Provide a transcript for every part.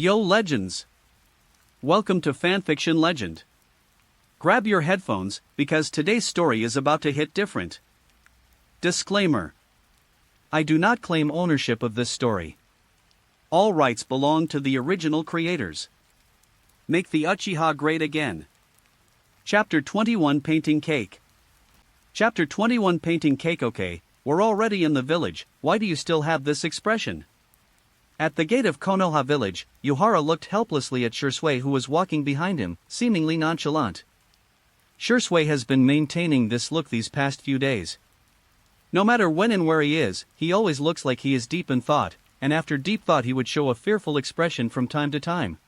Yo legends! Welcome to Fanfiction Legend. Grab your headphones, because today's story is about to hit different. Disclaimer. I do not claim ownership of this story. All rights belong to the original creators. Make the Uchiha great again. Chapter 21 Painting Cake. Chapter 21 Painting Cake. Okay, we're already in the village, why do you still have this expression? At the gate of Konoha village, Yuhara looked helplessly at Shursui who was walking behind him, seemingly nonchalant. Shursui has been maintaining this look these past few days. No matter when and where he is, he always looks like he is deep in thought, and after deep thought he would show a fearful expression from time to time.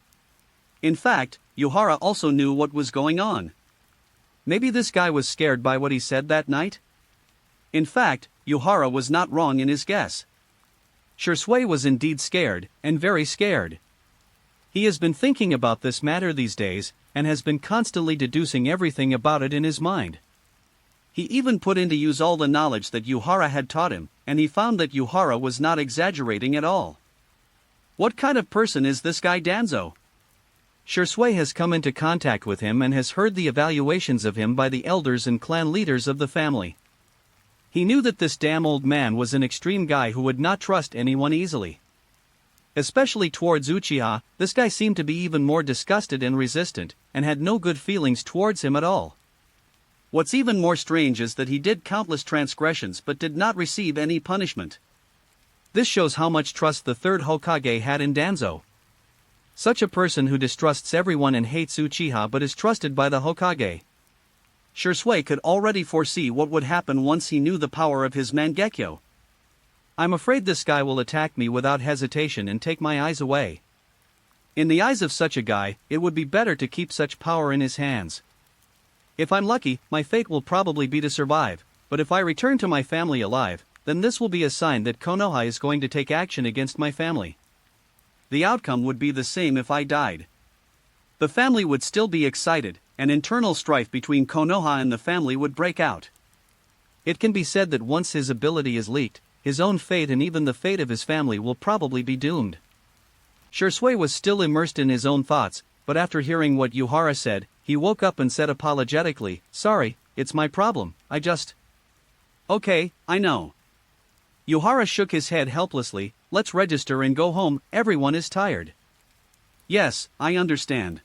In fact, Yuhara also knew what was going on. Maybe this guy was scared by what he said that night? In fact, Yuhara was not wrong in his guess. Shursui was indeed scared, and very scared. He has been thinking about this matter these days, and has been constantly deducing everything about it in his mind. He even put into use all the knowledge that Yuhara had taught him, and he found that Yuhara was not exaggerating at all. What kind of person is this guy Danzo? Shursui has come into contact with him and has heard the evaluations of him by the elders and clan leaders of the family. He knew that this damn old man was an extreme guy who would not trust anyone easily. Especially towards Uchiha, this guy seemed to be even more disgusted and resistant, and had no good feelings towards him at all. What's even more strange is that he did countless transgressions but did not receive any punishment. This shows how much trust the third Hokage had in Danzo. Such a person who distrusts everyone and hates Uchiha but is trusted by the Hokage. Shursui could already foresee what would happen once he knew the power of his Mangekyo. I'm afraid this guy will attack me without hesitation and take my eyes away. In the eyes of such a guy, it would be better to keep such power in his hands. If I'm lucky, my fate will probably be to survive, but if I return to my family alive, then this will be a sign that Konoha is going to take action against my family. The outcome would be the same if I died. The family would still be excited, and internal strife between Konoha and the family would break out. It can be said that once his ability is leaked, his own fate and even the fate of his family will probably be doomed. Shursui was still immersed in his own thoughts, but after hearing what Yuhara said, he woke up and said apologetically, "Sorry, it's my problem, I just..." "Okay, I know." Yuhara shook his head helplessly. "Let's register and go home, everyone is tired." "Yes, I understand."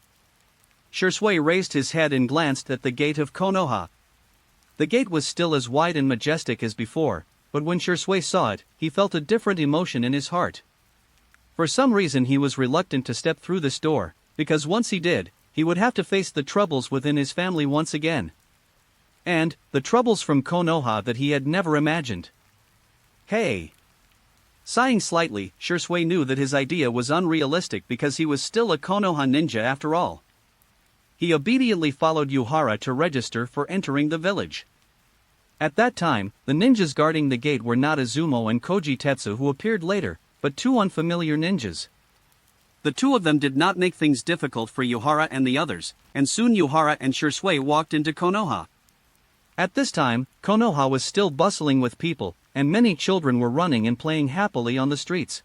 Shursui raised his head and glanced at the gate of Konoha. The gate was still as wide and majestic as before, but when Shursui saw it, he felt a different emotion in his heart. For some reason he was reluctant to step through this door, because once he did, he would have to face the troubles within his family once again. And, the troubles from Konoha that he had never imagined. Hey! Sighing slightly, Shursui knew that his idea was unrealistic because he was still a Konoha ninja after all. He obediently followed Yuhara to register for entering the village. At that time, the ninjas guarding the gate were not Izumo and Koji Tetsu who appeared later, but two unfamiliar ninjas. The two of them did not make things difficult for Yuhara and the others, and soon Yuhara and Shursui walked into Konoha. At this time, Konoha was still bustling with people, and many children were running and playing happily on the streets.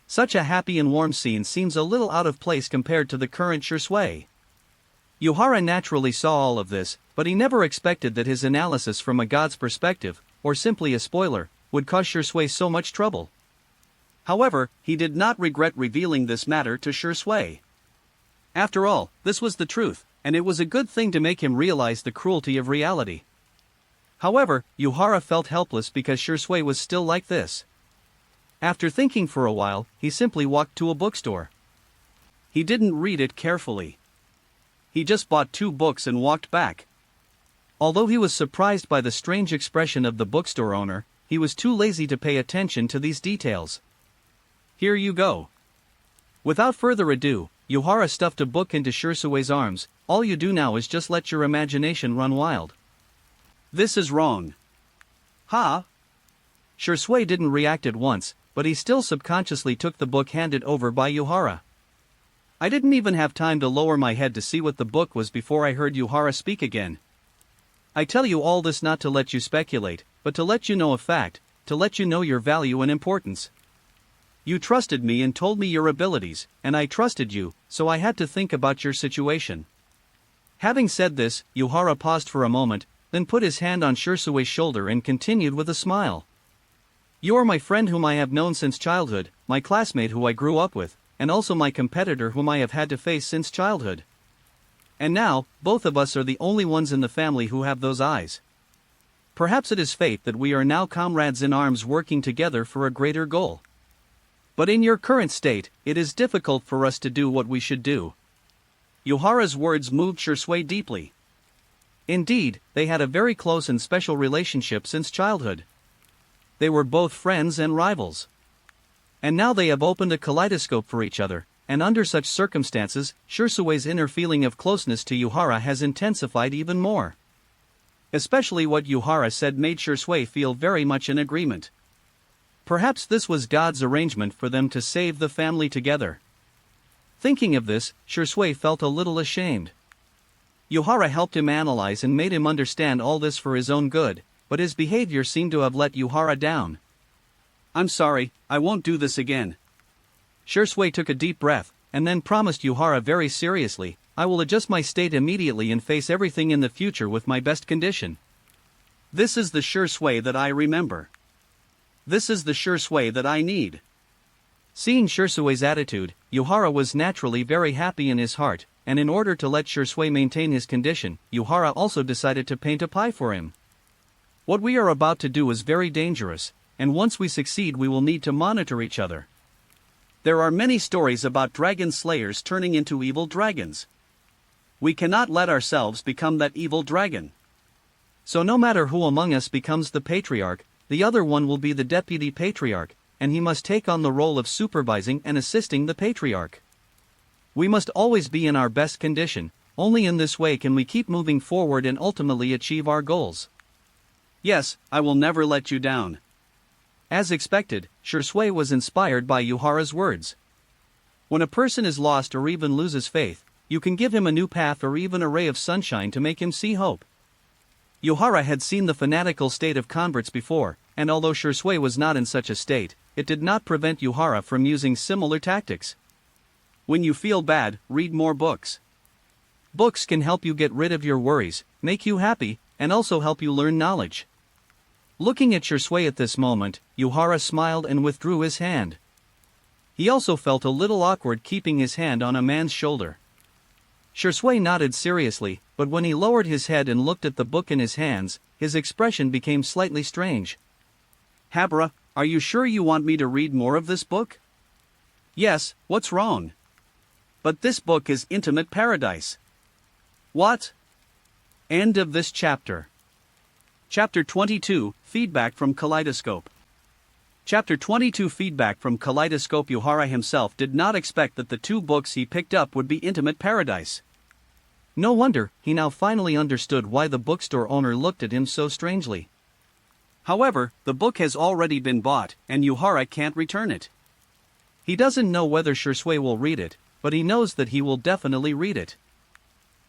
Such a happy and warm scene seems a little out of place compared to the current Shursui. Yuhara naturally saw all of this, but he never expected that his analysis from a god's perspective, or simply a spoiler, would cause Shursui so much trouble. However, he did not regret revealing this matter to Shursui. After all, this was the truth, and it was a good thing to make him realize the cruelty of reality. However, Yuhara felt helpless because Shursui was still like this. After thinking for a while, he simply walked to a bookstore. He didn't read it carefully. He just bought 2 books and walked back. Although he was surprised by the strange expression of the bookstore owner, he was too lazy to pay attention to these details. Here you go. Without further ado, Yuhara stuffed a book into Shursui's arms. All you do now is just let your imagination run wild. This is wrong. Ha! Shursui didn't react at once, but he still subconsciously took the book handed over by Yuhara. I didn't even have time to lower my head to see what the book was before I heard Yuhara speak again. I tell you all this not to let you speculate, but to let you know a fact, to let you know your value and importance. You trusted me and told me your abilities, and I trusted you, so I had to think about your situation. Having said this, Yuhara paused for a moment, then put his hand on Shirsue's shoulder and continued with a smile. You are my friend whom I have known since childhood, my classmate who I grew up with, and also my competitor whom I have had to face since childhood. And now, both of us are the only ones in the family who have those eyes. Perhaps it is fate that we are now comrades in arms working together for a greater goal. But in your current state, it is difficult for us to do what we should do. Yuhara's words moved Shirsue deeply. Indeed, they had a very close and special relationship since childhood. They were both friends and rivals. And now they have opened a kaleidoscope for each other, and under such circumstances, Shirsue's inner feeling of closeness to Yuhara has intensified even more. Especially what Yuhara said made Shirsue feel very much in agreement. Perhaps this was God's arrangement for them to save the family together. Thinking of this, Shirsue felt a little ashamed. Yuhara helped him analyze and made him understand all this for his own good, but his behavior seemed to have let Yuhara down. I'm sorry, I won't do this again. Shirsue took a deep breath, and then promised Yuhara very seriously, I will adjust my state immediately and face everything in the future with my best condition. This is the Shirsue that I remember. This is the Shirsue that I need. Seeing Shirsue's attitude, Yuhara was naturally very happy in his heart, and in order to let Shirsue maintain his condition, Yuhara also decided to paint a pie for him. What we are about to do is very dangerous, and once we succeed we will need to monitor each other. There are many stories about dragon slayers turning into evil dragons. We cannot let ourselves become that evil dragon. So no matter who among us becomes the patriarch, the other one will be the deputy patriarch, and he must take on the role of supervising and assisting the patriarch. We must always be in our best condition, only in this way can we keep moving forward and ultimately achieve our goals. Yes, I will never let you down. As expected, Shirsue was inspired by Yuhara's words. When a person is lost or even loses faith, you can give him a new path or even a ray of sunshine to make him see hope. Yuhara had seen the fanatical state of converts before, and although Shirsue was not in such a state, it did not prevent Yuhara from using similar tactics. When you feel bad, read more books. Books can help you get rid of your worries, make you happy, and also help you learn knowledge. Looking at Shirsue at this moment, Yuhara smiled and withdrew his hand. He also felt a little awkward keeping his hand on a man's shoulder. Shirsue nodded seriously, but when he lowered his head and looked at the book in his hands, his expression became slightly strange. Habara, are you sure you want me to read more of this book? Yes, what's wrong? But this book is Intimate Paradise. What? End of this chapter. Chapter 22, Feedback from Kaleidoscope. Chapter 22 Feedback from Kaleidoscope. Yuhara himself did not expect that the two books he picked up would be Intimate Paradise. No wonder, he now finally understood why the bookstore owner looked at him so strangely. However, the book has already been bought, and Yuhara can't return it. He doesn't know whether Shirsue will read it, but he knows that he will definitely read it.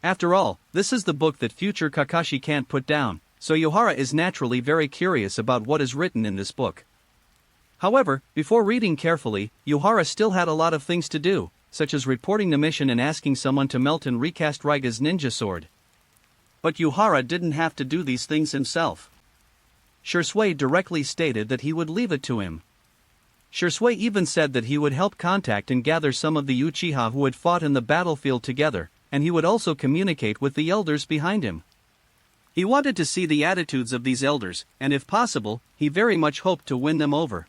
After all, this is the book that future Kakashi can't put down, so Yuhara is naturally very curious about what is written in this book. However, before reading carefully, Yuhara still had a lot of things to do, such as reporting the mission and asking someone to melt and recast Raiga's ninja sword. But Yuhara didn't have to do these things himself. Shirsue directly stated that he would leave it to him. Shirsue even said that he would help contact and gather some of the Uchiha who had fought in the battlefield together, and he would also communicate with the elders behind him. He wanted to see the attitudes of these elders, and if possible, he very much hoped to win them over.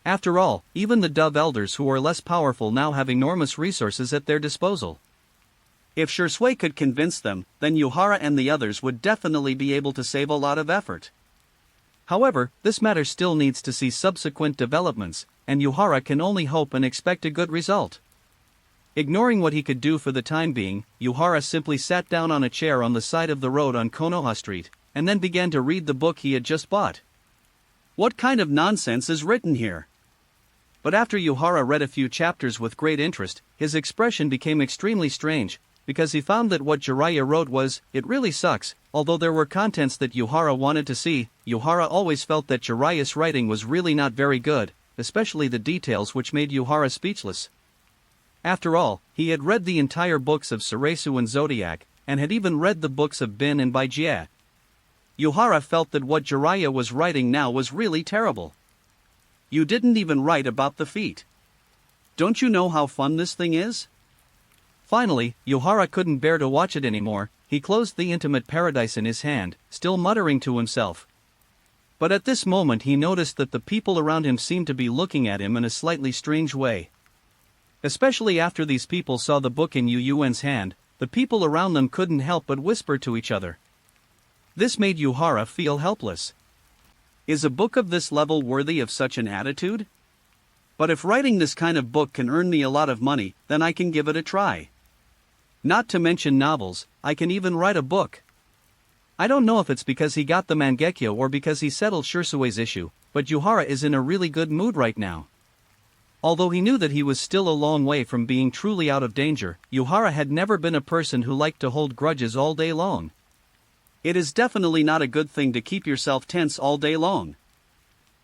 After all, even the Dove elders who are less powerful now have enormous resources at their disposal. If Shirsue could convince them, then Yuhara and the others would definitely be able to save a lot of effort. However, this matter still needs to see subsequent developments, and Yuhara can only hope and expect a good result. Ignoring what he could do for the time being, Yuhara simply sat down on a chair on the side of the road on Konoha Street, and then began to read the book he had just bought. What kind of nonsense is written here? But after Yuhara read a few chapters with great interest, his expression became extremely strange, because he found that what Jiraiya wrote was, "It really sucks." Although there were contents that Yuhara wanted to see, Yuhara always felt that Jiraiya's writing was really not very good, especially the details which made Yuhara speechless. After all, he had read the entire books of Sarasu and Zodiac, and had even read the books of Bin and be.So. Yuhara felt that what Jiraiya was writing now was really terrible. You didn't even write about the feat. Don't you know how fun this thing is? Finally, Yuhara couldn't bear to watch it anymore. He closed the intimate paradise in his hand, still muttering to himself. But at this moment he noticed that the people around him seemed to be looking at him in a slightly strange way. Especially after these people saw the book in Yu Yuan's hand, the people around them couldn't help but whisper to each other. This made Yuhara feel helpless. Is a book of this level worthy of such an attitude? But if writing this kind of book can earn me a lot of money, then I can give it a try. Not to mention novels, I can even write a book. I don't know if it's because he got the Mangekyo or because he settled Shirsue's issue, but Yuhara is in a really good mood right now. Although he knew that he was still a long way from being truly out of danger, Yuhara had never been a person who liked to hold grudges all day long. It is definitely not a good thing to keep yourself tense all day long.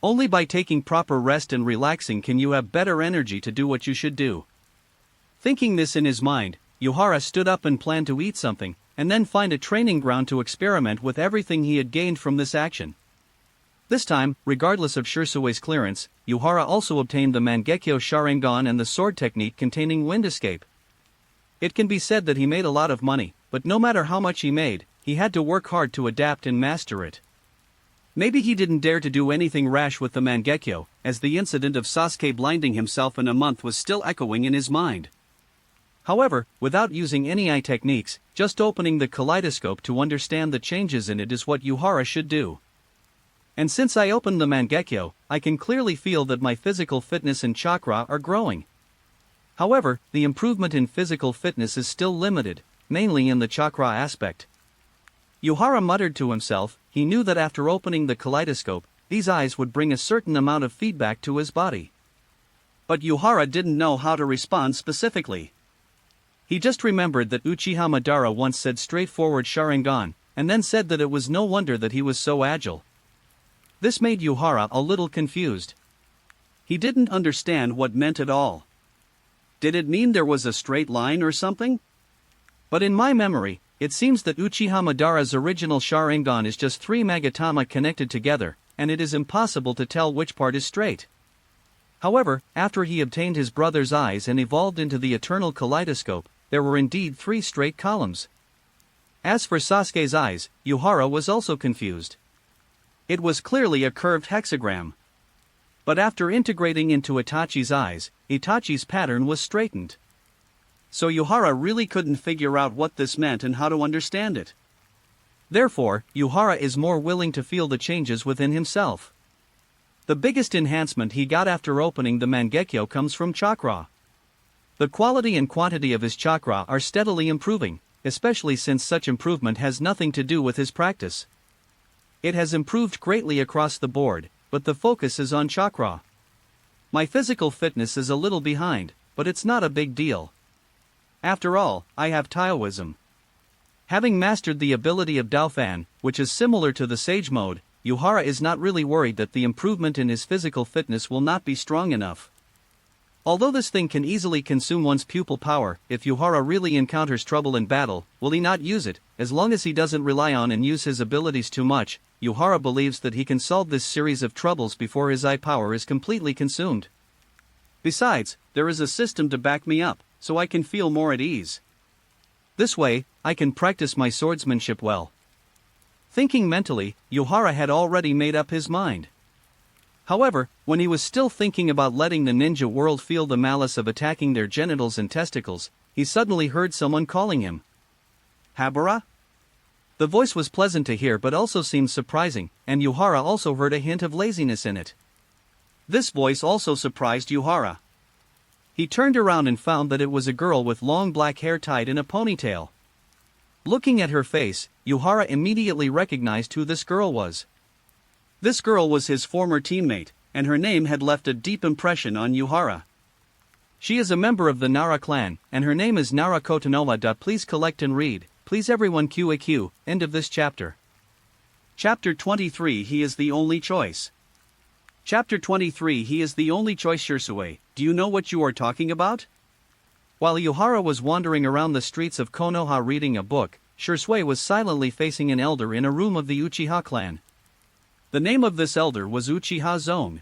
Only by taking proper rest and relaxing can you have better energy to do what you should do. Thinking this in his mind, Yuhara stood up and planned to eat something, and then find a training ground to experiment with everything he had gained from this action. This time, regardless of Shirsue's clearance, Yuhara also obtained the Mangekyo Sharingan and the sword technique containing Wind Escape. It can be said that he made a lot of money, but no matter how much he made, he had to work hard to adapt and master it. Maybe he didn't dare to do anything rash with the Mangekyo, as the incident of Sasuke blinding himself in a month was still echoing in his mind. However, without using any eye techniques, just opening the Kaleidoscope to understand the changes in it is what Yuhara should do. And since I opened the Mangekyo, I can clearly feel that my physical fitness and chakra are growing. However, the improvement in physical fitness is still limited, mainly in the chakra aspect. Yuhara muttered to himself. He knew that after opening the Kaleidoscope, these eyes would bring a certain amount of feedback to his body. But Yuhara didn't know how to respond specifically. He just remembered that Uchiha Madara once said straightforward Sharingan, and then said that it was no wonder that he was so agile. This made Yuhara a little confused. He didn't understand what meant at all. Did it mean there was a straight line or something? But in my memory, it seems that Uchiha Madara's original Sharingan is just 3 Magatama connected together, and it is impossible to tell which part is straight. However, after he obtained his brother's eyes and evolved into the eternal Kaleidoscope, there were indeed 3 straight columns. As for Sasuke's eyes, Yuhara was also confused. It was clearly a curved hexagram. But after integrating into Itachi's eyes, Itachi's pattern was straightened. So Yuhara really couldn't figure out what this meant and how to understand it. Therefore, Yuhara is more willing to feel the changes within himself. The biggest enhancement he got after opening the Mangekyo comes from chakra. The quality and quantity of his chakra are steadily improving, especially since such improvement has nothing to do with his practice. It has improved greatly across the board, but the focus is on chakra. My physical fitness is a little behind, but it's not a big deal. After all, I have Taoism. Having mastered the ability of Daofan, which is similar to the Sage Mode, Yuhara is not really worried that the improvement in his physical fitness will not be strong enough. Although this thing can easily consume one's pupil power, if Yuhara really encounters trouble in battle, will he not use it? As long as he doesn't rely on and use his abilities too much, Yuhara believes that he can solve this series of troubles before his eye power is completely consumed. Besides, there is a system to back me up, so I can feel more at ease. This way, I can practice my swordsmanship well. Thinking mentally, Yuhara had already made up his mind. However, when he was still thinking about letting the ninja world feel the malice of attacking their genitals and testicles, he suddenly heard someone calling him. Habara? The voice was pleasant to hear but also seemed surprising, and Yuhara also heard a hint of laziness in it. This voice also surprised Yuhara. He turned around and found that it was a girl with long black hair tied in a ponytail. Looking at her face, Yuhara immediately recognized who this girl was. This girl was his former teammate, and her name had left a deep impression on Yuhara. She is a member of the Nara clan, and her name is Nara Kotonova. Please collect and read, please everyone QAQ, end of this chapter. Chapter 23. He is the only choice. Chapter 23 He is the only choice. Shisui, do you know what you are talking about? While Yuhara was wandering around the streets of Konoha reading a book, Shisui was silently facing an elder in a room of the Uchiha clan. The name of this elder was Uchiha Zone.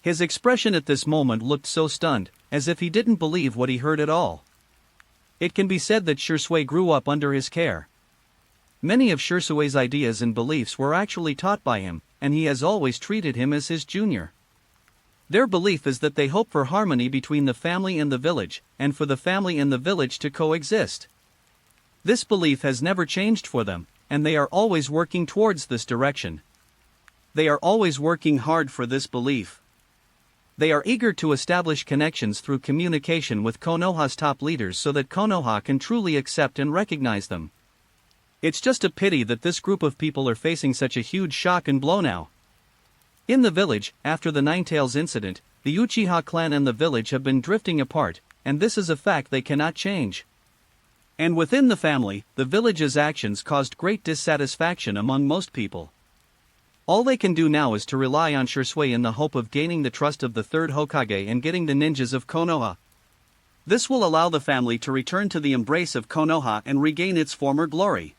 His expression at this moment looked so stunned, as if he didn't believe what he heard at all. It can be said that Shisui grew up under his care. Many of Shisui's ideas and beliefs were actually taught by him, and he has always treated him as his junior. Their belief is that they hope for harmony between the family and the village, and for the family and the village to coexist. This belief has never changed for them, and they are always working towards this direction. They are always working hard for this belief. They are eager to establish connections through communication with Konoha's top leaders so that Konoha can truly accept and recognize them. It's just a pity that this group of people are facing such a huge shock and blow now. In the village, after the Ninetales incident, the Uchiha clan and the village have been drifting apart, and this is a fact they cannot change. And within the family, the village's actions caused great dissatisfaction among most people. All they can do now is to rely on Shisui in the hope of gaining the trust of the third Hokage and getting the ninjas of Konoha. This will allow the family to return to the embrace of Konoha and regain its former glory.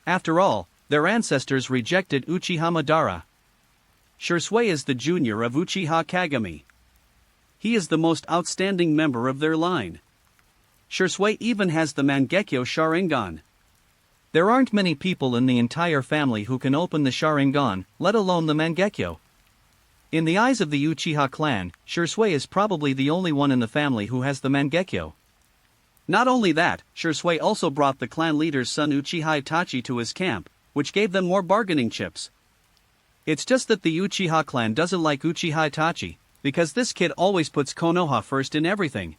After all, their ancestors rejected Uchiha Madara. Shisui is the junior of Uchiha Kagami. He is the most outstanding member of their line. Shisui even has the Mangekyo Sharingan. There aren't many people in the entire family who can open the Sharingan, let alone the Mangekyo. In the eyes of the Uchiha clan, Shisui is probably the only one in the family who has the Mangekyo. Not only that, Shisui also brought the clan leader's son Uchiha Itachi to his camp, which gave them more bargaining chips. It's just that the Uchiha clan doesn't like Uchiha Itachi, because this kid always puts Konoha first in everything.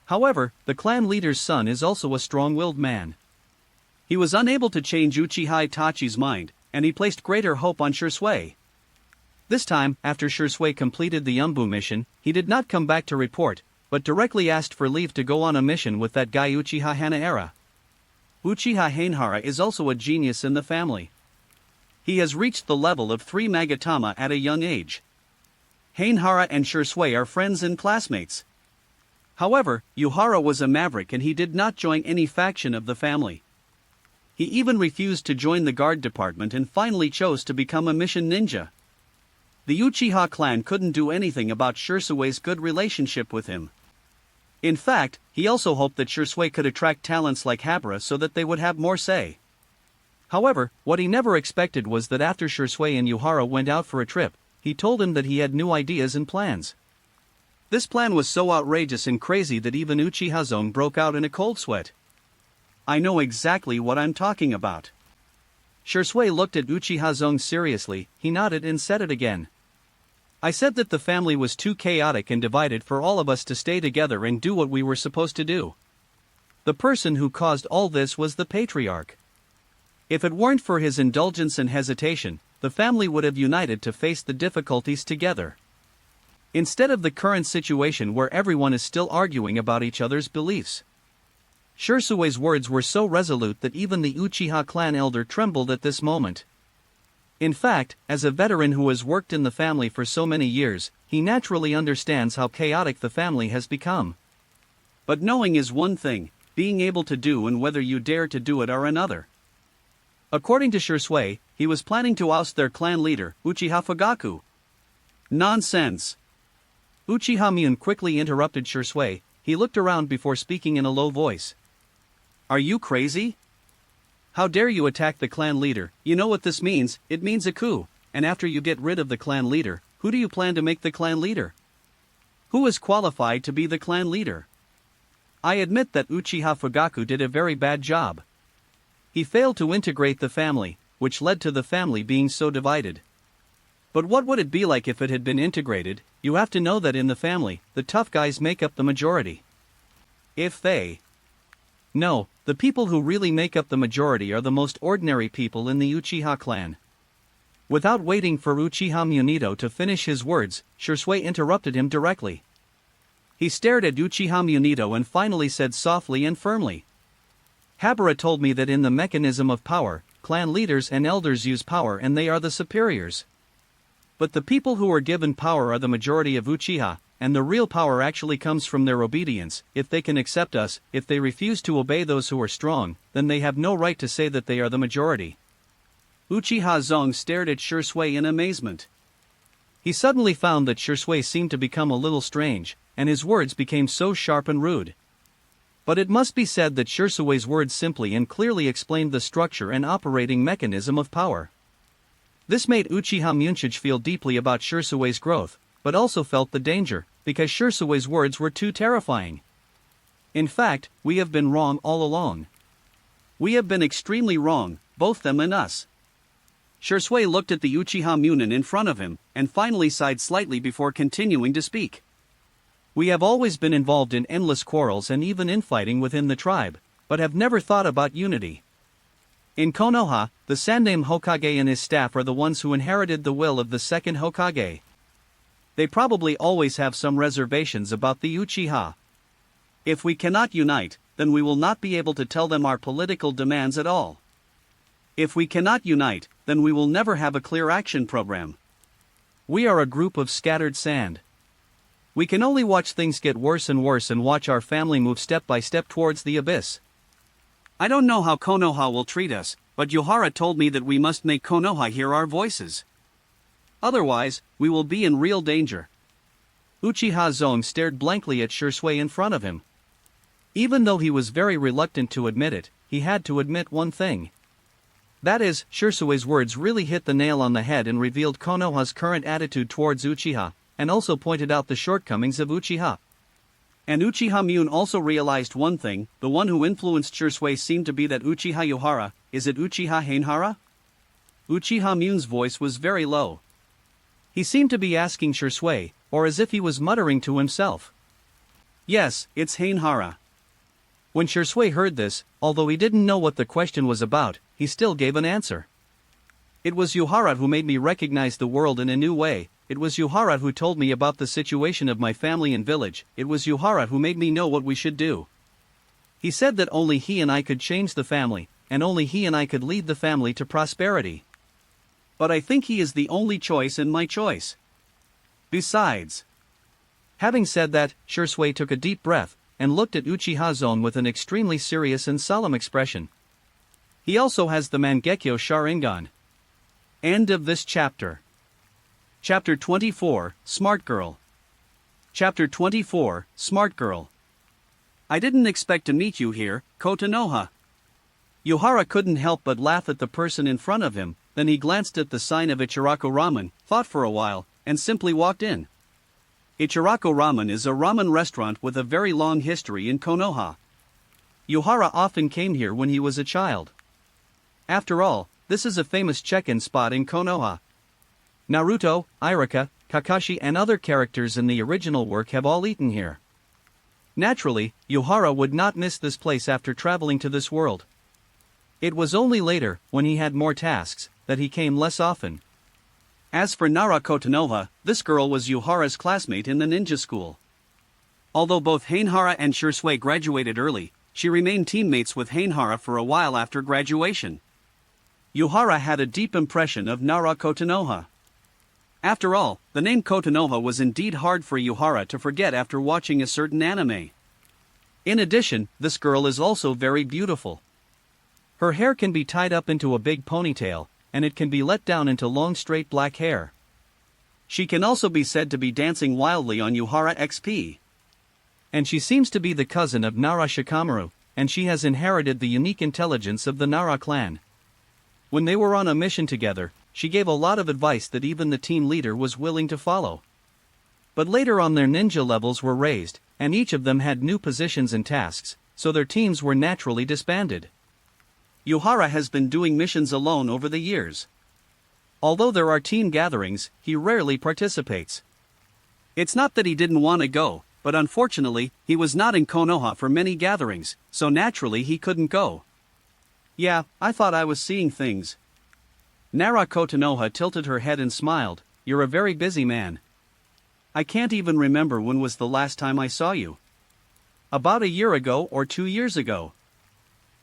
However, the clan leader's son is also a strong-willed man. He was unable to change Uchiha Itachi's mind, and he placed greater hope on Shisui. This time, after Shisui completed the Umbu mission, he did not come back to report, but directly asked for leave to go on a mission with that guy Uchiha Hanahara. Uchiha Hanahara is also a genius in the family. He has reached the level of 3 Magatama at a young age. Hanahara and Shisui are friends and classmates. However, Yuhara was a maverick and he did not join any faction of the family. He even refused to join the guard department and finally chose to become a mission ninja. The Uchiha clan couldn't do anything about Shisui's good relationship with him. In fact, he also hoped that Shisui could attract talents like Habara so that they would have more say. However, what he never expected was that after Shisui and Yuhara went out for a trip, he told him that he had new ideas and plans. This plan was so outrageous and crazy that even Uchiha Zone broke out in a cold sweat. I know exactly what I'm talking about. Shisui looked at Uchiha Zone seriously, he nodded and said it again. I said that the family was too chaotic and divided for all of us to stay together and do what we were supposed to do. The person who caused all this was the patriarch. If it weren't for his indulgence and hesitation, the family would have united to face the difficulties together. Instead of the current situation where everyone is still arguing about each other's beliefs. Shisui's words were so resolute that even the Uchiha clan elder trembled at this moment. In fact, as a veteran who has worked in the family for so many years, he naturally understands how chaotic the family has become. But knowing is one thing, being able to do and whether you dare to do it are another. According to Shisui, he was planning to oust their clan leader, Uchiha Fugaku. Nonsense! Uchiha Miun quickly interrupted Shisui. He looked around before speaking in a low voice. Are you crazy? How dare you attack the clan leader? You know what this means, it means a coup, and after you get rid of the clan leader, who do you plan to make the clan leader? Who is qualified to be the clan leader? I admit that Uchiha Fugaku did a very bad job. He failed to integrate the family, which led to the family being so divided. But what would it be like if it had been integrated? You have to know that in the family, the tough guys make up the majority. No, the people who really make up the majority are the most ordinary people in the Uchiha clan. Without waiting for Uchiha Munito to finish his words, Shisui interrupted him directly. He stared at Uchiha Munito and finally said softly and firmly. Habara told me that in the mechanism of power, clan leaders and elders use power and they are the superiors. But the people who are given power are the majority of Uchiha, and the real power actually comes from their obedience. If they can accept us, if they refuse to obey those who are strong, then they have no right to say that they are the majority. Uchiha Zong stared at Shui in amazement. He suddenly found that Shui seemed to become a little strange, and his words became so sharp and rude. But it must be said that Shui's words simply and clearly explained the structure and operating mechanism of power. This made Uchiha Yuhara feel deeply about Shui's growth, but also felt the danger, because Shui's words were too terrifying. In fact, we have been wrong all along. We have been extremely wrong, both them and us. Shui looked at the Uchiha Munin in front of him, and finally sighed slightly before continuing to speak. We have always been involved in endless quarrels and even infighting within the tribe, but have never thought about unity. In Konoha, the Sandaime Hokage and his staff are the ones who inherited the will of the second Hokage. They probably always have some reservations about the Uchiha. If we cannot unite, then we will not be able to tell them our political demands at all. If we cannot unite, then we will never have a clear action program. We are a group of scattered sand. We can only watch things get worse and worse and watch our family move step by step towards the abyss. I don't know how Konoha will treat us, but Yuhara told me that we must make Konoha hear our voices. Otherwise, we will be in real danger. Uchiha Zong stared blankly at Shui in front of him. Even though he was very reluctant to admit it, he had to admit one thing. That is, Shui's words really hit the nail on the head and revealed Konoha's current attitude towards Uchiha, and also pointed out the shortcomings of Uchiha. And Uchiha Munin also realized one thing: the one who influenced Shui seemed to be that Uchiha Yuhara. Is it Uchiha Yuhara? Uchiha Munin's voice was very low. He seemed to be asking Shui, or as if he was muttering to himself. Yes, it's Yuhara. When Shui heard this, although he didn't know what the question was about, he still gave an answer. It was Yuhara who made me recognize the world in a new way. It was Yuhara who told me about the situation of my family and village. It was Yuhara who made me know what we should do. He said that only he and I could change the family, and only he and I could lead the family to prosperity. But I think he is the only choice and my choice. Besides. Having said that, Shui took a deep breath, and looked at Uchiha Zong with an extremely serious and solemn expression. He also has the Mangekyo Sharingan. End of this chapter. Chapter 24, Smart Girl. Chapter 24, Smart Girl. I didn't expect to meet you here, Kotonoha. Yuhara couldn't help but laugh at the person in front of him. Then he glanced at the sign of Ichiraku Ramen, thought for a while, and simply walked in. Ichiraku Ramen is a ramen restaurant with a very long history in Konoha. Yuhara often came here when he was a child. After all, this is a famous check-in spot in Konoha. Naruto, Iruka, Kakashi and other characters in the original work have all eaten here. Naturally, Yuhara would not miss this place after traveling to this world. It was only later, when he had more tasks, that he came less often. As for Nara Kotonoha, this girl was Yuhara's classmate in the ninja school. Although both Yuhara and Shui graduated early, she remained teammates with Yuhara for a while after graduation. Yuhara had a deep impression of Nara Kotonoha. After all, the name Kotonoha was indeed hard for Yuhara to forget after watching a certain anime. In addition, this girl is also very beautiful. Her hair can be tied up into a big ponytail, and it can be let down into long straight black hair. She can also be said to be dancing wildly on Yuhara XP. And she seems to be the cousin of Nara Shikamaru, and she has inherited the unique intelligence of the Nara clan. When they were on a mission together, she gave a lot of advice that even the team leader was willing to follow. But later on their ninja levels were raised, and each of them had new positions and tasks, so their teams were naturally disbanded. Yuhara has been doing missions alone over the years. Although there are team gatherings, he rarely participates. It's not that he didn't want to go, but unfortunately, he was not in Konoha for many gatherings, so naturally he couldn't go. Yeah, I thought I was seeing things. Nara Kotonoha tilted her head and smiled. You're a very busy man. I can't even remember when was the last time I saw you. About a year ago or 2 years ago.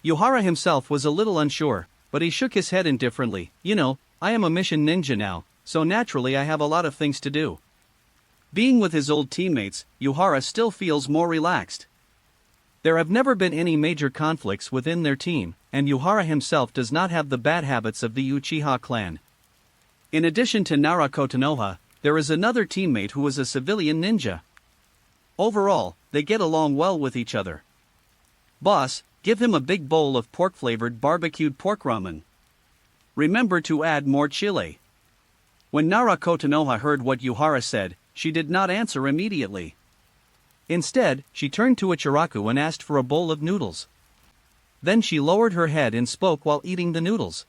Yuhara himself was a little unsure, but he shook his head indifferently. You know, I am a mission ninja now, so naturally I have a lot of things to do. Being with his old teammates, Yuhara still feels more relaxed. There have never been any major conflicts within their team, and Yuhara himself does not have the bad habits of the Uchiha clan. In addition to Naruto, there is another teammate who is a civilian ninja. Overall, they get along well with each other. Boss, give him a big bowl of pork-flavored barbecued pork ramen. Remember to add more chile. When Naruto heard what Yuhara said, she did not answer immediately. Instead, she turned to Ichiraku and asked for a bowl of noodles. Then she lowered her head and spoke while eating the noodles.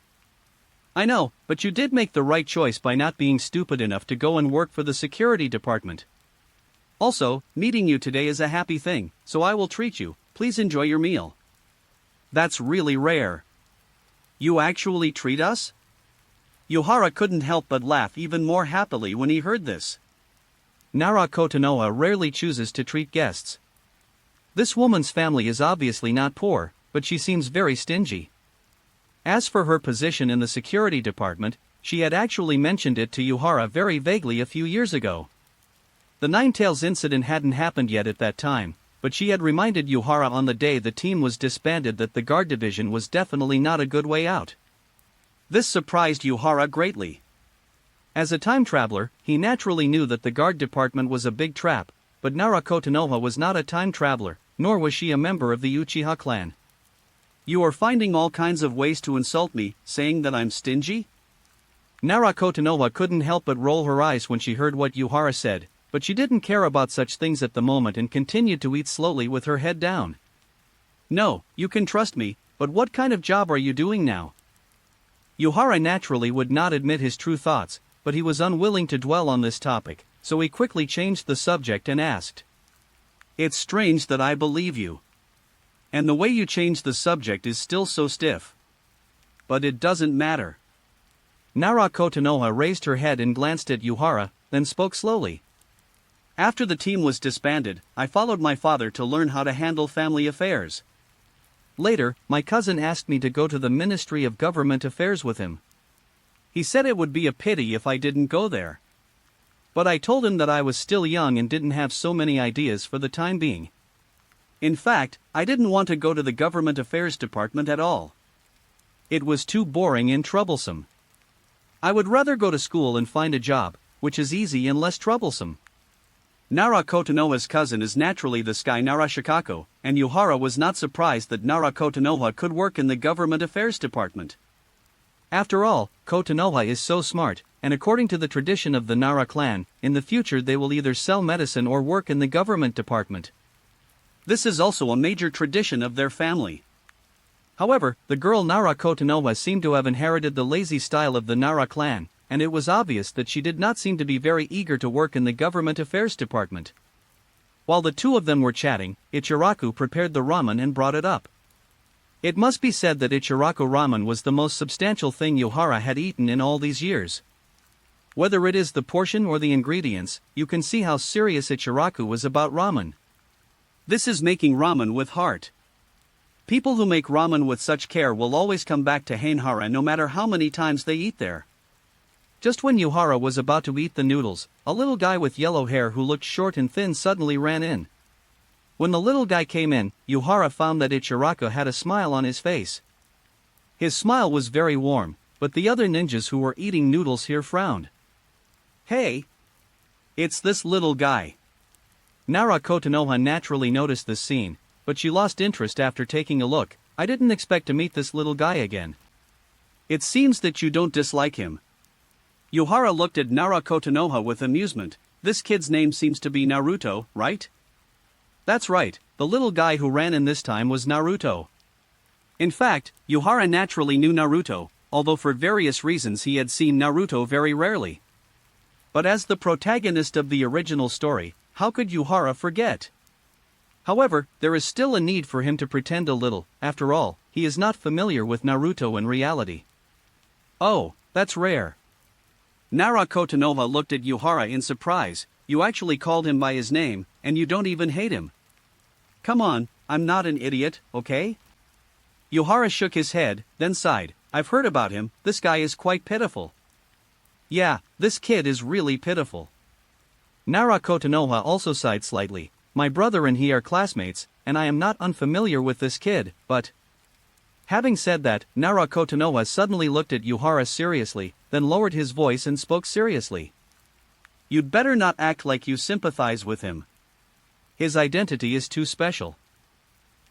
I know, but you did make the right choice by not being stupid enough to go and work for the security department. Also, meeting you today is a happy thing, so I will treat you. Please enjoy your meal. That's really rare. You actually treat us? Yuhara couldn't help but laugh even more happily when he heard this. Naruto rarely chooses to treat guests. This woman's family is obviously not poor, but she seems very stingy. As for her position in the security department, she had actually mentioned it to Yuhara very vaguely a few years ago. The Ninetales incident hadn't happened yet at that time, but she had reminded Yuhara on the day the team was disbanded that the guard division was definitely not a good way out. This surprised Yuhara greatly. As a time traveler, he naturally knew that the guard department was a big trap, but Naruto was not a time traveler, nor was she a member of the Uchiha clan. You are finding all kinds of ways to insult me, saying that I'm stingy? Naruto couldn't help but roll her eyes when she heard what Yuhara said, but she didn't care about such things at the moment and continued to eat slowly with her head down. No, you can trust me, but what kind of job are you doing now? Yuhara naturally would not admit his true thoughts, but he was unwilling to dwell on this topic, so he quickly changed the subject and asked. It's strange that I believe you. And the way you changed the subject is still so stiff. But it doesn't matter. Naruto raised her head and glanced at Yuhara, then spoke slowly. After the team was disbanded, I followed my father to learn how to handle family affairs. Later, my cousin asked me to go to the Ministry of Government Affairs with him. He said it would be a pity if I didn't go there. But I told him that I was still young and didn't have so many ideas for the time being. In fact, I didn't want to go to the Government Affairs Department at all. It was too boring and troublesome. I would rather go to school and find a job, which is easy and less troublesome. Naruto cousin is naturally the Sky Narashikako, and Yuhara was not surprised that Naruto could work in the Government Affairs Department. After all, Kotonoha is so smart, and according to the tradition of the Nara clan, in the future they will either sell medicine or work in the government department. This is also a major tradition of their family. However, the girl Nara Kotonoha seemed to have inherited the lazy style of the Nara clan, and it was obvious that she did not seem to be very eager to work in the government affairs department. While the two of them were chatting, Ichiraku prepared the ramen and brought it up. It must be said that Ichiraku ramen was the most substantial thing Yuhara had eaten in all these years. Whether it is the portion or the ingredients, you can see how serious Ichiraku was about ramen. This is making ramen with heart. People who make ramen with such care will always come back to Hainhara no matter how many times they eat there. Just when Yuhara was about to eat the noodles, a little guy with yellow hair who looked short and thin suddenly ran in. When the little guy came in, Yuhara found that Ichiraku had a smile on his face. His smile was very warm, but the other ninjas who were eating noodles here frowned. Hey! It's this little guy. Nara Kotonoha naturally noticed this scene, but she lost interest after taking a look. I didn't expect to meet this little guy again. It seems that you don't dislike him. Yuhara looked at Nara Kotonoha with amusement. This kid's name seems to be Naruto, right? That's right, the little guy who ran in this time was Naruto. In fact, Yuhara naturally knew Naruto, although for various reasons he had seen Naruto very rarely. But as the protagonist of the original story, how could Yuhara forget? However, there is still a need for him to pretend a little. After all, he is not familiar with Naruto in reality. Oh, that's rare. Nara Kotonoha looked at Yuhara in surprise. You actually called him by his name, and you don't even hate him. Come on, I'm not an idiot, okay? Yuhara shook his head, then sighed. I've heard about him, this guy is quite pitiful. Yeah, this kid is really pitiful. Naruto also sighed slightly. My brother and he are classmates, and I am not unfamiliar with this kid, but... Having said that, Naruto suddenly looked at Yuhara seriously, then lowered his voice and spoke seriously. You'd better not act like you sympathize with him. His identity is too special.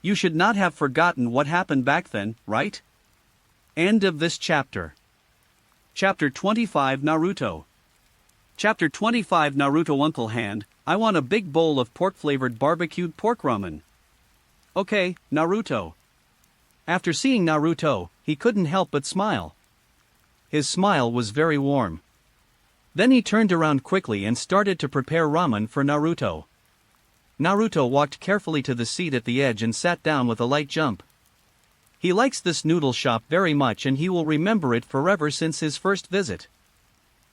You should not have forgotten what happened back then, right? End of this chapter. Chapter 25 Naruto. Chapter 25 Naruto Uncle Hand, I want a big bowl of pork-flavored barbecued pork ramen. Okay, Naruto. After seeing Naruto, he couldn't help but smile. His smile was very warm. Then he turned around quickly and started to prepare ramen for Naruto. Naruto walked carefully to the seat at the edge and sat down with a light jump. He likes this noodle shop very much and he will remember it forever since his first visit.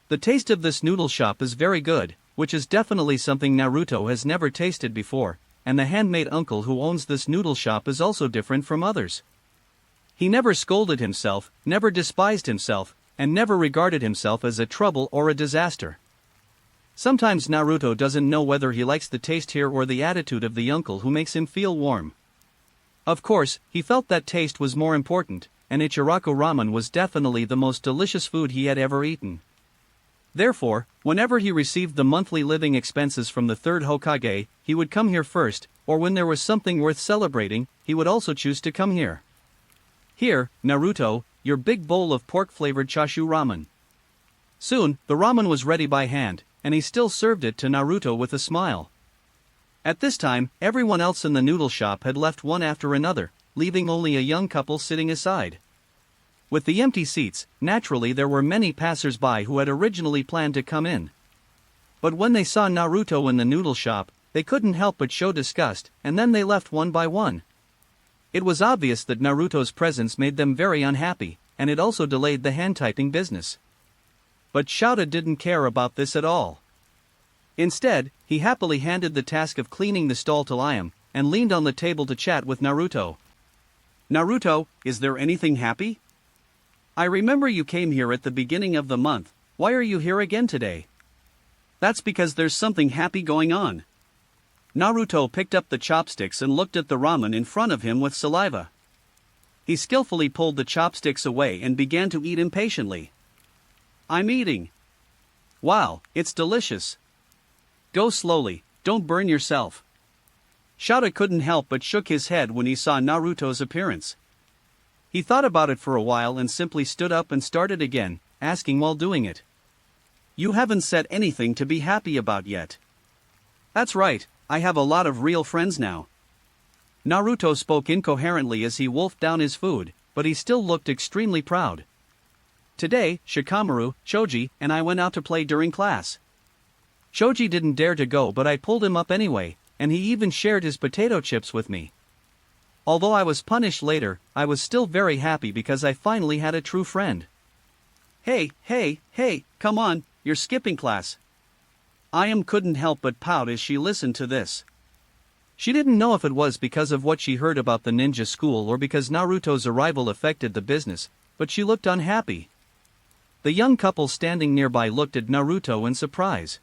The taste of this noodle shop is very good, which is definitely something Naruto has never tasted before, and the handmade uncle who owns this noodle shop is also different from others. He never scolded himself, never despised himself, and never regarded himself as a trouble or a disaster. Sometimes Naruto doesn't know whether he likes the taste here or the attitude of the uncle who makes him feel warm. Of course, he felt that taste was more important, and Ichiraku ramen was definitely the most delicious food he had ever eaten. Therefore, whenever he received the monthly living expenses from the third Hokage, he would come here first, or when there was something worth celebrating, he would also choose to come here. Here, Naruto, your big bowl of pork-flavored chashu ramen. Soon, the ramen was ready by hand, and he still served it to Naruto with a smile. At this time, everyone else in the noodle shop had left one after another, leaving only a young couple sitting aside. With the empty seats, naturally there were many passers-by who had originally planned to come in. But when they saw Naruto in the noodle shop, they couldn't help but show disgust, and then they left one by one. It was obvious that Naruto's presence made them very unhappy, and it also delayed the hand-typing business. But Shouta didn't care about this at all. Instead, he happily handed the task of cleaning the stall to Liam, and leaned on the table to chat with Naruto. Naruto, is there anything happy? I remember you came here at the beginning of the month, why are you here again today? That's because there's something happy going on. Naruto picked up the chopsticks and looked at the ramen in front of him with saliva. He skillfully pulled the chopsticks away and began to eat impatiently. I'm eating. Wow, it's delicious. Go slowly, don't burn yourself. Shouta couldn't help but shook his head when he saw Naruto's appearance. He thought about it for a while and simply stood up and started again, asking while doing it. You haven't said anything to be happy about yet. That's right, I have a lot of real friends now. Naruto spoke incoherently as he wolfed down his food, but he still looked extremely proud. Today, Shikamaru, Choji, and I went out to play during class. Choji didn't dare to go but I pulled him up anyway, and he even shared his potato chips with me. Although I was punished later, I was still very happy because I finally had a true friend. Hey, come on, you're skipping class. Ayam couldn't help but pout as she listened to this. She didn't know if it was because of what she heard about the ninja school or because Naruto's arrival affected the business, but she looked unhappy. The young couple standing nearby looked at Naruto in surprise.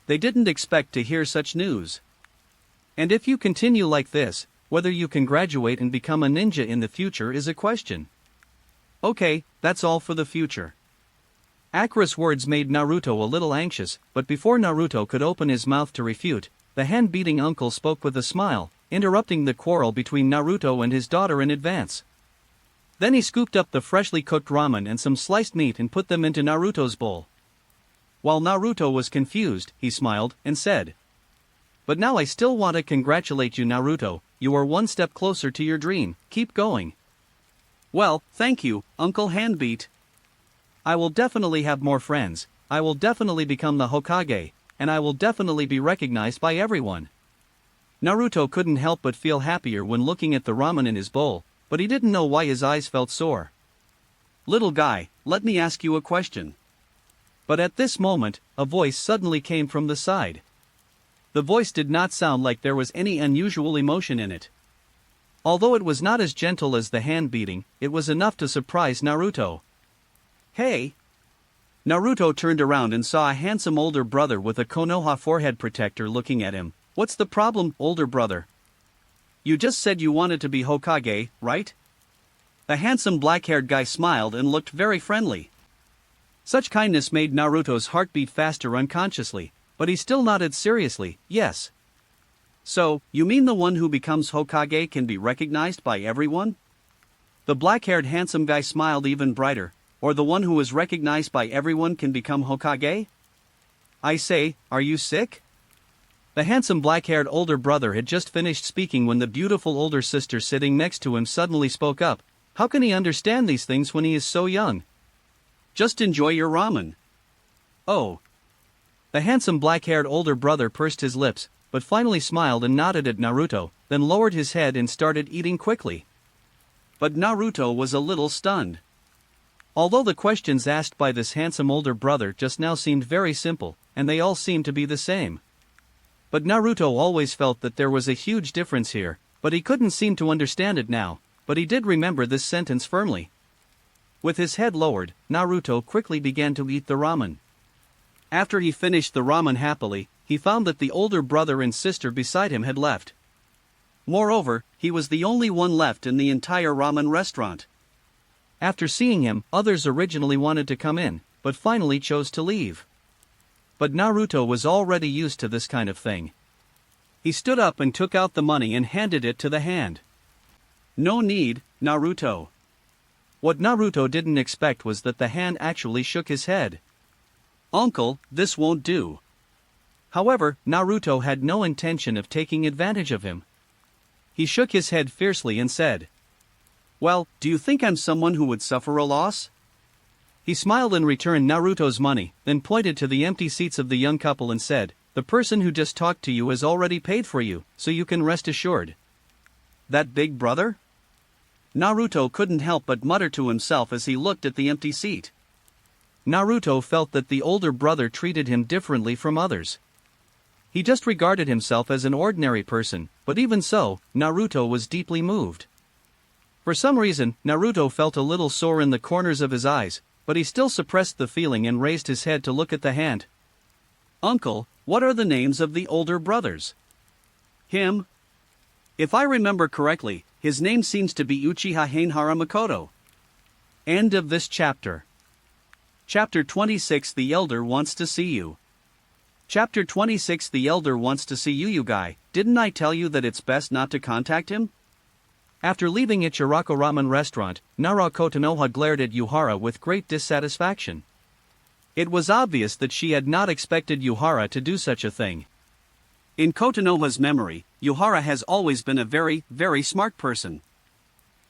They didn't expect to hear such news. And if you continue like this, whether you can graduate and become a ninja in the future is a question. Okay, that's all for the future. Akira's words made Naruto a little anxious, but before Naruto could open his mouth to refute, the hand-beating uncle spoke with a smile, interrupting the quarrel between Naruto and his daughter in advance. Then he scooped up the freshly cooked ramen and some sliced meat and put them into Naruto's bowl. While Naruto was confused, he smiled and said, "But now I still want to congratulate you, Naruto, you are one step closer to your dream, keep going." Well, thank you, Uncle Handbeat. I will definitely have more friends, I will definitely become the Hokage, and I will definitely be recognized by everyone. Naruto couldn't help but feel happier when looking at the ramen in his bowl, but he didn't know why his eyes felt sore. Little guy, let me ask you a question. But at this moment, a voice suddenly came from the side. The voice did not sound like there was any unusual emotion in it. Although it was not as gentle as the hand beating, it was enough to surprise Naruto. Hey! Naruto turned around and saw a handsome older brother with a Konoha forehead protector looking at him. What's the problem, older brother? You just said you wanted to be Hokage, right? The handsome black-haired guy smiled and looked very friendly. Such kindness made Naruto's heart beat faster unconsciously, but he still nodded seriously, yes. So, you mean the one who becomes Hokage can be recognized by everyone? The black-haired handsome guy smiled even brighter. Or the one who is recognized by everyone can become Hokage? I say, are you sick? The handsome black-haired older brother had just finished speaking when the beautiful older sister sitting next to him suddenly spoke up. How can he understand these things when he is so young? Just enjoy your ramen. Oh. The handsome black-haired older brother pursed his lips, but finally smiled and nodded at Naruto, then lowered his head and started eating quickly. But Naruto was a little stunned. Although the questions asked by this handsome older brother just now seemed very simple, and they all seemed to be the same. But Naruto always felt that there was a huge difference here, but he couldn't seem to understand it now, but he did remember this sentence firmly. With his head lowered, Naruto quickly began to eat the ramen. After he finished the ramen happily, he found that the older brother and sister beside him had left. Moreover, he was the only one left in the entire ramen restaurant. After seeing him, others originally wanted to come in, but finally chose to leave. But Naruto was already used to this kind of thing. He stood up and took out the money and handed it to the hand. No need, Naruto. What Naruto didn't expect was that the hand actually shook his head. Uncle, this won't do. However, Naruto had no intention of taking advantage of him. He shook his head fiercely and said, well, do you think I'm someone who would suffer a loss? He smiled and returned Naruto's money, then pointed to the empty seats of the young couple and said, the person who just talked to you has already paid for you, so you can rest assured. That big brother? Naruto couldn't help but mutter to himself as he looked at the empty seat. Naruto felt that the older brother treated him differently from others. He just regarded himself as an ordinary person, but even so, Naruto was deeply moved. For some reason, Naruto felt a little sore in the corners of his eyes, but he still suppressed the feeling and raised his head to look at the hand. Uncle, what are the names of the older brothers? Him? If I remember correctly, his name seems to be Uchiha Yuhara Makoto. End of this chapter. Chapter 26 The Elder Wants to See You. Chapter 26 The Elder Wants to See You guy, didn't I tell you that it's best not to contact him? After leaving Ichirako Ramen Restaurant, Naruto Konoha glared at Yuhara with great dissatisfaction. It was obvious that she had not expected Yuhara to do such a thing. In Konoha's memory, Yuhara has always been a very, very smart person.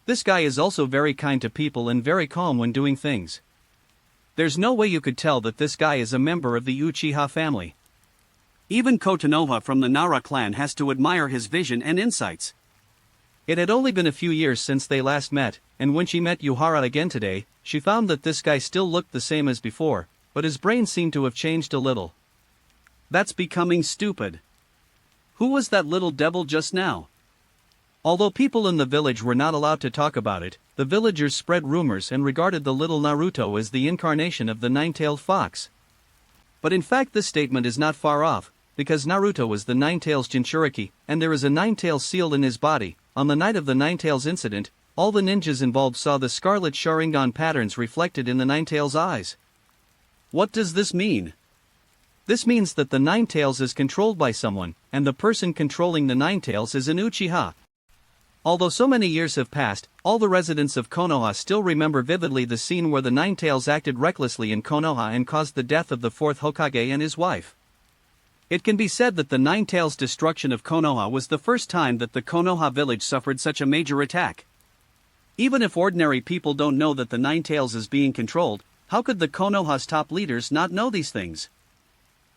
This guy is also very kind to people and very calm when doing things. There's no way you could tell that this guy is a member of the Uchiha family. Even Konoha from the Nara clan has to admire his vision and insights. It had only been a few years since they last met, and when she met Yuhara again today, she found that this guy still looked the same as before, but his brain seemed to have changed a little. That's becoming stupid. Who was that little devil just now? Although people in the village were not allowed to talk about it, the villagers spread rumors and regarded the little Naruto as the incarnation of the nine-tailed fox. But in fact this statement is not far off, because Naruto was the Nine-Tails Jinchuriki, and there is a nine-tail sealed in his body. On the night of the Nine-Tails incident, all the ninjas involved saw the scarlet Sharingan patterns reflected in the Nine-Tails' eyes. What does this mean? This means that the Nine-Tails is controlled by someone, and the person controlling the Nine-Tails is an Uchiha. Although so many years have passed, all the residents of Konoha still remember vividly the scene where the Nine-Tails acted recklessly in Konoha and caused the death of the fourth Hokage and his wife. It can be said that the Nine-Tails' destruction of Konoha was the first time that the Konoha village suffered such a major attack. Even if ordinary people don't know that the Nine-Tails is being controlled, how could the Konoha's top leaders not know these things?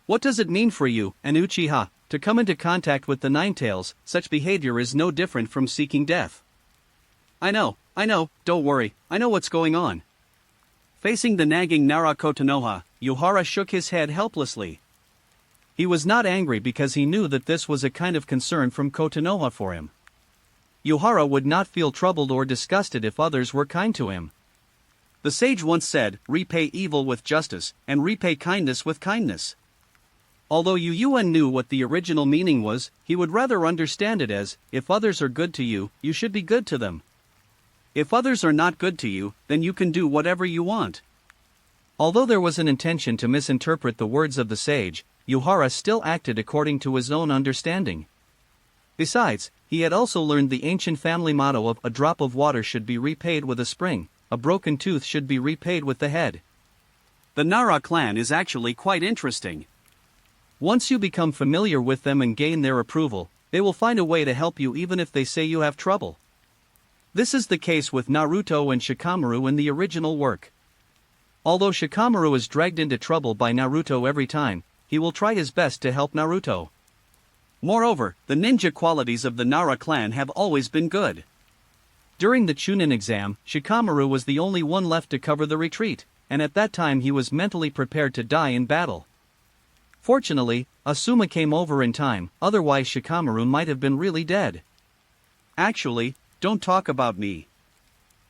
What does it mean for you, an Uchiha, to come into contact with the Nine-Tails? Such behavior is no different from seeking death. I know, don't worry, I know what's going on. Facing the nagging Naruto Konoha, Yuhara shook his head helplessly. He was not angry because he knew that this was a kind of concern from Konoha for him. Yuhara would not feel troubled or disgusted if others were kind to him. The sage once said, repay evil with justice, and repay kindness with kindness. Although Yuhara knew what the original meaning was, he would rather understand it as, if others are good to you, you should be good to them. If others are not good to you, then you can do whatever you want. Although there was an intention to misinterpret the words of the sage, Yuhara still acted according to his own understanding. Besides, he had also learned the ancient family motto of a drop of water should be repaid with a spring, a broken tooth should be repaid with the head. The Nara clan is actually quite interesting. Once you become familiar with them and gain their approval, they will find a way to help you even if they say you have trouble. This is the case with Naruto and Shikamaru in the original work. Although Shikamaru is dragged into trouble by Naruto every time, he will try his best to help Naruto. Moreover, the ninja qualities of the Nara clan have always been good. During the Chunin exam, Shikamaru was the only one left to cover the retreat, and at that time he was mentally prepared to die in battle. Fortunately, Asuma came over in time, otherwise Shikamaru might have been really dead. Actually, don't talk about me.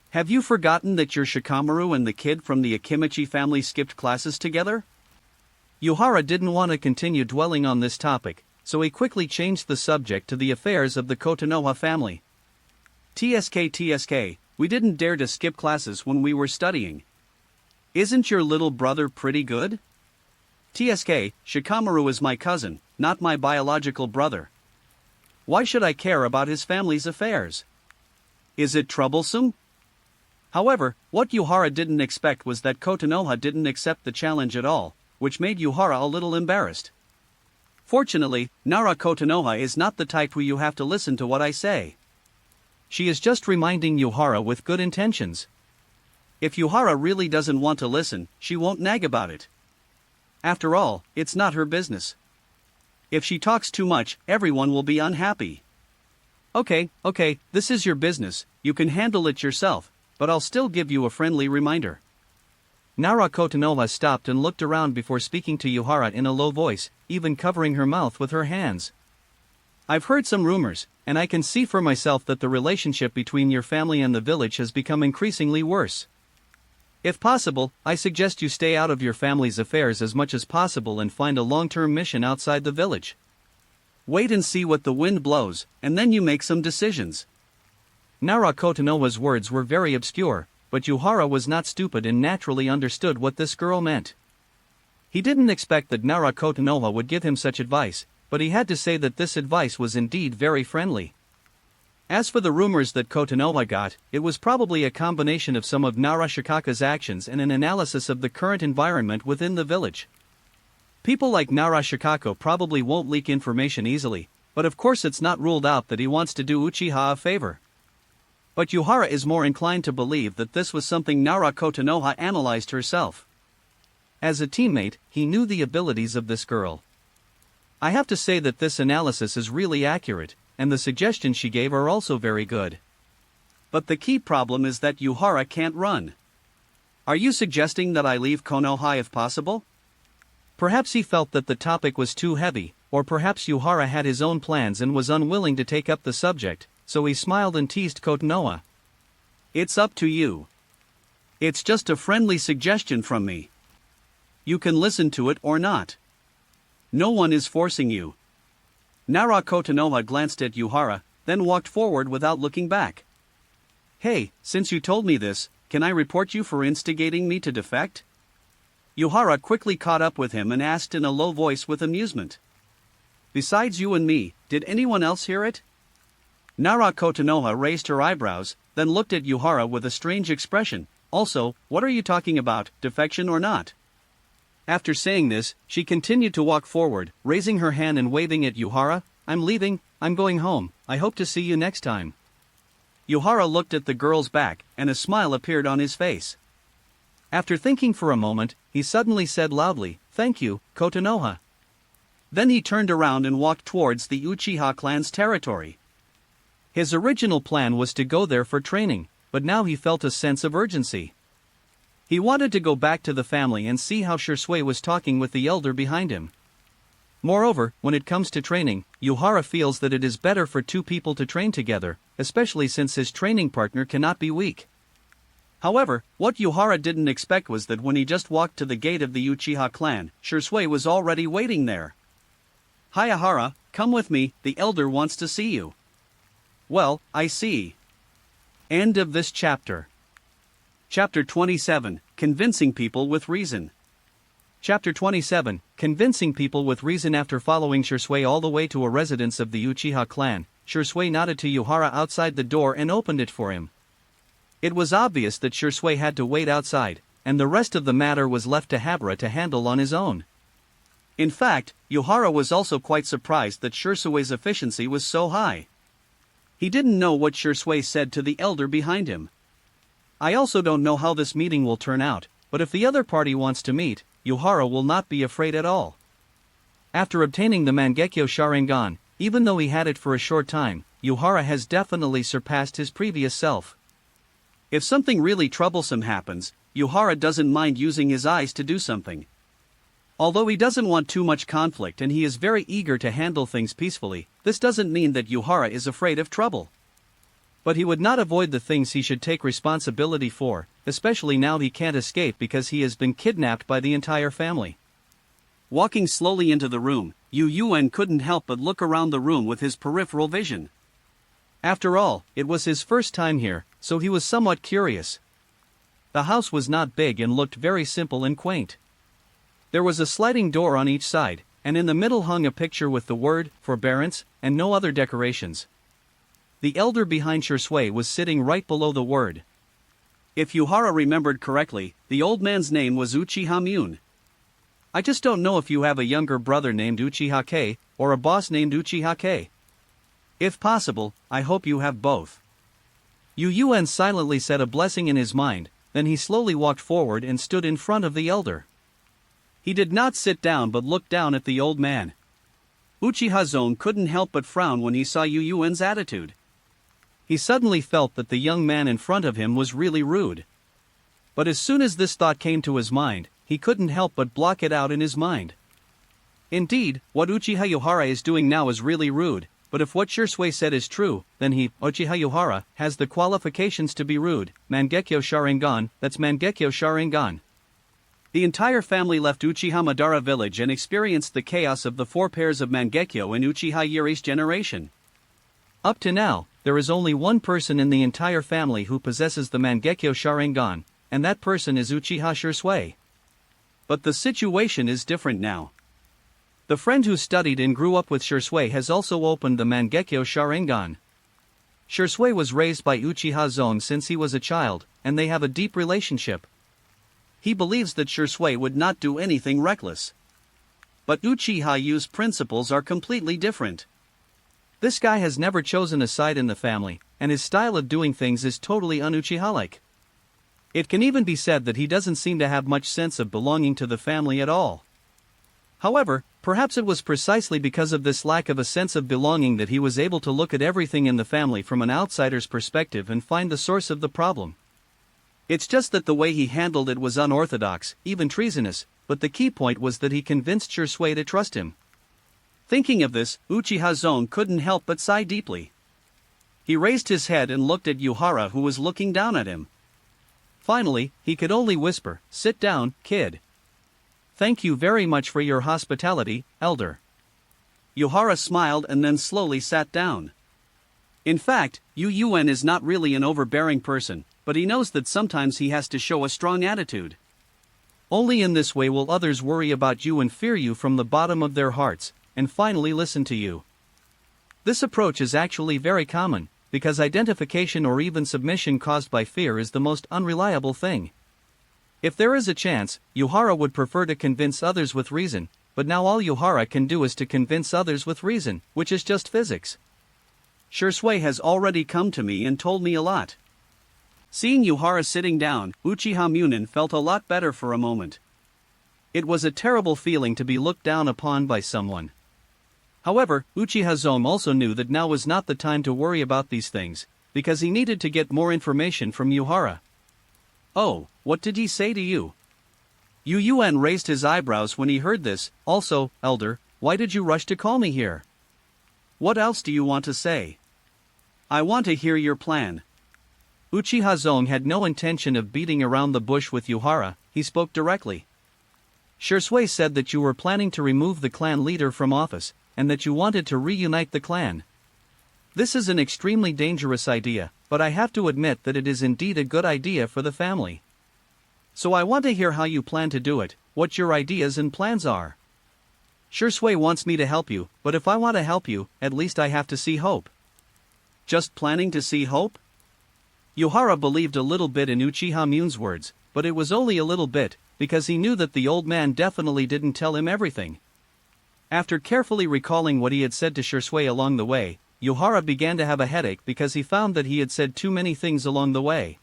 Have you forgotten that you're Shikamaru and the kid from the Akimichi family skipped classes together? Yuhara didn't want to continue dwelling on this topic, so he quickly changed the subject to the affairs of the Kotonoha family. TSK, we didn't dare to skip classes when we were studying. Isn't your little brother pretty good? TSK, Shikamaru is my cousin, not my biological brother. Why should I care about his family's affairs? Is it troublesome? However, what Yuhara didn't expect was that Kotonoha didn't accept the challenge at all, which made Yuhara a little embarrassed. Fortunately, Nara Kotonoha is not the type who you have to listen to what I say. She is just reminding Yuhara with good intentions. If Yuhara really doesn't want to listen, she won't nag about it. After all, it's not her business. If she talks too much, everyone will be unhappy. Okay, this is your business, you can handle it yourself, but I'll still give you a friendly reminder. Nara Kotonoha stopped and looked around before speaking to Yuhara in a low voice, even covering her mouth with her hands. I've heard some rumors, and I can see for myself that the relationship between your family and the village has become increasingly worse. If possible, I suggest you stay out of your family's affairs as much as possible and find a long-term mission outside the village. Wait and see what the wind blows, and then you make some decisions. Nara Kotonoha's words were very obscure, but Yuhara was not stupid and naturally understood what this girl meant. He didn't expect that Nara Kotonoha would give him such advice, but he had to say that this advice was indeed very friendly. As for the rumors that Kotonoha got, it was probably a combination of some of Nara Shikaka's actions and an analysis of the current environment within the village. People like Nara Shikako probably won't leak information easily, but of course it's not ruled out that he wants to do Uchiha a favor. But Yuhara is more inclined to believe that this was something Nara Kotonoha analyzed herself. As a teammate, he knew the abilities of this girl. I have to say that this analysis is really accurate, and the suggestions she gave are also very good. But the key problem is that Yuhara can't run. Are you suggesting that I leave Konoha if possible? Perhaps he felt that the topic was too heavy, or perhaps Yuhara had his own plans and was unwilling to take up the subject, so he smiled and teased Kotonoha. It's up to you. It's just a friendly suggestion from me. You can listen to it or not. No one is forcing you. Nara Kotonoha glanced at Yuhara, then walked forward without looking back. Hey, since you told me this, can I report you for instigating me to defect? Yuhara quickly caught up with him and asked in a low voice with amusement. Besides you and me, did anyone else hear it? Nara Kotonoha raised her eyebrows, then looked at Yuhara with a strange expression. Also, what are you talking about, defection or not? After saying this, she continued to walk forward, raising her hand and waving at Yuhara. I'm leaving, I'm going home, I hope to see you next time. Yuhara looked at the girl's back, and a smile appeared on his face. After thinking for a moment, he suddenly said loudly, "Thank you, Kotonoha." Then he turned around and walked towards the Uchiha clan's territory. His original plan was to go there for training, but now he felt a sense of urgency. He wanted to go back to the family and see how Shisui was talking with the elder behind him. Moreover, when it comes to training, Yuhara feels that it is better for two people to train together, especially since his training partner cannot be weak. However, what Yuhara didn't expect was that when he just walked to the gate of the Uchiha clan, Shisui was already waiting there. "Hi Yuhara, come with me, the elder wants to see you." "Well, I see." End of this chapter. Chapter 27, Convincing People with Reason. Chapter 27, Convincing People with Reason. After following Shisui all the way to a residence of the Uchiha clan, Shisui nodded to Yuhara outside the door and opened it for him. It was obvious that Shisui had to wait outside, and the rest of the matter was left to Habara to handle on his own. In fact, Yuhara was also quite surprised that Shisui's efficiency was so high. He didn't know what Shisui said to the elder behind him. "I also don't know how this meeting will turn out, but if the other party wants to meet, Yuhara will not be afraid at all." After obtaining the Mangekyo Sharingan, even though he had it for a short time, Yuhara has definitely surpassed his previous self. If something really troublesome happens, Yuhara doesn't mind using his eyes to do something. Although he doesn't want too much conflict and he is very eager to handle things peacefully, this doesn't mean that Yuhara is afraid of trouble. But he would not avoid the things he should take responsibility for, especially now he can't escape because he has been kidnapped by the entire family. Walking slowly into the room, Yuhara couldn't help but look around the room with his peripheral vision. After all, it was his first time here, so he was somewhat curious. The house was not big and looked very simple and quaint. There was a sliding door on each side, and in the middle hung a picture with the word, "Forbearance," and no other decorations. The elder behind Shisui was sitting right below the word. If Yuhara remembered correctly, the old man's name was Uchiha Mune. "I just don't know if you have a younger brother named Uchiha K, or a boss named Uchiha K. If possible, I hope you have both." Yuhara silently said a blessing in his mind, then he slowly walked forward and stood in front of the elder. He did not sit down but looked down at the old man. Uchiha Zone couldn't help but frown when he saw Yuhara's attitude. He suddenly felt that the young man in front of him was really rude. But as soon as this thought came to his mind, he couldn't help but block it out in his mind. Indeed, what Uchiha Yuhara is doing now is really rude, but if what Shisui said is true, then he, Uchiha Yuhara, has the qualifications to be rude. Mangekyo Sharingan, that's Mangekyo Sharingan. The entire family left Uchiha Madara village and experienced the chaos of the 4 pairs of Mangekyo in Uchiha Yuri's generation. Up to now, there is only one person in the entire family who possesses the Mangekyo Sharingan, and that person is Uchiha Shisui. But the situation is different now. The friend who studied and grew up with Shisui has also opened the Mangekyo Sharingan. Shisui was raised by Uchiha Zone since he was a child, and they have a deep relationship. He believes that Shisui would not do anything reckless. But Uchiha Yu's principles are completely different. This guy has never chosen a side in the family, and his style of doing things is totally un-Uchiha-like. It can even be said that he doesn't seem to have much sense of belonging to the family at all. However, perhaps it was precisely because of this lack of a sense of belonging that he was able to look at everything in the family from an outsider's perspective and find the source of the problem. It's just that the way he handled it was unorthodox, even treasonous, but the key point was that he convinced Shisui to trust him. Thinking of this, Uchiha Zone couldn't help but sigh deeply. He raised his head and looked at Yuhara, who was looking down at him. Finally, he could only whisper, "Sit down, kid. Thank you very much for your hospitality, elder." Yuhara smiled and then slowly sat down. In fact, Yuhara is not really an overbearing person, but he knows that sometimes he has to show a strong attitude. Only in this way will others worry about you and fear you from the bottom of their hearts, and finally listen to you. This approach is actually very common, because identification or even submission caused by fear is the most unreliable thing. If there is a chance, Yuhara would prefer to convince others with reason, but now all Yuhara can do is to convince others with reason, which is just physics. Shisui has already come to me and told me a lot. Seeing Yuhara sitting down, Uchiha Mune felt a lot better for a moment. It was a terrible feeling to be looked down upon by someone. However, Uchiha Zone also knew that now was not the time to worry about these things, because he needed to get more information from Yuhara. "Oh, what did he say to you?" Yuhara raised his eyebrows when he heard this. "Also, elder, why did you rush to call me here? What else do you want to say? I want to hear your plan." Uchiha Zong had no intention of beating around the bush with Yuhara. He spoke directly. Shisui said that you were planning to remove the clan leader from office, and that you wanted to reunite the clan. This is an extremely dangerous idea, but I have to admit that it is indeed a good idea for the family. So I want to hear how you plan to do it, what your ideas and plans are. Shisui wants me to help you, but if I want to help you, at least I have to see hope. Just planning to see hope? Yuhara believed a little bit in Uchiha Mune's words, but it was only a little bit, because he knew that the old man definitely didn't tell him everything. After carefully recalling what he had said to Shisui along the way, Yuhara began to have a headache because he found that he had said too many things along the way.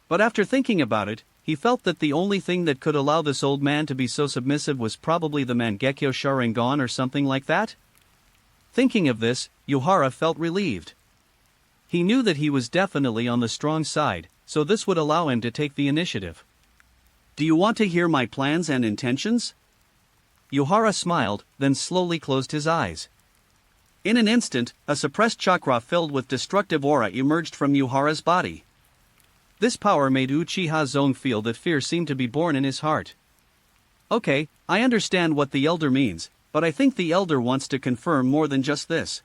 But after thinking about it, he felt that the only thing that could allow this old man to be so submissive was probably the Mangekyo Sharingan or something like that. Thinking of this, Yuhara felt relieved. He knew that he was definitely on the strong side, so this would allow him to take the initiative. Do you want to hear my plans and intentions? Yuhara smiled, then slowly closed his eyes. In an instant, a suppressed chakra filled with destructive aura emerged from Yuhara's body. This power made Uchiha Zong feel that fear seemed to be born in his heart. Okay, I understand what the elder means, but I think the elder wants to confirm more than just this.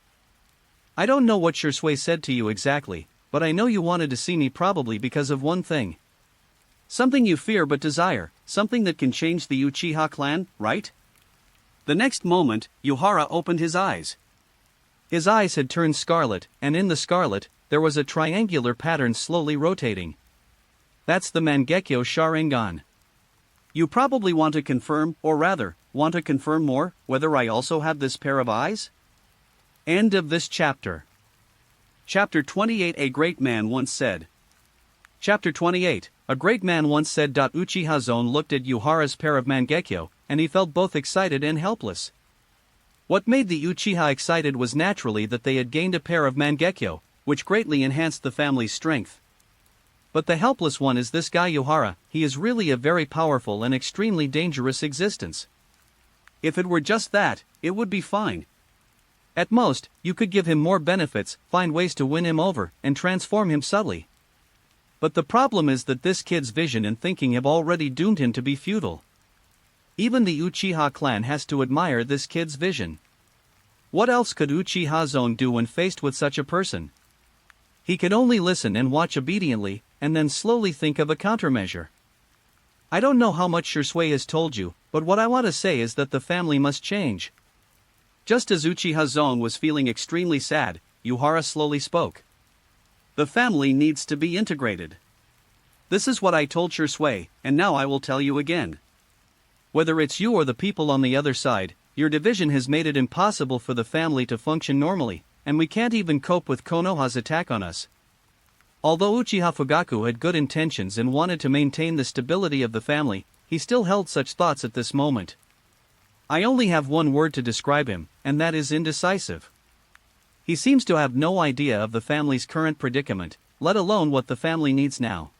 I don't know what Shisui said to you exactly, but I know you wanted to see me probably because of one thing. Something you fear but desire, something that can change the Uchiha clan, right? The next moment, Yuhara opened his eyes. His eyes had turned scarlet, and in the scarlet, there was a triangular pattern slowly rotating. That's the Mangekyo Sharingan. You probably want to confirm, or rather, want to confirm more, whether I also have this pair of eyes? End of this chapter. Chapter 28. A great man once said. Chapter 28. A great man once said. Uchiha Zong looked at Yuhara's pair of Mangekyo, and he felt both excited and helpless. What made the Uchiha excited was naturally that they had gained a pair of Mangekyo, which greatly enhanced the family's strength. But the helpless one is this guy Yuhara. He is really a very powerful and extremely dangerous existence. If it were just that, it would be fine. At most, you could give him more benefits, find ways to win him over, and transform him subtly. But the problem is that this kid's vision and thinking have already doomed him to be futile. Even the Uchiha clan has to admire this kid's vision. What else could Uchiha Zong do when faced with such a person? He could only listen and watch obediently, and then slowly think of a countermeasure. I don't know how much Shisui has told you, but what I want to say is that the family must change. Just as Uchiha Zong was feeling extremely sad, Yuhara slowly spoke. The family needs to be integrated. This is what I told Shisui, and now I will tell you again. Whether it's you or the people on the other side, your division has made it impossible for the family to function normally, and we can't even cope with Konoha's attack on us. Although Uchiha Fugaku had good intentions and wanted to maintain the stability of the family, he still held such thoughts at this moment. I only have one word to describe him, and that is indecisive. He seems to have no idea of the family's current predicament, let alone what the family needs now.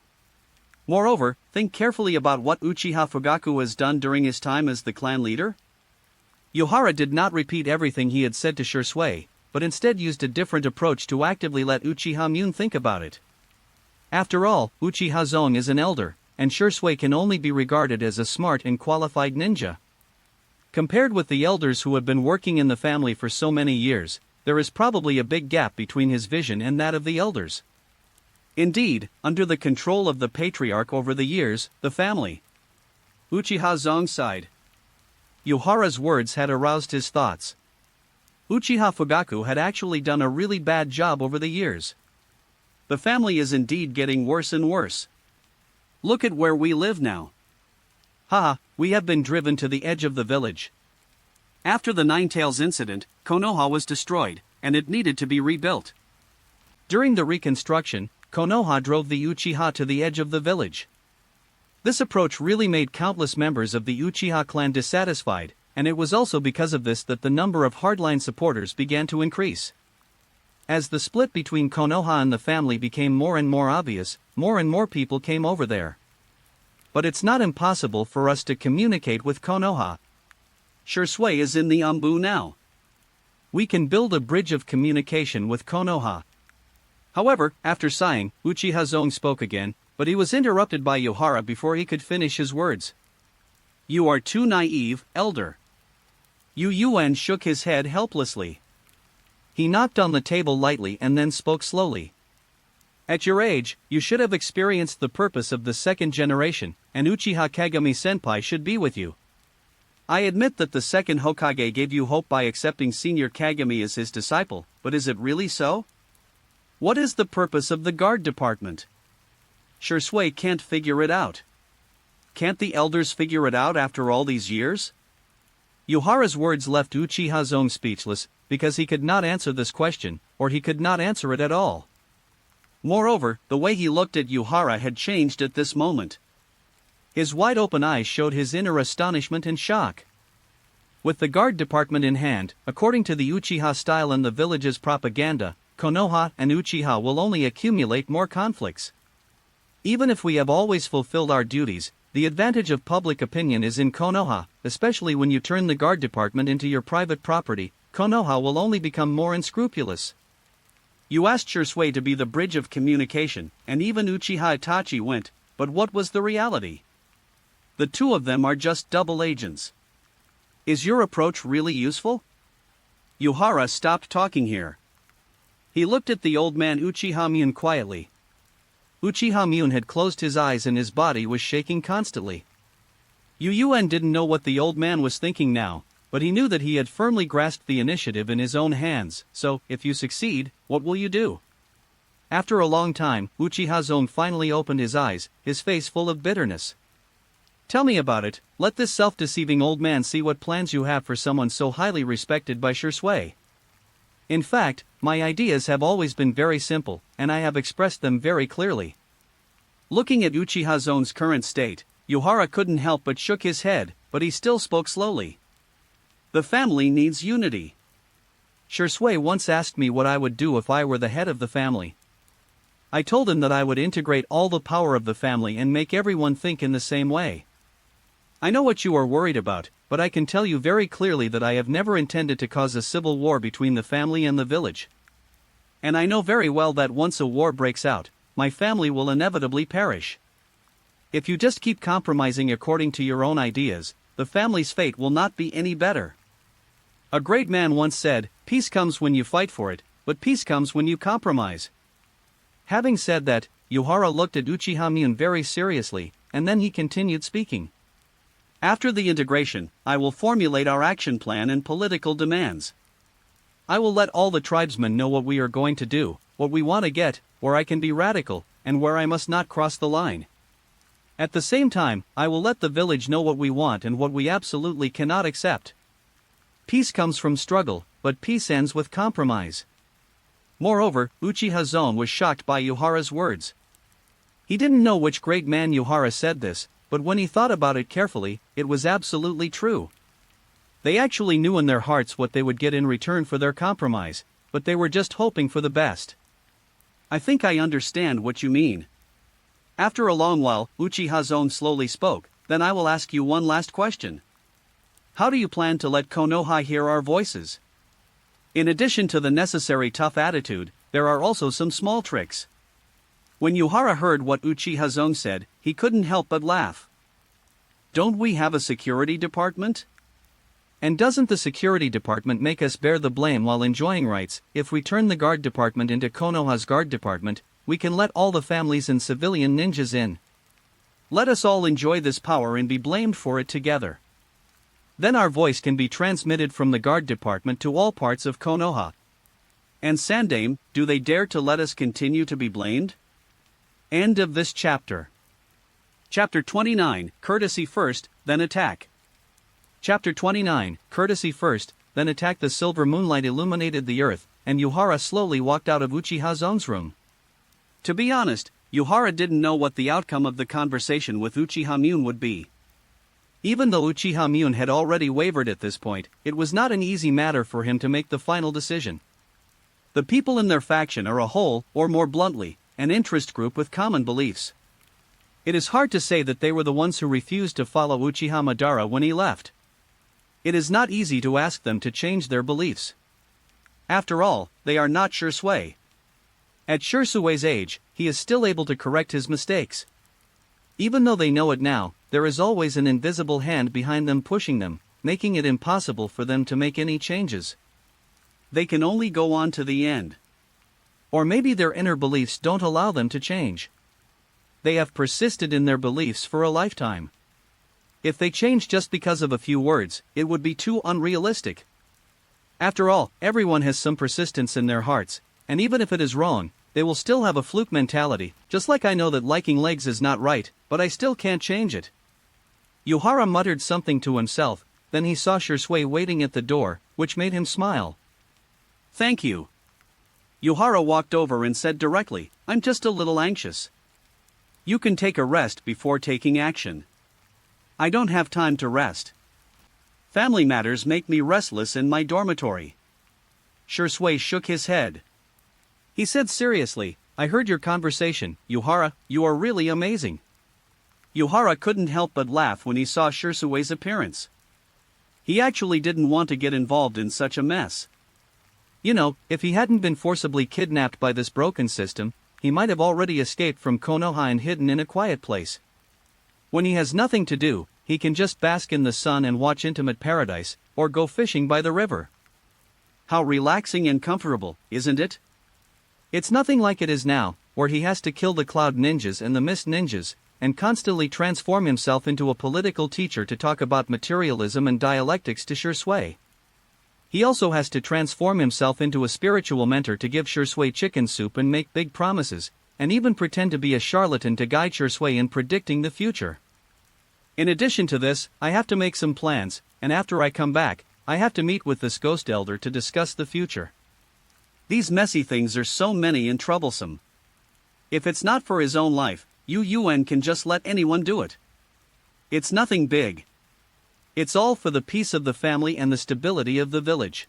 Moreover, think carefully about what Uchiha Fugaku has done during his time as the clan leader. Yuhara did not repeat everything he had said to Shisui, but instead used a different approach to actively let Uchiha Mune think about it. After all, Uchiha Zong is an elder, and Shisui can only be regarded as a smart and qualified ninja. Compared with the elders who have been working in the family for so many years, there is probably a big gap between his vision and that of the elders. Indeed, under the control of the patriarch over the years, the family. Uchiha Zong sighed. Yuhara's words had aroused his thoughts. Uchiha Fugaku had actually done a really bad job over the years. The family is indeed getting worse and worse. Look at where we live now. Haha, we have been driven to the edge of the village. After the Ninetales incident, Konoha was destroyed, and it needed to be rebuilt. During the reconstruction, Konoha drove the Uchiha to the edge of the village. This approach really made countless members of the Uchiha clan dissatisfied, and it was also because of this that the number of hardline supporters began to increase. As the split between Konoha and the family became more and more obvious, more and more people came over there. But it's not impossible for us to communicate with Konoha. Shisui is in the Ambu now. We can build a bridge of communication with Konoha. However, after sighing, Uchiha Zone spoke again, but he was interrupted by Yuhara before he could finish his words. You are too naive, elder. Yuan shook his head helplessly. He knocked on the table lightly and then spoke slowly. At your age, you should have experienced the purpose of the second generation, and Uchiha Kagami Senpai should be with you. I admit that the second Hokage gave you hope by accepting Senior Kagami as his disciple, but is it really so? What is the purpose of the guard department? Shursui can't figure it out. Can't the elders figure it out after all these years? Yuhara's words left Uchiha Zone speechless, because he could not answer this question, or he could not answer it at all. Moreover, the way he looked at Yuhara had changed at this moment. His wide-open eyes showed his inner astonishment and shock. With the guard department in hand, according to the Uchiha style and the village's propaganda, Konoha and Uchiha will only accumulate more conflicts. Even if we have always fulfilled our duties, the advantage of public opinion is in Konoha, especially when you turn the guard department into your private property. Konoha will only become more unscrupulous. You asked Shursui to be the bridge of communication, and even Uchiha Itachi went, but what was the reality? The two of them are just double agents. Is your approach really useful? Yuhara stopped talking here. He looked at the old man Uchiha Mune quietly. Uchiha Mune had closed his eyes and his body was shaking constantly. Yuan didn't know what the old man was thinking now, but he knew that he had firmly grasped the initiative in his own hands. So, if you succeed, what will you do? After a long time, Uchiha Zone finally opened his eyes, his face full of bitterness. Tell me about it. Let this self-deceiving old man see what plans you have for someone so highly respected by Shursui. In fact, my ideas have always been very simple, and I have expressed them very clearly. Looking at Uchiha Zone's current state, Yuhara couldn't help but shook his head, but he still spoke slowly. The family needs unity. Shursui once asked me what I would do if I were the head of the family. I told him that I would integrate all the power of the family and make everyone think in the same way. I know what you are worried about, but I can tell you very clearly that I have never intended to cause a civil war between the family and the village. And I know very well that once a war breaks out, my family will inevitably perish. If you just keep compromising according to your own ideas, the family's fate will not be any better. A great man once said, peace comes when you fight for it, but peace comes when you compromise. Having said that, Yuhara looked at Uchiha Mune very seriously, and then he continued speaking. After the integration, I will formulate our action plan and political demands. I will let all the tribesmen know what we are going to do, what we want to get, where I can be radical, and where I must not cross the line. At the same time, I will let the village know what we want and what we absolutely cannot accept. Peace comes from struggle, but peace ends with compromise. Moreover, Uchiha Zone was shocked by Yuhara's words. He didn't know which great man Yuhara said this, but when he thought about it carefully, it was absolutely true. They actually knew in their hearts what they would get in return for their compromise, but they were just hoping for the best. I think I understand what you mean. After a long while, Uchiha Zone slowly spoke, then I will ask you one last question. How do you plan to let Konoha hear our voices? In addition to the necessary tough attitude, there are also some small tricks. When Yuhara heard what Uchiha Zone said, he couldn't help but laugh. Don't we have a security department? And doesn't the security department make us bear the blame while enjoying rights? If we turn the guard department into Konoha's guard department, we can let all the families and civilian ninjas in. Let us all enjoy this power and be blamed for it together. Then our voice can be transmitted from the guard department to all parts of Konoha. And Sandame, do they dare to let us continue to be blamed? End of this chapter. Chapter 29, Courtesy First, Then Attack. Chapter 29, Courtesy First, Then Attack. The silver moonlight illuminated the earth, and Yuhara slowly walked out of Uchiha Zone's room. To be honest, Yuhara didn't know what the outcome of the conversation with Uchiha Mune would be. Even though Uchiha Mune had already wavered at this point, it was not an easy matter for him to make the final decision. The people in their faction are a whole, or more bluntly, an interest group with common beliefs. It is hard to say that they were the ones who refused to follow Uchiha Madara when he left. It is not easy to ask them to change their beliefs. After all, they are not Shursui. At Shirsui's age, he is still able to correct his mistakes. Even though they know it now, there is always an invisible hand behind them pushing them, making it impossible for them to make any changes. They can only go on to the end. Or maybe their inner beliefs don't allow them to change. They have persisted in their beliefs for a lifetime. If they change just because of a few words, it would be too unrealistic. After all, everyone has some persistence in their hearts, and even if it is wrong, they will still have a fluke mentality, just like I know that liking legs is not right, but I still can't change it. Yuhara muttered something to himself, then he saw Shisui waiting at the door, which made him smile. Thank you. Yuhara walked over and said directly, I'm just a little anxious. You can take a rest before taking action. I don't have time to rest. Family matters make me restless in my dormitory. Shisui shook his head. He said seriously, I heard your conversation, Yuhara, you are really amazing. Yuhara couldn't help but laugh when he saw Shirsui's appearance. He actually didn't want to get involved in such a mess. You know, if he hadn't been forcibly kidnapped by this broken system, he might have already escaped from Konoha and hidden in a quiet place. When he has nothing to do, he can just bask in the sun and watch Intimate Paradise, or go fishing by the river. How relaxing and comfortable, isn't it? It's nothing like it is now, where he has to kill the Cloud Ninjas and the Mist Ninjas, and constantly transform himself into a political teacher to talk about materialism and dialectics to Shisui. He also has to transform himself into a spiritual mentor to give Shisui chicken soup and make big promises, and even pretend to be a charlatan to guide Shisui in predicting the future. In addition to this, I have to make some plans, and after I come back, I have to meet with this ghost elder to discuss the future. These messy things are so many and troublesome. If it's not for his own life, Yuan can just let anyone do it. It's nothing big. It's all for the peace of the family and the stability of the village.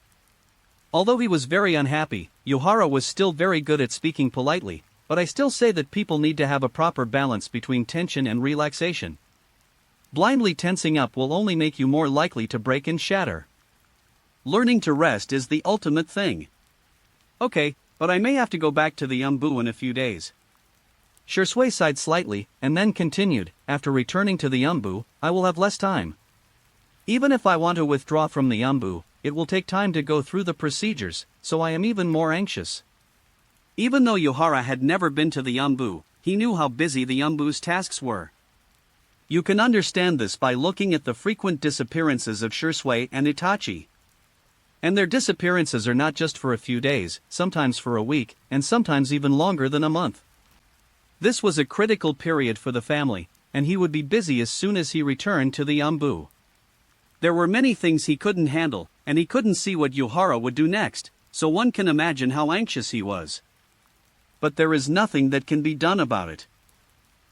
Although he was very unhappy, Yuhara was still very good at speaking politely, but I still say that people need to have a proper balance between tension and relaxation. Blindly tensing up will only make you more likely to break and shatter. Learning to rest is the ultimate thing. Okay, but I may have to go back to the Umbu in a few days. Shisui sighed slightly, and then continued, after returning to the Umbu, I will have less time. Even if I want to withdraw from the Umbu, it will take time to go through the procedures, so I am even more anxious. Even though Yuhara had never been to the Umbu, he knew how busy the Umbu's tasks were. You can understand this by looking at the frequent disappearances of Shisui and Itachi. And their disappearances are not just for a few days, sometimes for a week, and sometimes even longer than a month. This was a critical period for the family, and he would be busy as soon as he returned to the Umbu. There were many things he couldn't handle, and he couldn't see what Yuhara would do next, so one can imagine how anxious he was. But there is nothing that can be done about it.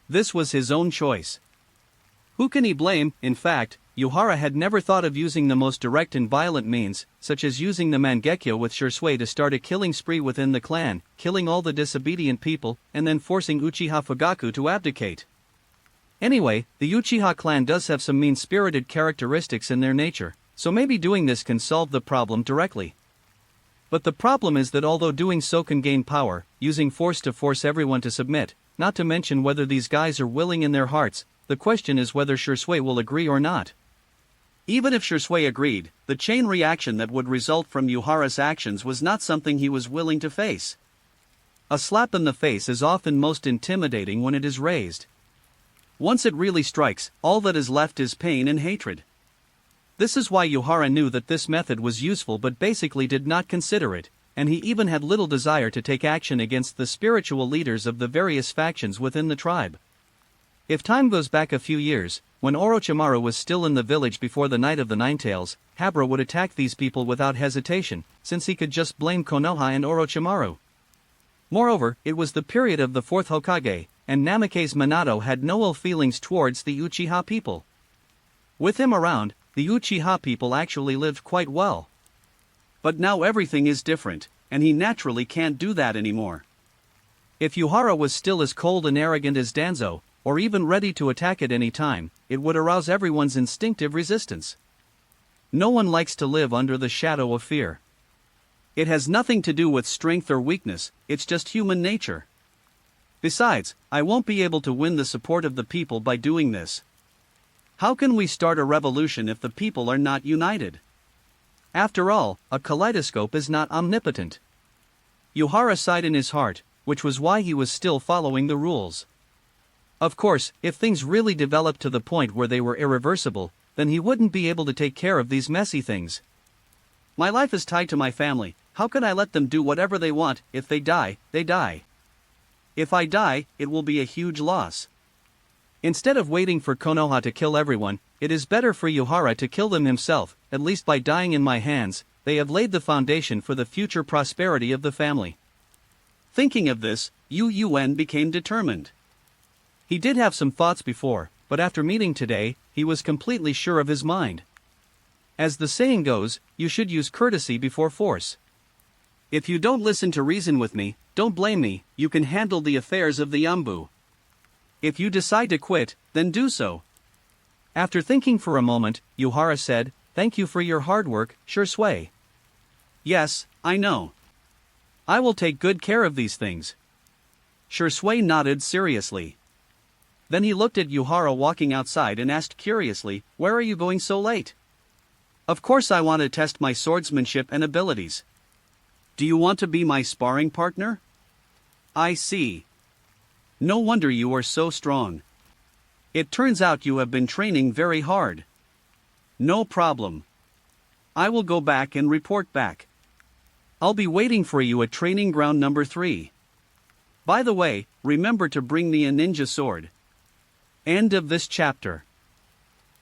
This was his own choice. Who can he blame? In fact, Yuhara had never thought of using the most direct and violent means, such as using the Mangekyo with Shisui to start a killing spree within the clan, killing all the disobedient people, and then forcing Uchiha Fugaku to abdicate. Anyway, the Uchiha clan does have some mean-spirited characteristics in their nature, so maybe doing this can solve the problem directly. But the problem is that although doing so can gain power, using force to force everyone to submit, not to mention whether these guys are willing in their hearts, the question is whether Shisui will agree or not. Even if Shisui agreed, the chain reaction that would result from Yuhara's actions was not something he was willing to face. A slap in the face is often most intimidating when it is raised. Once it really strikes, all that is left is pain and hatred. This is why Yuhara knew that this method was useful but basically did not consider it, and he even had little desire to take action against the spiritual leaders of the various factions within the tribe. If time goes back a few years, when Orochimaru was still in the village before the Night of the Ninetales, Habra would attack these people without hesitation, since he could just blame Konoha and Orochimaru. Moreover, it was the period of the fourth Hokage, and Namake's Minato had no ill feelings towards the Uchiha people. With him around, the Uchiha people actually lived quite well. But now everything is different, and he naturally can't do that anymore. If Yuhara was still as cold and arrogant as Danzo, or even ready to attack at any time, it would arouse everyone's instinctive resistance. No one likes to live under the shadow of fear. It has nothing to do with strength or weakness, it's just human nature. Besides, I won't be able to win the support of the people by doing this. How can we start a revolution if the people are not united? After all, a kaleidoscope is not omnipotent. Yuhara sighed in his heart, which was why he was still following the rules. Of course, if things really developed to the point where they were irreversible, then he wouldn't be able to take care of these messy things. My life is tied to my family, how can I let them do whatever they want? If they die, they die. If I die, it will be a huge loss. Instead of waiting for Konoha to kill everyone, it is better for Yuhara to kill them himself, at least by dying in my hands, they have laid the foundation for the future prosperity of the family. Thinking of this, Yuen became determined. He did have some thoughts before, but after meeting today, he was completely sure of his mind. As the saying goes, you should use courtesy before force. If you don't listen to reason with me, don't blame me, you can handle the affairs of the Yambu. If you decide to quit, then do so. After thinking for a moment, Yuhara said, "Thank you for your hard work, Shui." Yes, I know. I will take good care of these things. Shui nodded seriously. Then he looked at Yuhara walking outside and asked curiously, "Where are you going so late?" "Of course I want to test my swordsmanship and abilities." "Do you want to be my sparring partner?" "I see. No wonder you are so strong. It turns out you have been training very hard." "No problem. I will go back and report back. I'll be waiting for you at training ground number 3. By the way, remember to bring me a ninja sword." End of this chapter.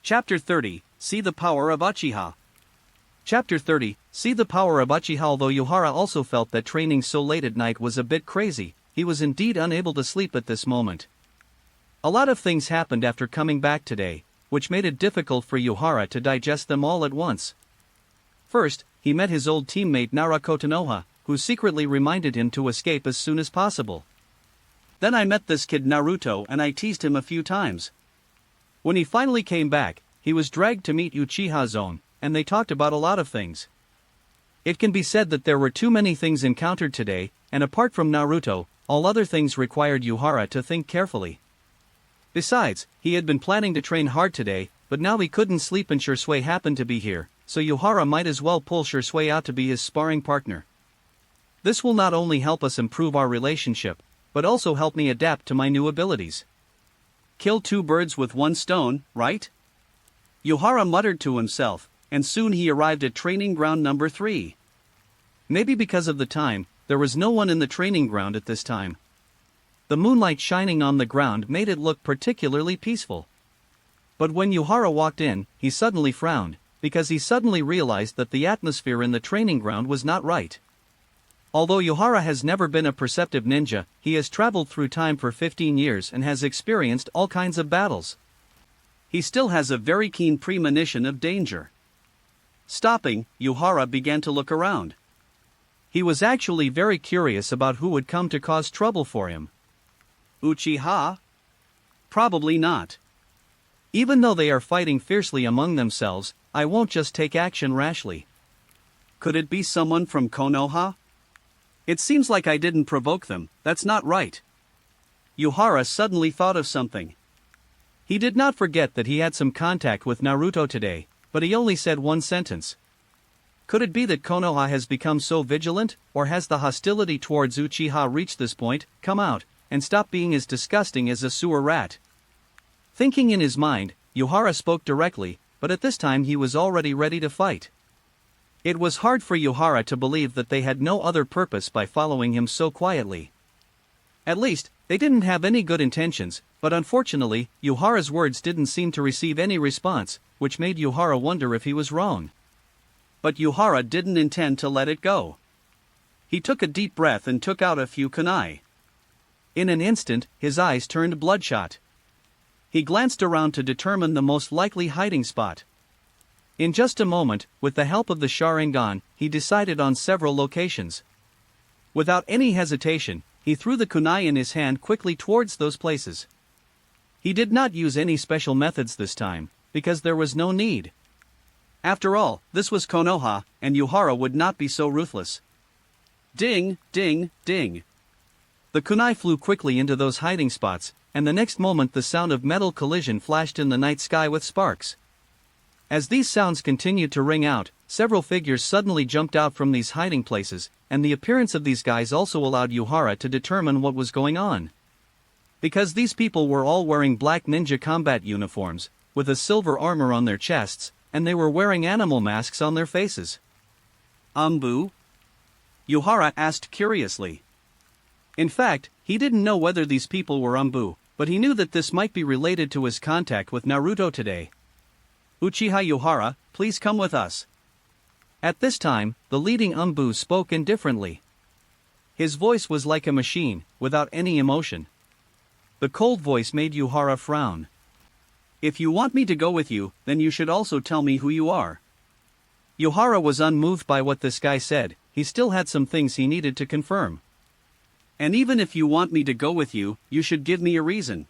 Chapter 30, See the Power of Uchiha. Chapter 30, See the Power of Uchiha. Although Yuhara also felt that training so late at night was a bit crazy, he was indeed unable to sleep at this moment. A lot of things happened after coming back today, which made it difficult for Yuhara to digest them all at once. First, he met his old teammate Naruto, who secretly reminded him to escape as soon as possible. Then I met this kid Naruto and I teased him a few times. When he finally came back, he was dragged to meet Uchiha Zone, and they talked about a lot of things. It can be said that there were too many things encountered today, and apart from Naruto, all other things required Yuhara to think carefully. Besides, he had been planning to train hard today, but now he couldn't sleep and Shui happened to be here, so Yuhara might as well pull Shui out to be his sparring partner. This will not only help us improve our relationship, but also help me adapt to my new abilities. Kill two birds with one stone, right? Yuhara muttered to himself, and soon he arrived at training ground number 3. Maybe because of the time, there was no one in the training ground at this time. The moonlight shining on the ground made it look particularly peaceful. But when Yuhara walked in, he suddenly frowned, because he suddenly realized that the atmosphere in the training ground was not right. Although Yuhara has never been a perceptive ninja, he has traveled through time for 15 years and has experienced all kinds of battles. He still has a very keen premonition of danger. Stopping, Yuhara began to look around. He was actually very curious about who would come to cause trouble for him. Uchiha? Probably not. Even though they are fighting fiercely among themselves, I won't just take action rashly. Could it be someone from Konoha? It seems like I didn't provoke them, that's not right. Yuhara suddenly thought of something. He did not forget that he had some contact with Naruto today, but he only said one sentence. Could it be that Konoha has become so vigilant, or has the hostility towards Uchiha reached this point? Come out, and stop being as disgusting as a sewer rat. Thinking in his mind, Yuhara spoke directly, but at this time he was already ready to fight. It was hard for Yuhara to believe that they had no other purpose by following him so quietly. At least, they didn't have any good intentions, but unfortunately, Yuhara's words didn't seem to receive any response, which made Yuhara wonder if he was wrong. But Yuhara didn't intend to let it go. He took a deep breath and took out a few kunai. In an instant, his eyes turned bloodshot. He glanced around to determine the most likely hiding spot. In just a moment, with the help of the Sharingan, he decided on several locations. Without any hesitation, he threw the kunai in his hand quickly towards those places. He did not use any special methods this time, because there was no need. After all, this was Konoha, and Yuhara would not be so ruthless. Ding, ding, ding. The kunai flew quickly into those hiding spots, and the next moment the sound of metal collision flashed in the night sky with sparks. As these sounds continued to ring out, several figures suddenly jumped out from these hiding places, and the appearance of these guys also allowed Yuhara to determine what was going on. Because these people were all wearing black ninja combat uniforms, with a silver armor on their chests, and they were wearing animal masks on their faces. Ambu? Yuhara asked curiously. In fact, he didn't know whether these people were Ambu, but he knew that this might be related to his contact with Naruto today. Uchiha Yuhara, please come with us. At this time, the leading Ambu spoke indifferently. His voice was like a machine, without any emotion. The cold voice made Yuhara frown. If you want me to go with you, then you should also tell me who you are. Yuhara was unmoved by what this guy said. He still had some things he needed to confirm. And even if you want me to go with you, you should give me a reason.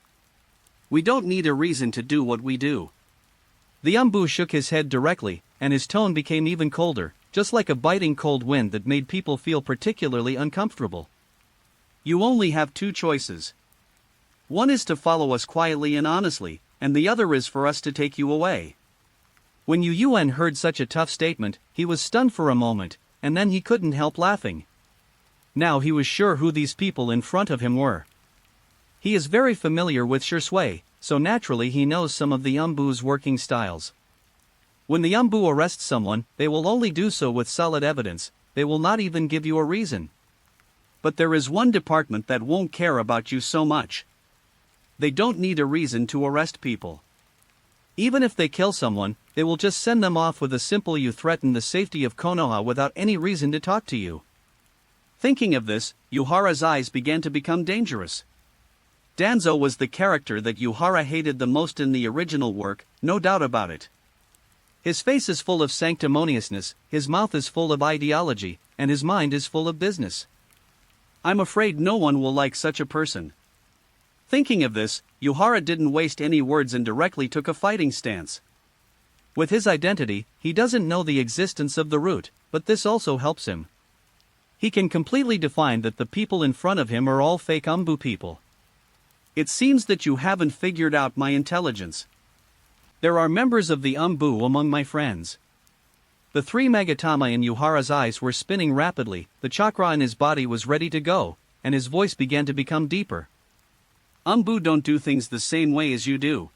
We don't need a reason to do what we do. The Ambu shook his head directly, and his tone became even colder, just like a biting cold wind that made people feel particularly uncomfortable. You only have two choices. One is to follow us quietly and honestly, and the other is for us to take you away. When Yu Yuan heard such a tough statement, he was stunned for a moment, and then he couldn't help laughing. Now he was sure who these people in front of him were. He is very familiar with Shui, so naturally he knows some of the Ambu's working styles. When the Ambu arrests someone, they will only do so with solid evidence, they will not even give you a reason. But there is one department that won't care about you so much. They don't need a reason to arrest people. Even if they kill someone, they will just send them off with a simple "you threaten the safety of Konoha" without any reason to talk to you. Thinking of this, Yuhara's eyes began to become dangerous. Danzo was the character that Yuhara hated the most in the original work, no doubt about it. His face is full of sanctimoniousness, his mouth is full of ideology, and his mind is full of business. I'm afraid no one will like such a person. Thinking of this, Yuhara didn't waste any words and directly took a fighting stance. With his identity, he doesn't know the existence of the root, but this also helps him. He can completely define that the people in front of him are all fake Ambu people. It seems that you haven't figured out my intelligence. There are members of the Ambu among my friends. The three Magatama in Yuhara's eyes were spinning rapidly, the chakra in his body was ready to go, and his voice began to become deeper. Ambu don't do things the same way as you do.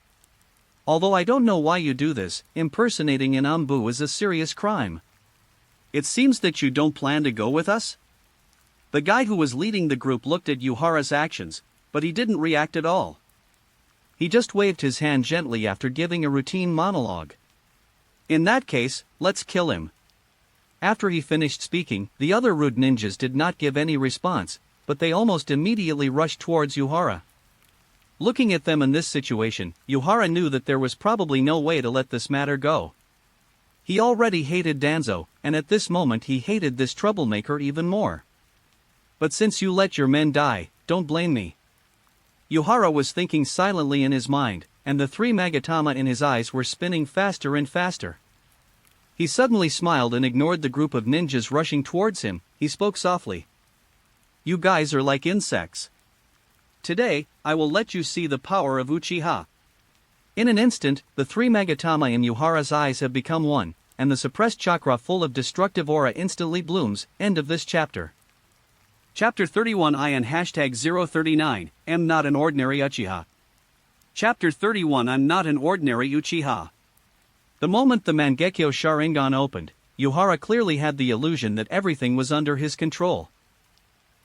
Although I don't know why you do this, impersonating an Ambu is a serious crime. It seems that you don't plan to go with us? The guy who was leading the group looked at Yuhara's actions, but he didn't react at all. He just waved his hand gently after giving a routine monologue. In that case, let's kill him. After he finished speaking, the other rude ninjas did not give any response, but they almost immediately rushed towards Yuhara. Looking at them in this situation, Yuhara knew that there was probably no way to let this matter go. He already hated Danzo, and at this moment he hated this troublemaker even more. But since you let your men die, don't blame me. Yuhara was thinking silently in his mind, and the three Magatama in his eyes were spinning faster and faster. He suddenly smiled and ignored the group of ninjas rushing towards him. He spoke softly. You guys are like insects. Today, I will let you see the power of Uchiha. In an instant, the three Magatama in Yuhara's eyes have become one, and the suppressed chakra full of destructive aura instantly blooms. End of this chapter. Chapter 31 I and #039, am not an ordinary Uchiha. Chapter 31 I'm not an ordinary Uchiha. The moment the Mangekyo Sharingan opened, Yuhara clearly had the illusion that everything was under his control.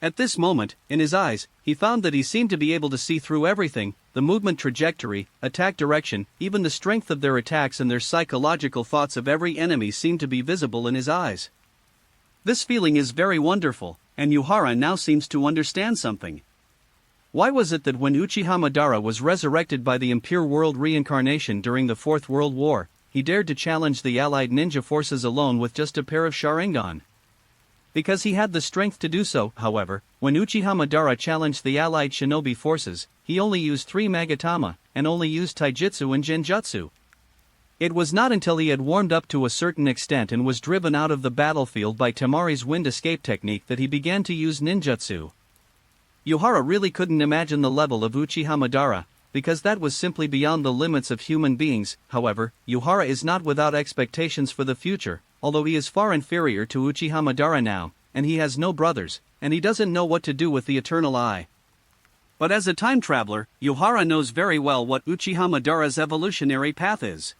At this moment, in his eyes, he found that he seemed to be able to see through everything, the movement trajectory, attack direction, even the strength of their attacks and their psychological thoughts of every enemy seemed to be visible in his eyes. This feeling is very wonderful, and Yuhara now seems to understand something. Why was it that when Uchiha Madara was resurrected by the Impure World reincarnation during the Fourth World War, he dared to challenge the allied ninja forces alone with just a pair of Sharingan? Because he had the strength to do so, however, when Uchiha Madara challenged the allied shinobi forces, he only used 3 Magatama, and only used Taijutsu and Genjutsu. It was not until he had warmed up to a certain extent and was driven out of the battlefield by Temari's wind escape technique that he began to use ninjutsu. Yuhara really couldn't imagine the level of Uchiha Madara, because that was simply beyond the limits of human beings. However, Yuhara is not without expectations for the future, although he is far inferior to Uchiha Madara now, and he has no brothers, and he doesn't know what to do with the Eternal Eye. But as a time traveler, Yuhara knows very well what Uchiha Madara's evolutionary path is.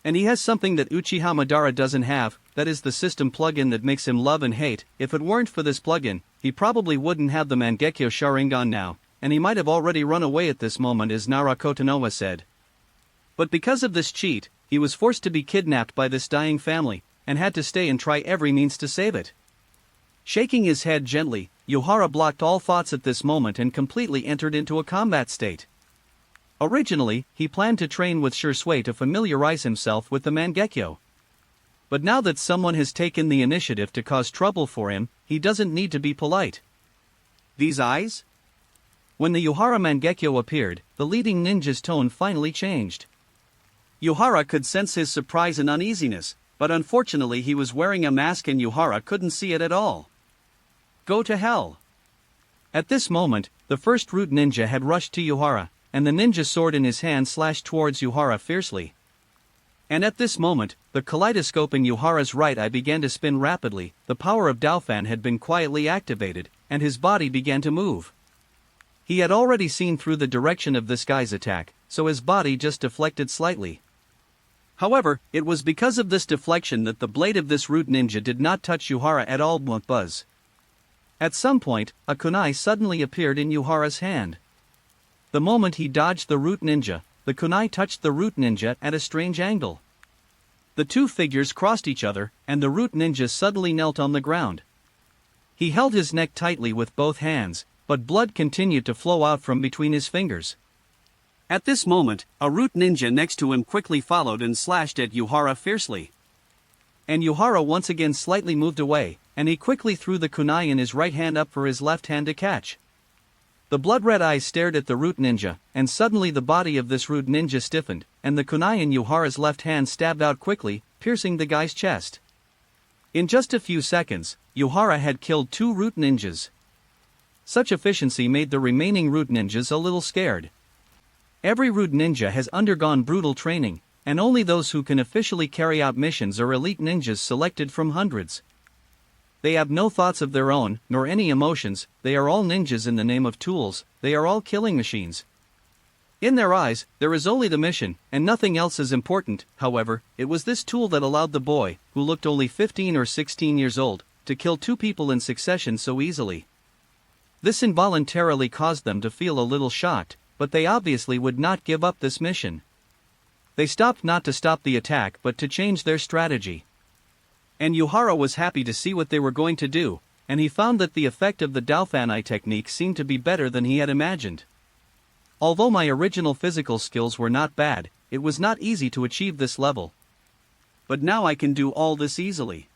And he has something that Uchiha Madara doesn't have, that is the system plugin that makes him love and hate. If it weren't for this plugin, he probably wouldn't have the Mangekyo Sharingan now, and he might have already run away at this moment, as Naruto said. But because of this cheat, he was forced to be kidnapped by this dying family, and had to stay and try every means to save it. Shaking his head gently, Yuhara blocked all thoughts at this moment and completely entered into a combat state. Originally, he planned to train with Shursui to familiarize himself with the Mangekyo. But now that someone has taken the initiative to cause trouble for him, he doesn't need to be polite. These eyes? When the Yuhara Mangekyo appeared, the leading ninja's tone finally changed. Yuhara could sense his surprise and uneasiness, but unfortunately he was wearing a mask and Yuhara couldn't see it at all. Go to hell. At this moment, the first root ninja had rushed to Yuhara, and the ninja sword in his hand slashed towards Yuhara fiercely. And at this moment, the kaleidoscope in Yuhara's right eye began to spin rapidly. The power of Daofan had been quietly activated, and his body began to move. He had already seen through the direction of this guy's attack, so his body just deflected slightly. However, it was because of this deflection that the blade of this root ninja did not touch Yuhara at all. Buzz. At some point, a kunai suddenly appeared in Yuhara's hand. The moment he dodged the root ninja, the kunai touched the root ninja at a strange angle. The two figures crossed each other, and the root ninja suddenly knelt on the ground. He held his neck tightly with both hands, but blood continued to flow out from between his fingers. At this moment, a root ninja next to him quickly followed and slashed at Yuhara fiercely. And Yuhara once again slightly moved away, and he quickly threw the kunai in his right hand up for his left hand to catch. The blood-red eyes stared at the root ninja, and suddenly the body of this root ninja stiffened, and the kunai in Yuhara's left hand stabbed out quickly, piercing the guy's chest. In just a few seconds, Yuhara had killed 2 root ninjas. Such efficiency made the remaining root ninjas a little scared. Every root ninja has undergone brutal training, and only those who can officially carry out missions are elite ninjas selected from hundreds. They have no thoughts of their own, nor any emotions. They are all ninjas in the name of tools. They are all killing machines. In their eyes, there is only the mission, and nothing else is important. However, it was this tool that allowed the boy, who looked only 15 or 16 years old, to kill 2 people in succession so easily. This involuntarily caused them to feel a little shocked, but they obviously would not give up this mission. They stopped not to stop the attack but to change their strategy. And Yuhara was happy to see what they were going to do, and he found that the effect of the Daofanai technique seemed to be better than he had imagined. Although my original physical skills were not bad, it was not easy to achieve this level. But now I can do all this easily.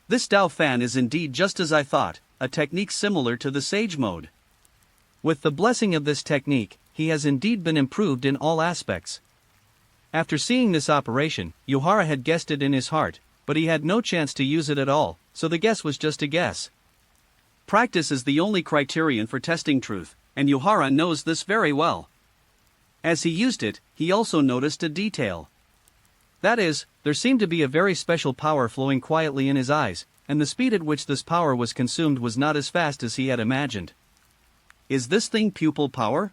This Daofan is indeed just as I thought, a technique similar to the Sage Mode. With the blessing of this technique, he has indeed been improved in all aspects. After seeing this operation, Yuhara had guessed it in his heart, but he had no chance to use it at all, so the guess was just a guess. Practice is the only criterion for testing truth, and Yuhara knows this very well. As he used it, he also noticed a detail. That is, there seemed to be a very special power flowing quietly in his eyes, and the speed at which this power was consumed was not as fast as he had imagined. Is this thing pupil power?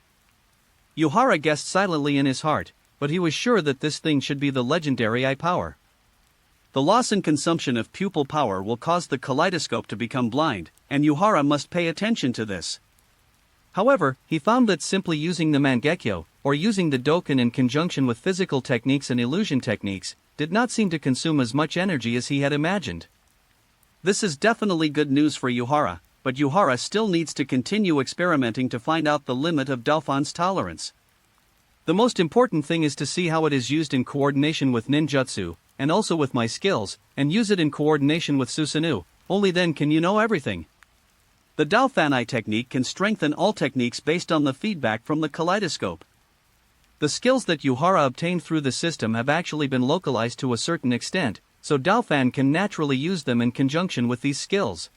Yuhara guessed silently in his heart, but he was sure that this thing should be the legendary eye power. The loss and consumption of pupil power will cause the kaleidoscope to become blind, and Yuhara must pay attention to this. However, he found that simply using the Mangekyo, or using the Doken in conjunction with physical techniques and illusion techniques, did not seem to consume as much energy as he had imagined. This is definitely good news for Yuhara, but Yuhara still needs to continue experimenting to find out the limit of Daofan's tolerance. The most important thing is to see how it is used in coordination with ninjutsu, and also with my skills, and use it in coordination with Susanoo. Only then can you know everything. The Daofanai technique can strengthen all techniques based on the feedback from the kaleidoscope. The skills that Yuhara obtained through the system have actually been localized to a certain extent, so Daofan can naturally use them in conjunction with these skills.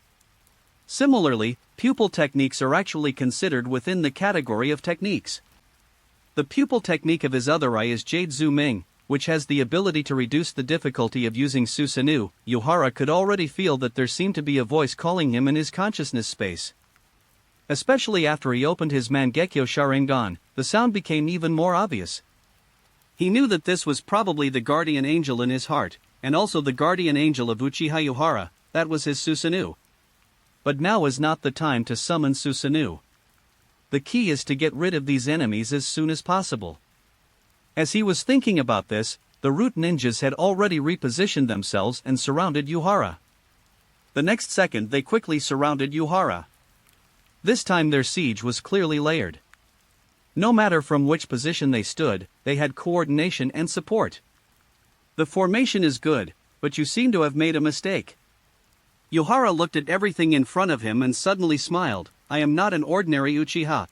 Similarly, pupil techniques are actually considered within the category of techniques. The pupil technique of his other eye is Jade Zhu Ming, which has the ability to reduce the difficulty of using Susanoo. Yuhara could already feel that there seemed to be a voice calling him in his consciousness space. Especially after he opened his Mangekyo Sharingan, the sound became even more obvious. He knew that this was probably the guardian angel in his heart, and also the guardian angel of Uchiha Yuhara, that was his Susanoo. But now is not the time to summon Susanoo. The key is to get rid of these enemies as soon as possible. As he was thinking about this, the root ninjas had already repositioned themselves and surrounded Yuhara. The next second they quickly surrounded Yuhara. This time their siege was clearly layered. No matter from which position they stood, they had coordination and support. The formation is good, but you seem to have made a mistake. Yuhara looked at everything in front of him and suddenly smiled. I am not an ordinary Uchiha.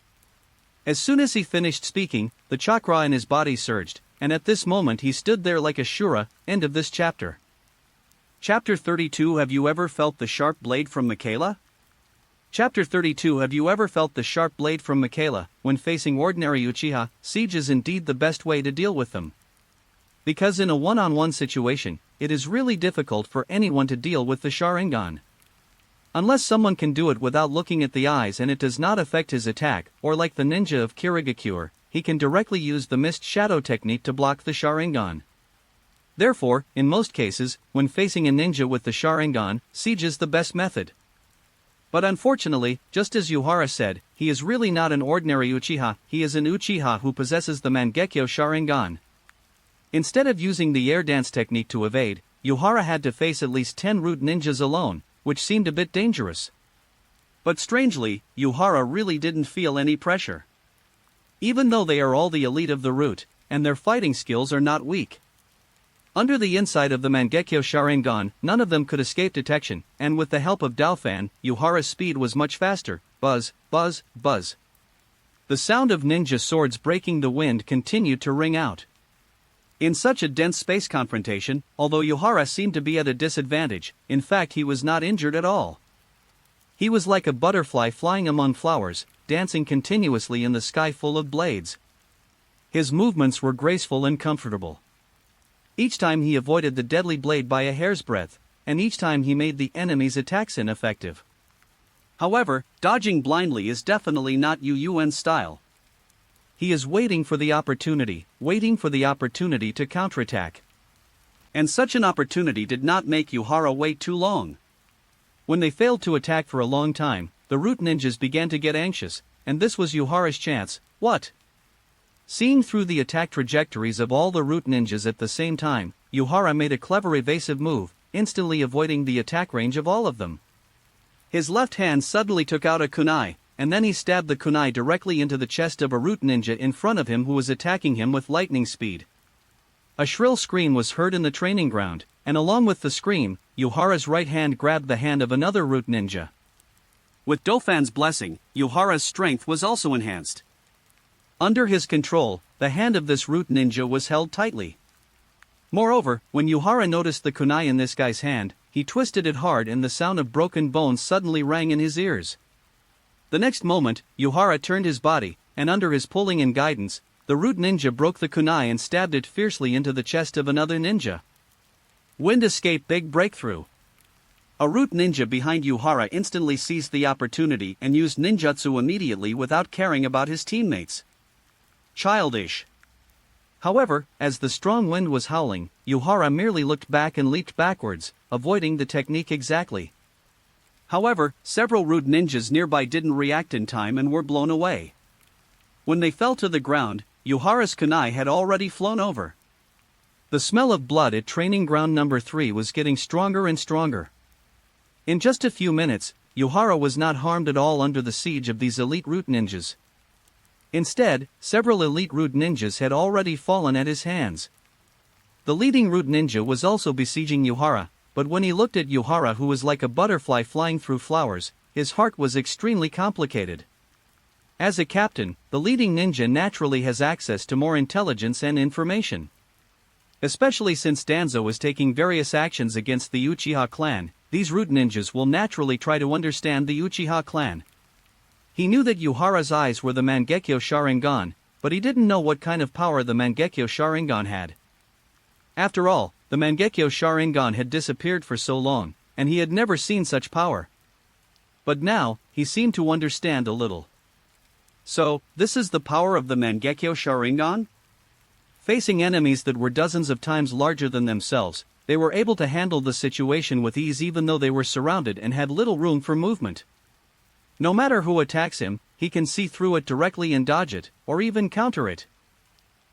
As soon as he finished speaking, the chakra in his body surged, and at this moment he stood there like a Shura. End of this chapter. Chapter 32. Have you ever felt the sharp blade from Michaela? Chapter 32. Have you ever felt the sharp blade from Michaela? When facing ordinary Uchiha, siege is indeed the best way to deal with them. Because in a one-on-one situation, it is really difficult for anyone to deal with the Sharingan. Unless someone can do it without looking at the eyes and it does not affect his attack, or like the ninja of Kirigakure, he can directly use the mist shadow technique to block the Sharingan. Therefore, in most cases, when facing a ninja with the Sharingan, siege is the best method. But unfortunately, just as Yuhara said, he is really not an ordinary Uchiha, he is an Uchiha who possesses the Mangekyo Sharingan. Instead of using the air dance technique to evade, Yuhara had to face at least 10 root ninjas alone, which seemed a bit dangerous. But strangely, Yuhara really didn't feel any pressure. Even though they are all the elite of the root, and their fighting skills are not weak. Under the inside of the Mangekyo Sharingan, none of them could escape detection, and with the help of Daofan, Yuhara's speed was much faster. Buzz, buzz, buzz. The sound of ninja swords breaking the wind continued to ring out. In such a dense space confrontation, although Yuhara seemed to be at a disadvantage, in fact he was not injured at all. He was like a butterfly flying among flowers, dancing continuously in the sky full of blades. His movements were graceful and comfortable. Each time he avoided the deadly blade by a hair's breadth, and each time he made the enemy's attacks ineffective. However, dodging blindly is definitely not Yu's style. He is waiting for the opportunity to counterattack. And such an opportunity did not make Yuhara wait too long. When they failed to attack for a long time, the root ninjas began to get anxious, and this was Yuhara's chance. What? Seeing through the attack trajectories of all the root ninjas at the same time, Yuhara made a clever evasive move, instantly avoiding the attack range of all of them. His left hand suddenly took out a kunai, and then he stabbed the kunai directly into the chest of a root ninja in front of him who was attacking him with lightning speed. A shrill scream was heard in the training ground, and along with the scream, Yuhara's right hand grabbed the hand of another root ninja. With Daofan's blessing, Yuhara's strength was also enhanced. Under his control, the hand of this root ninja was held tightly. Moreover, when Yuhara noticed the kunai in this guy's hand, he twisted it hard and the sound of broken bones suddenly rang in his ears. The next moment, Yuhara turned his body, and under his pulling and guidance, the root ninja broke the kunai and stabbed it fiercely into the chest of another ninja. Wind escape big breakthrough. A root ninja behind Yuhara instantly seized the opportunity and used ninjutsu immediately without caring about his teammates. Childish. However, as the strong wind was howling, Yuhara merely looked back and leaped backwards, avoiding the technique exactly. However, several root ninjas nearby didn't react in time and were blown away. When they fell to the ground, Yuhara's kunai had already flown over. The smell of blood at training ground number 3 was getting stronger and stronger. In just a few minutes, Yuhara was not harmed at all under the siege of these elite root ninjas. Instead, several elite root ninjas had already fallen at his hands. The leading root ninja was also besieging Yuhara, but when he looked at Yuhara, who was like a butterfly flying through flowers, his heart was extremely complicated. As a captain, the leading ninja naturally has access to more intelligence and information. Especially since Danzo is taking various actions against the Uchiha clan, these root ninjas will naturally try to understand the Uchiha clan. He knew that Yuhara's eyes were the Mangekyo Sharingan, but he didn't know what kind of power the Mangekyo Sharingan had. After all, the Mangekyo Sharingan had disappeared for so long, and he had never seen such power. But now, he seemed to understand a little. So, this is the power of the Mangekyo Sharingan? Facing enemies that were dozens of times larger than themselves, they were able to handle the situation with ease even though they were surrounded and had little room for movement. No matter who attacks him, he can see through it directly and dodge it, or even counter it.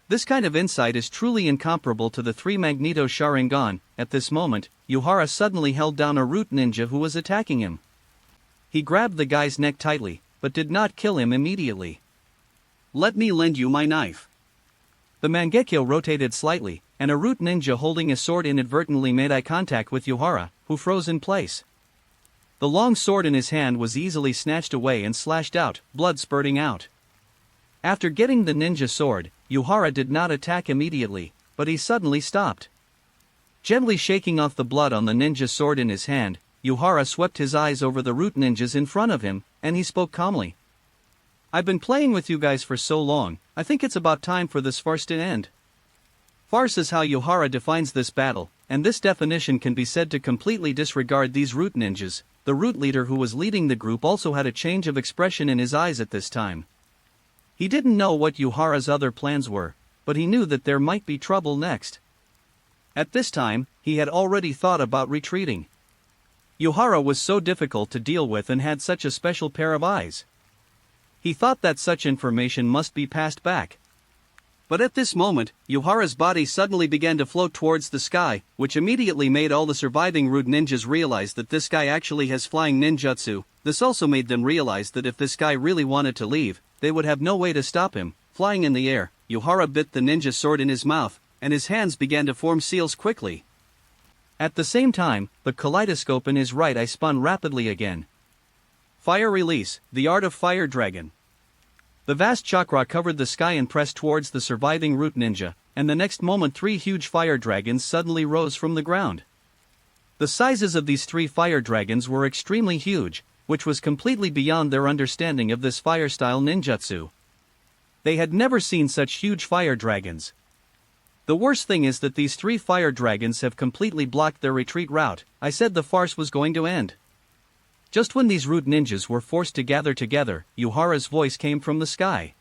This kind of insight is truly incomparable to the three Magneto Sharingan. At this moment, Yuhara suddenly held down a root ninja who was attacking him. He grabbed the guy's neck tightly, but did not kill him immediately. "Let me lend you my knife." The Mangekyo rotated slightly, and a root ninja holding a sword inadvertently made eye contact with Yuhara, who froze in place. The long sword in his hand was easily snatched away and slashed out, blood spurting out. After getting the ninja sword, Yuhara did not attack immediately, but he suddenly stopped. Gently shaking off the blood on the ninja sword in his hand, Yuhara swept his eyes over the root ninjas in front of him, and he spoke calmly. "I've been playing with you guys for so long, I think it's about time for this farce to end." Farce is how Yuhara defines this battle, and this definition can be said to completely disregard these root ninjas. The root leader who was leading the group also had a change of expression in his eyes at this time. He didn't know what Yuhara's other plans were, but he knew that there might be trouble next. At this time, he had already thought about retreating. Yuhara was so difficult to deal with and had such a special pair of eyes. He thought that such information must be passed back. But at this moment, Yuhara's body suddenly began to float towards the sky, which immediately made all the surviving root ninjas realize that this guy actually has flying ninjutsu. This also made them realize that if this guy really wanted to leave, they would have no way to stop him. Flying in the air, Yuhara bit the ninja sword in his mouth, and his hands began to form seals quickly. At the same time, the kaleidoscope in his right eye spun rapidly again. Fire release, the art of fire dragon. The vast chakra covered the sky and pressed towards the surviving root ninja, and the next moment 3 huge fire dragons suddenly rose from the ground. The sizes of these 3 fire dragons were extremely huge, which was completely beyond their understanding of this fire-style ninjutsu. They had never seen such huge fire dragons. The worst thing is that these 3 fire dragons have completely blocked their retreat route. I said the farce was going to end. Just when these root ninjas were forced to gather together, Yuhara's voice came from the sky.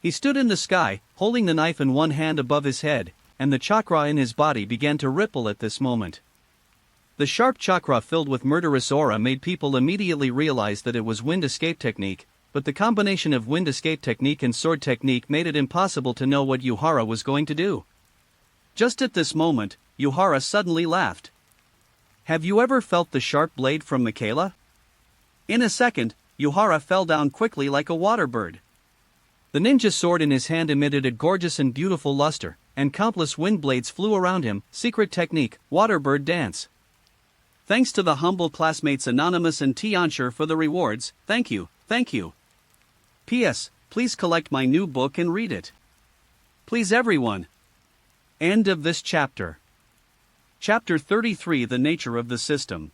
He stood in the sky, holding the knife in one hand above his head, and the chakra in his body began to ripple at this moment. The sharp chakra filled with murderous aura made people immediately realize that it was wind escape technique, but the combination of wind escape technique and sword technique made it impossible to know what Yuhara was going to do. Just at this moment, Yuhara suddenly laughed. Have you ever felt the sharp blade from Michaela? In a second, Yuhara fell down quickly like a water bird. The ninja sword in his hand emitted a gorgeous and beautiful luster, and countless wind blades flew around him. Secret technique, water bird dance. Thanks to the humble classmates Anonymous and Tianshur for the rewards, thank you, thank you. P.S. Please collect my new book and read it. Please everyone. End of this chapter. Chapter 33 The Nature of the System.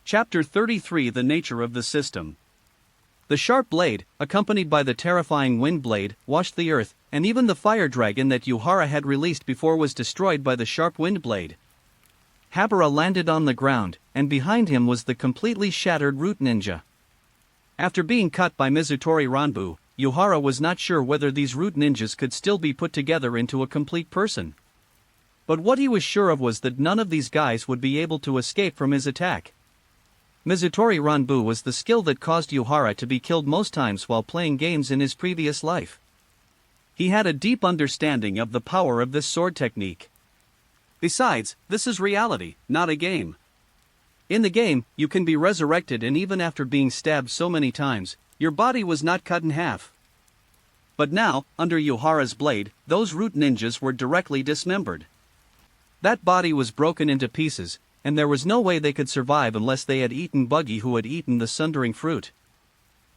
Chapter 33 The Nature of the System. The sharp blade, accompanied by the terrifying wind blade, washed the earth, and even the fire dragon that Yuhara had released before was destroyed by the sharp wind blade. Habara landed on the ground, and behind him was the completely shattered root ninja. After being cut by Mizutori Ranbu, Yuhara was not sure whether these root ninjas could still be put together into a complete person. But what he was sure of was that none of these guys would be able to escape from his attack. Mizutori Ranbu was the skill that caused Yuhara to be killed most times while playing games in his previous life. He had a deep understanding of the power of this sword technique. Besides, this is reality, not a game. In the game, you can be resurrected, and even after being stabbed so many times, your body was not cut in half. But now, under Yuhara's blade, those root ninjas were directly dismembered. That body was broken into pieces, and there was no way they could survive unless they had eaten Buggy, who had eaten the sundering fruit.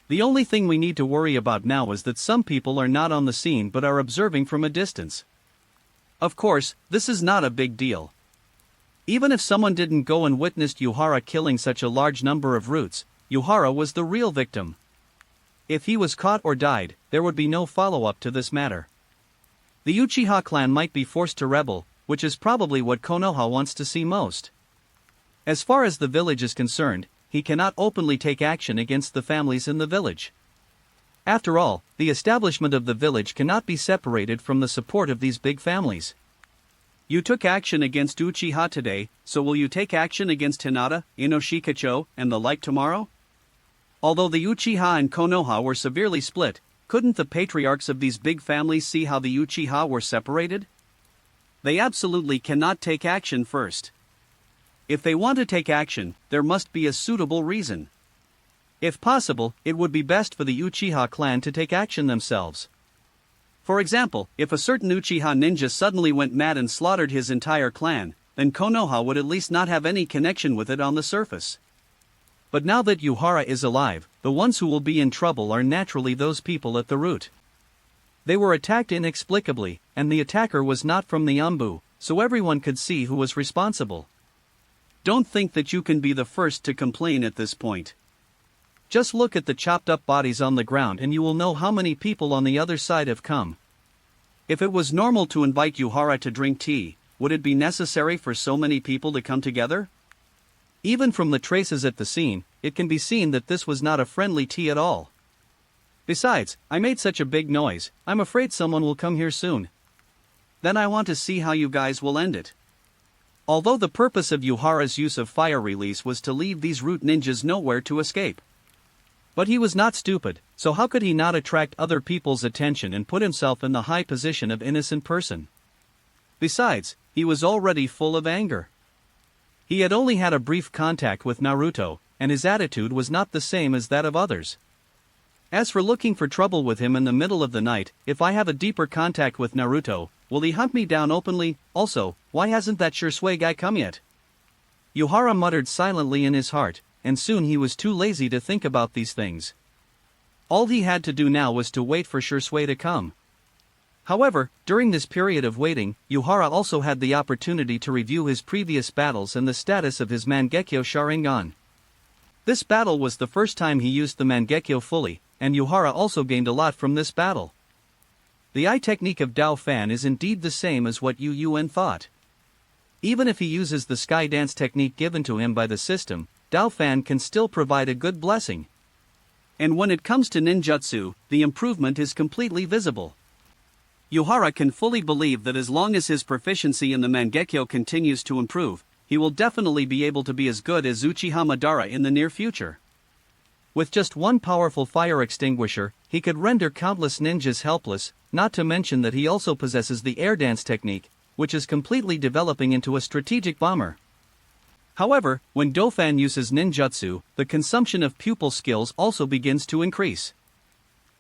The only thing we need to worry about now is that some people are not on the scene but are observing from a distance. Of course, this is not a big deal. Even if someone didn't go and witnessed Yuhara killing such a large number of roots, Yuhara was the real victim. If he was caught or died, there would be no follow-up to this matter. The Uchiha clan might be forced to rebel, which is probably what Konoha wants to see most. As far as the village is concerned, he cannot openly take action against the families in the village. After all, the establishment of the village cannot be separated from the support of these big families. You took action against Uchiha today, so will you take action against Hinata, Inoshikacho, and the like tomorrow? Although the Uchiha and Konoha were severely split, couldn't the patriarchs of these big families see how the Uchiha were separated? They absolutely cannot take action first. If they want to take action, there must be a suitable reason. If possible, it would be best for the Uchiha clan to take action themselves. For example, if a certain Uchiha ninja suddenly went mad and slaughtered his entire clan, then Konoha would at least not have any connection with it on the surface. But now that Yuhara is alive, the ones who will be in trouble are naturally those people at the root. They were attacked inexplicably, and the attacker was not from the Anbu, so everyone could see who was responsible. Don't think that you can be the first to complain at this point. Just look at the chopped up bodies on the ground and you will know how many people on the other side have come. If it was normal to invite Yuhara to drink tea, would it be necessary for so many people to come together? Even from the traces at the scene, it can be seen that this was not a friendly tea at all. Besides, I made such a big noise, I'm afraid someone will come here soon. Then I want to see how you guys will end it. Although the purpose of Yuhara's use of fire release was to leave these root ninjas nowhere to escape. But he was not stupid, so how could he not attract other people's attention and put himself in the high position of innocent person? Besides, he was already full of anger. He had only had a brief contact with Naruto, and his attitude was not the same as that of others. As for looking for trouble with him in the middle of the night, if I have a deeper contact with Naruto, will he hunt me down openly? Also, why hasn't that Shisui guy come yet? Yuhara muttered silently in his heart, and soon he was too lazy to think about these things. All he had to do now was to wait for Shisui to come. However, during this period of waiting, Yuhara also had the opportunity to review his previous battles and the status of his Mangekyo Sharingan. This battle was the first time he used the Mangekyo fully, and Yuhara also gained a lot from this battle. The eye technique of Dao Fan is indeed the same as what Yu Yuan thought. Even if he uses the sky dance technique given to him by the system, Dao Fan can still provide a good blessing. And when it comes to ninjutsu, the improvement is completely visible. Yuhara can fully believe that as long as his proficiency in the Mangekyo continues to improve, he will definitely be able to be as good as Uchiha Madara in the near future. With just one powerful fire extinguisher, he could render countless ninjas helpless, not to mention that he also possesses the air dance technique, which is completely developing into a strategic bomber. However, when Dofan uses ninjutsu, the consumption of pupil skills also begins to increase.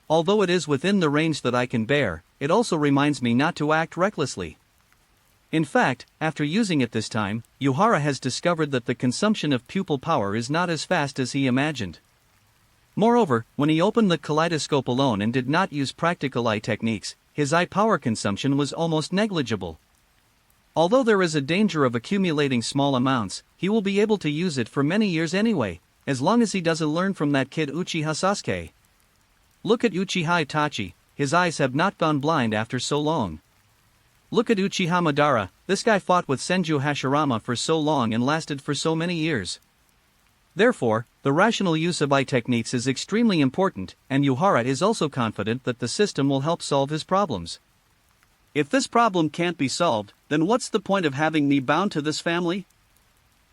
Although it is within the range that I can bear, it also reminds me not to act recklessly. In fact, after using it this time, Yuhara has discovered that the consumption of pupil power is not as fast as he imagined. Moreover, when he opened the Kaleidoscope alone and did not use practical eye techniques, his eye power consumption was almost negligible. Although there is a danger of accumulating small amounts, he will be able to use it for many years anyway, as long as he doesn't learn from that kid Uchiha Sasuke. Look at Uchiha Itachi, his eyes have not gone blind after so long. Look at Uchiha Madara, this guy fought with Senju Hashirama for so long and lasted for so many years. Therefore, the rational use of eye techniques is extremely important, and Yuhara is also confident that the system will help solve his problems. If this problem can't be solved, then what's the point of having me bound to this family?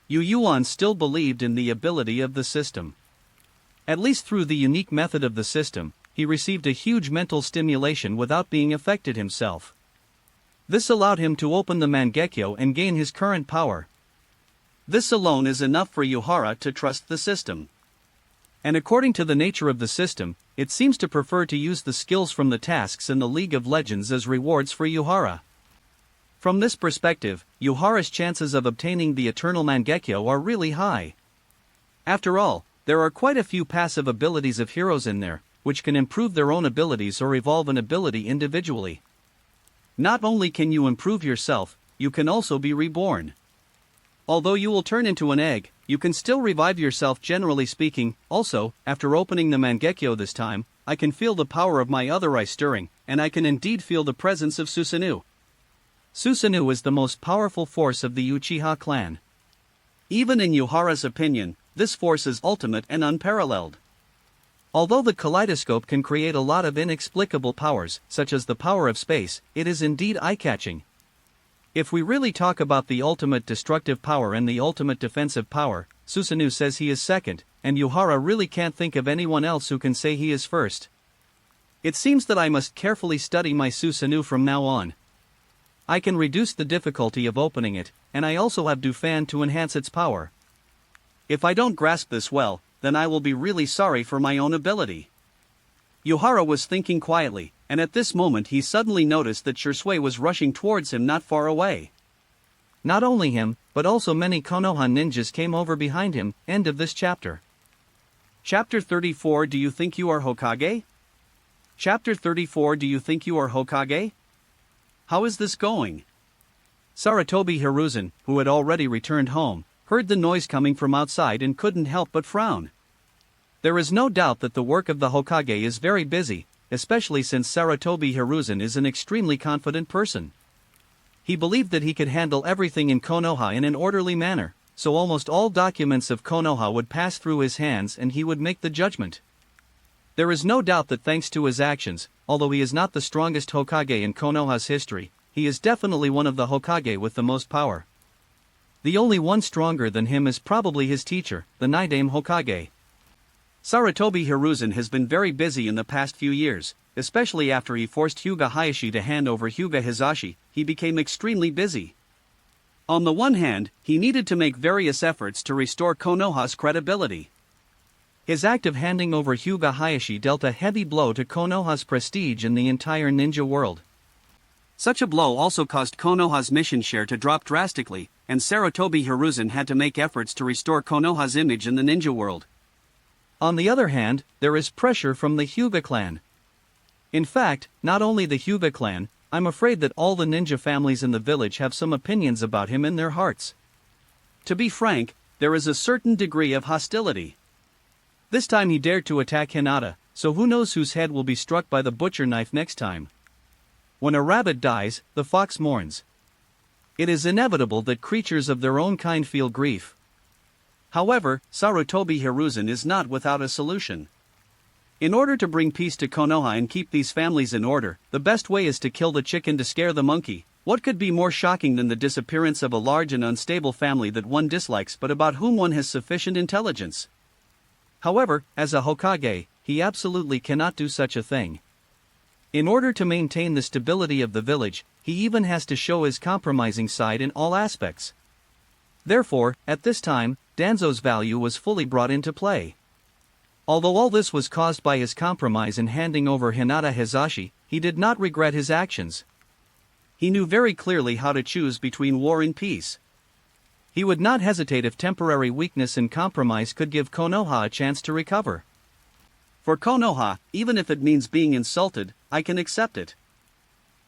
Yu Yuan still believed in the ability of the system. At least through the unique method of the system, he received a huge mental stimulation without being affected himself. This allowed him to open the Mangekyo and gain his current power. This alone is enough for Yuhara to trust the system. And according to the nature of the system, it seems to prefer to use the skills from the tasks in the League of Legends as rewards for Yuhara. From this perspective, Yuhara's chances of obtaining the Eternal Mangekyo are really high. After all, There are quite a few passive abilities of heroes in there, which can improve their own abilities or evolve an ability individually. Not only can you improve yourself, you can also be reborn. Although you will turn into an egg, you can still revive yourself generally speaking. Also, after opening the Mangekyo this time, I can feel the power of my other eye stirring, and I can indeed feel the presence of Susanoo. Susanoo is the most powerful force of the Uchiha clan. Even in Yuhara's opinion, this force is ultimate and unparalleled. Although the Kaleidoscope can create a lot of inexplicable powers, such as the power of space, it is indeed eye-catching. If we really talk about the ultimate destructive power and the ultimate defensive power, Susanoo says he is second, and Yuhara really can't think of anyone else who can say he is first. It seems that I must carefully study my Susanoo from now on. I can reduce the difficulty of opening it, and I also have Dufan to enhance its power. If I don't grasp this well, then I will be really sorry for my own ability. Yuhara was thinking quietly, and at this moment he suddenly noticed that Shursui was rushing towards him not far away. Not only him, but also many Konoha ninjas came over behind him. End of this chapter. Chapter 34. Do you think you are Hokage? Chapter 34. Do you think you are Hokage? How is this going? Sarutobi Hiruzen, who had already returned home, heard the noise coming from outside and couldn't help but frown. There is no doubt that the work of the Hokage is very busy, especially since Sarutobi Hiruzen is an extremely confident person. He believed that he could handle everything in Konoha in an orderly manner, so almost all documents of Konoha would pass through his hands and he would make the judgment. There is no doubt that thanks to his actions, although he is not the strongest Hokage in Konoha's history, he is definitely one of the Hokage with the most power. The only one stronger than him is probably his teacher, the Nidaime Hokage. Sarutobi Hiruzen has been very busy in the past few years, especially after he forced Hyuga Hayashi to hand over Hyuga Hizashi. He became extremely busy. On the one hand, he needed to make various efforts to restore Konoha's credibility. His act of handing over Hyuga Hayashi dealt a heavy blow to Konoha's prestige in the entire ninja world. Such a blow also caused Konoha's mission share to drop drastically, and Sarutobi Hiruzen had to make efforts to restore Konoha's image in the ninja world. On the other hand, there is pressure from the Hyuga clan. In fact, not only the Hyuga clan, I'm afraid that all the ninja families in the village have some opinions about him in their hearts. To be frank, there is a certain degree of hostility. This time he dared to attack Hinata, so who knows whose head will be struck by the butcher knife next time. When a rabbit dies, the fox mourns. It is inevitable that creatures of their own kind feel grief. However, Sarutobi Hiruzen is not without a solution. In order to bring peace to Konoha and keep these families in order, the best way is to kill the chicken to scare the monkey. What could be more shocking than the disappearance of a large and unstable family that one dislikes but about whom one has sufficient intelligence? However, as a Hokage, he absolutely cannot do such a thing. In order to maintain the stability of the village, he even has to show his compromising side in all aspects. Therefore, at this time, Danzo's value was fully brought into play. Although all this was caused by his compromise in handing over Hinata Hizashi, he did not regret his actions. He knew very clearly how to choose between war and peace. He would not hesitate if temporary weakness and compromise could give Konoha a chance to recover. For Konoha, even if it means being insulted, I can accept it.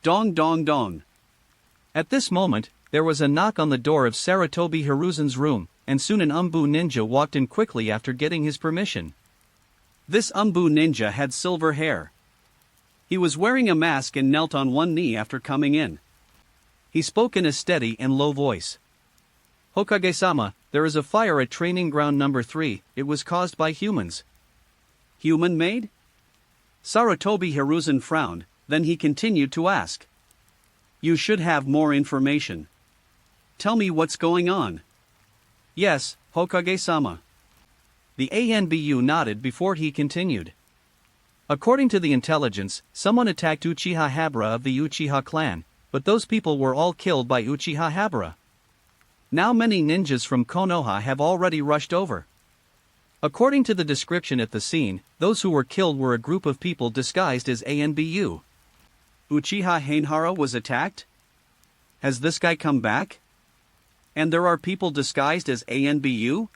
Dong dong dong. At this moment, there was a knock on the door of Sarutobi Hiruzen's room, and soon an Umbu ninja walked in quickly after getting his permission. This Umbu ninja had silver hair. He was wearing a mask and knelt on one knee after coming in. He spoke in a steady and low voice. Hokage-sama, there is a fire at training ground number 3, it was caused by humans. Human-made? Sarutobi Hiruzen frowned, then he continued to ask. You should have more information. Tell me what's going on. Yes, Hokage-sama. The ANBU nodded before he continued. According to the intelligence, someone attacked Uchiha Yuhara of the Uchiha clan, but those people were all killed by Uchiha Yuhara. Now many ninjas from Konoha have already rushed over. According to the description at the scene, those who were killed were a group of people disguised as ANBU. Uchiha Yuhara was attacked? Has this guy come back? And there are people disguised as ANBU?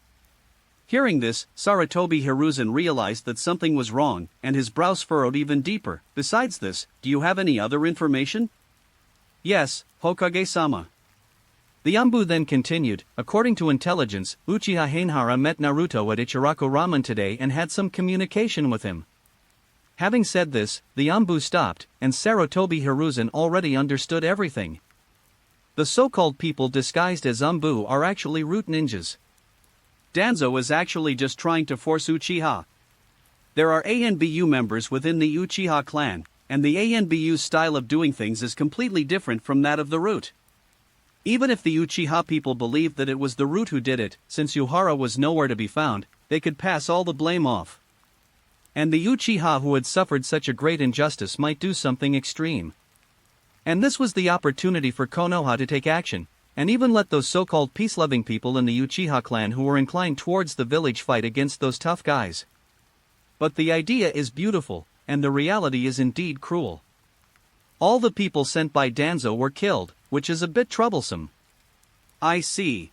Hearing this, Sarutobi Hiruzen realized that something was wrong, and his brows furrowed even deeper. Besides this, do you have any other information? Yes, Hokage-sama. The Anbu then continued, according to intelligence, Uchiha Yuhara met Naruto at Ichiraku Ramen today and had some communication with him. Having said this, the Anbu stopped, and Sarutobi Hiruzen already understood everything. The so-called people disguised as Anbu are actually root ninjas. Danzo is actually just trying to force Uchiha. There are ANBU members within the Uchiha clan, and the ANBU's style of doing things is completely different from that of the root. Even if the Uchiha people believed that it was the root who did it, since Yuhara was nowhere to be found, they could pass all the blame off. And the Uchiha who had suffered such a great injustice might do something extreme. And this was the opportunity for Konoha to take action, and even let those so-called peace-loving people in the Uchiha clan who were inclined towards the village fight against those tough guys. But the idea is beautiful, and the reality is indeed cruel. All the people sent by Danzo were killed, which is a bit troublesome. I see.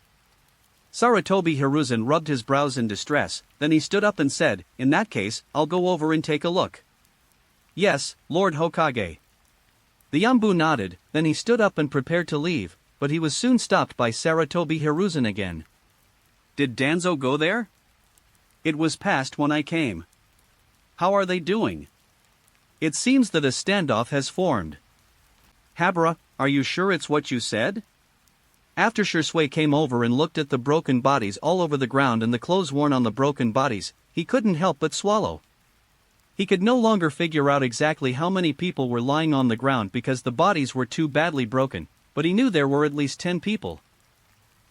Sarutobi Hiruzen rubbed his brows in distress, then he stood up and said, in that case, I'll go over and take a look. Yes, Lord Hokage. The Anbu nodded, then he stood up and prepared to leave, but he was soon stopped by Sarutobi Hiruzen again. Did Danzo go there? It was past when I came. How are they doing? It seems that a standoff has formed. Habara, are you sure it's what you said? After Shisui came over and looked at the broken bodies all over the ground and the clothes worn on the broken bodies, he couldn't help but swallow. He could no longer figure out exactly how many people were lying on the ground because the bodies were too badly broken, but he knew there were at least 10 people.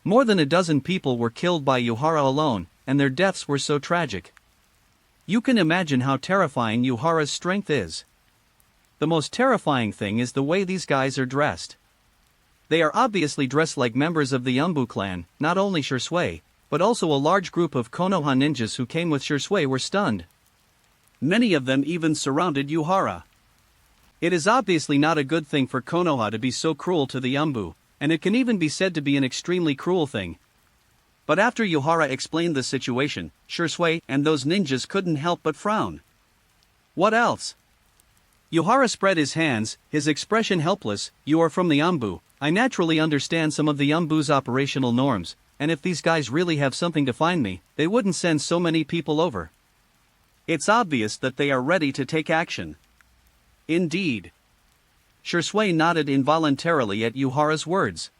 More than a dozen people were killed by Yuhara alone, and their deaths were so tragic. You can imagine how terrifying Yuhara's strength is. The most terrifying thing is the way these guys are dressed. They are obviously dressed like members of the Anbu clan. Not only Shisui, but also a large group of Konoha ninjas who came with Shisui were stunned. Many of them even surrounded Yuhara. It is obviously not a good thing for Konoha to be so cruel to the Anbu, and it can even be said to be an extremely cruel thing. But after Yuhara explained the situation, Shisui and those ninjas couldn't help but frown. What else? Yuhara spread his hands, his expression helpless. You are from the Anbu. I naturally understand some of the Anbu's operational norms, and if these guys really have something to find me, they wouldn't send so many people over. It's obvious that they are ready to take action. Indeed. Shisui nodded involuntarily at Yuhara's words.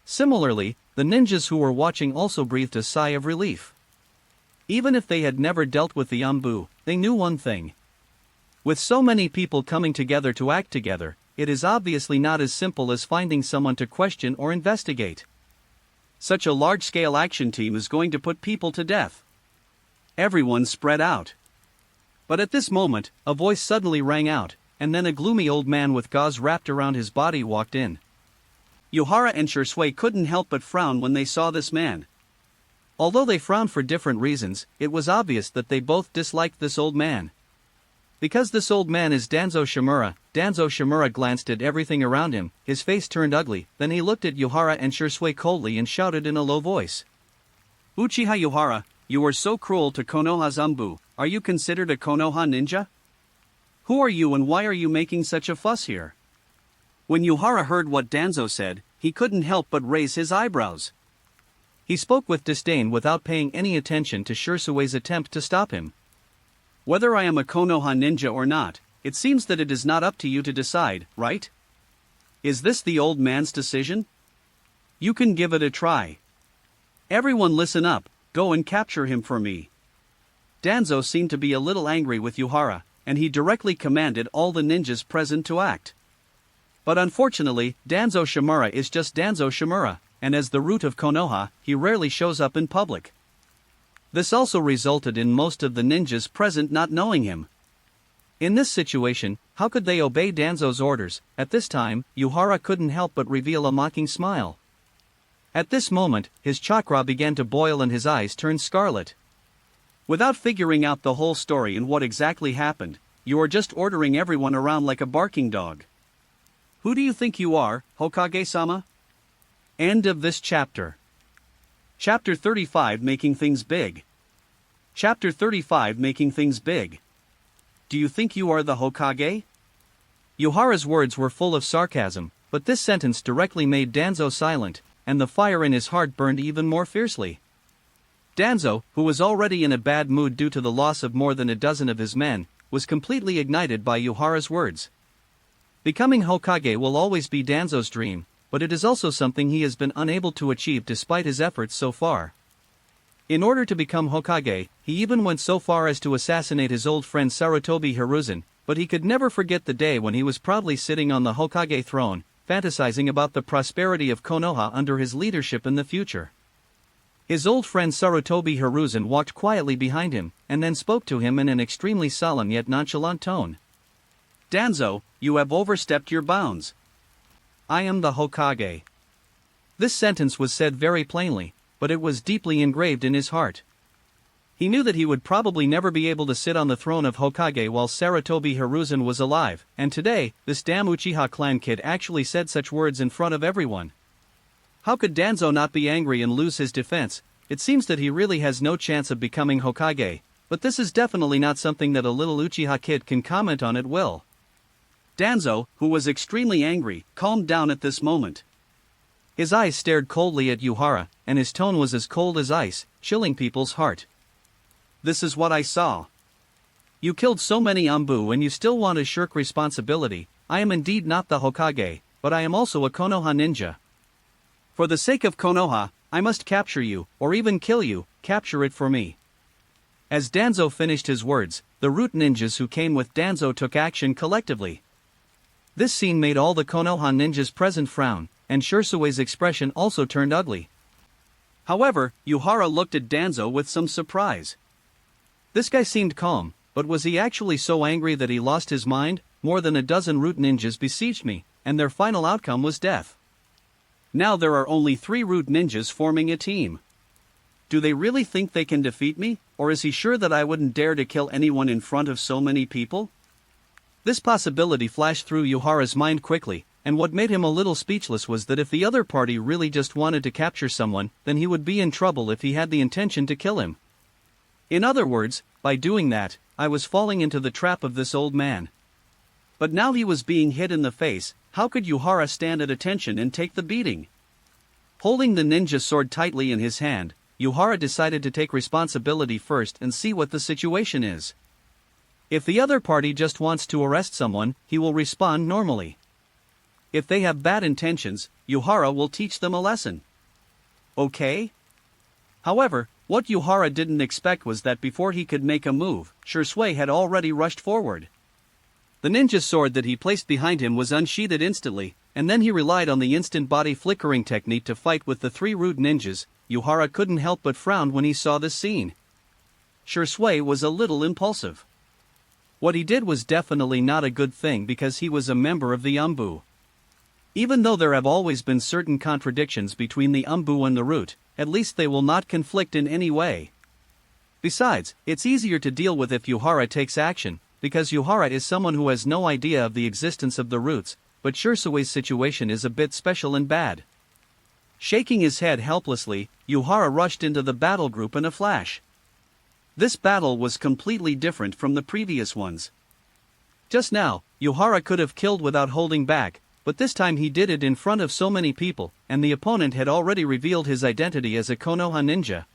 Similarly, the ninjas who were watching also breathed a sigh of relief. Even if they had never dealt with the Anbu, they knew one thing. With so many people coming together to act together, it is obviously not as simple as finding someone to question or investigate. Such a large-scale action team is going to put people to death. Everyone spread out. But at this moment, a voice suddenly rang out, and then a gloomy old man with gauze wrapped around his body walked in. Yuhara and Shisui couldn't help but frown when they saw this man. Although they frowned for different reasons, it was obvious that they both disliked this old man. Because this old man is Danzo Shimura glanced at everything around him, his face turned ugly, then he looked at Yuhara and Shisui coldly and shouted in a low voice. Uchiha Yuhara, you were so cruel to Konoha's Anbu, are you considered a Konoha ninja? Who are you and why are you making such a fuss here? When Yuhara heard what Danzo said, he couldn't help but raise his eyebrows. He spoke with disdain without paying any attention to Shisui's attempt to stop him. Whether I am a Konoha ninja or not, it seems that it is not up to you to decide, right? Is this the old man's decision? You can give it a try. Everyone listen up, go and capture him for me. Danzo seemed to be a little angry with Yuhara, and he directly commanded all the ninjas present to act. But unfortunately, Danzo Shimura is just Danzo Shimura, and as the root of Konoha, he rarely shows up in public. This also resulted in most of the ninjas present not knowing him. In this situation, how could they obey Danzo's orders? At this time, Yuhara couldn't help but reveal a mocking smile. At this moment, his chakra began to boil and his eyes turned scarlet. Without figuring out the whole story and what exactly happened, you are just ordering everyone around like a barking dog. Who do you think you are, Hokage-sama? End of this chapter. Chapter 35, Making Things Big. Chapter 35, Making Things Big. Do you think you are the Hokage? Yuhara's words were full of sarcasm, but this sentence directly made Danzo silent, and the fire in his heart burned even more fiercely. Danzo, who was already in a bad mood due to the loss of more than a dozen of his men, was completely ignited by Yuhara's words. Becoming Hokage will always be Danzo's dream, but it is also something he has been unable to achieve despite his efforts so far. In order to become Hokage, he even went so far as to assassinate his old friend Sarutobi Hiruzen, but he could never forget the day when he was proudly sitting on the Hokage throne, fantasizing about the prosperity of Konoha under his leadership in the future. His old friend Sarutobi Hiruzen walked quietly behind him, and then spoke to him in an extremely solemn yet nonchalant tone. Danzo, you have overstepped your bounds. I am the Hokage. This sentence was said very plainly, but it was deeply engraved in his heart. He knew that he would probably never be able to sit on the throne of Hokage while Sarutobi Hiruzen was alive, and today, this damn Uchiha clan kid actually said such words in front of everyone. How could Danzo not be angry and lose his defense? It seems that he really has no chance of becoming Hokage, but this is definitely not something that a little Uchiha kid can comment on at will. Danzo, who was extremely angry, calmed down at this moment. His eyes stared coldly at Yuhara, and his tone was as cold as ice, chilling people's heart. This is what I saw. You killed so many Anbu and you still want to shirk responsibility. I am indeed not the Hokage, but I am also a Konoha ninja. For the sake of Konoha, I must capture you, or even kill you. Capture it for me. As Danzo finished his words, the root ninjas who came with Danzo took action collectively. This scene made all the Konoha ninjas present frown, and Shursue's expression also turned ugly. However, Yuhara looked at Danzo with some surprise. This guy seemed calm, but was he actually so angry that he lost his mind? More than a dozen root ninjas besieged me, and their final outcome was death. Now there are only 3 root ninjas forming a team. Do they really think they can defeat me, or is he sure that I wouldn't dare to kill anyone in front of so many people? This possibility flashed through Yuhara's mind quickly, and what made him a little speechless was that if the other party really just wanted to capture someone, then he would be in trouble if he had the intention to kill him. In other words, by doing that, I was falling into the trap of this old man. But now he was being hit in the face. How could Yuhara stand at attention and take the beating? Holding the ninja sword tightly in his hand, Yuhara decided to take responsibility first and see what the situation is. If the other party just wants to arrest someone, he will respond normally. If they have bad intentions, Yuhara will teach them a lesson. Okay? However, what Yuhara didn't expect was that before he could make a move, Shursuke had already rushed forward. The ninja sword that he placed behind him was unsheathed instantly, and then he relied on the instant body flickering technique to fight with the 3 root ninjas. Yuhara couldn't help but frown when he saw this scene. Shursuke was a little impulsive. What he did was definitely not a good thing because he was a member of the Anbu. Even though there have always been certain contradictions between the Anbu and the root, at least they will not conflict in any way. Besides, it's easier to deal with if Yuhara takes action, because Yuhara is someone who has no idea of the existence of the roots, but Shursue's situation is a bit special and bad. Shaking his head helplessly, Yuhara rushed into the battle group in a flash. This battle was completely different from the previous ones. Just now, Yuhara could have killed without holding back, but this time he did it in front of so many people, and the opponent had already revealed his identity as a Konoha ninja.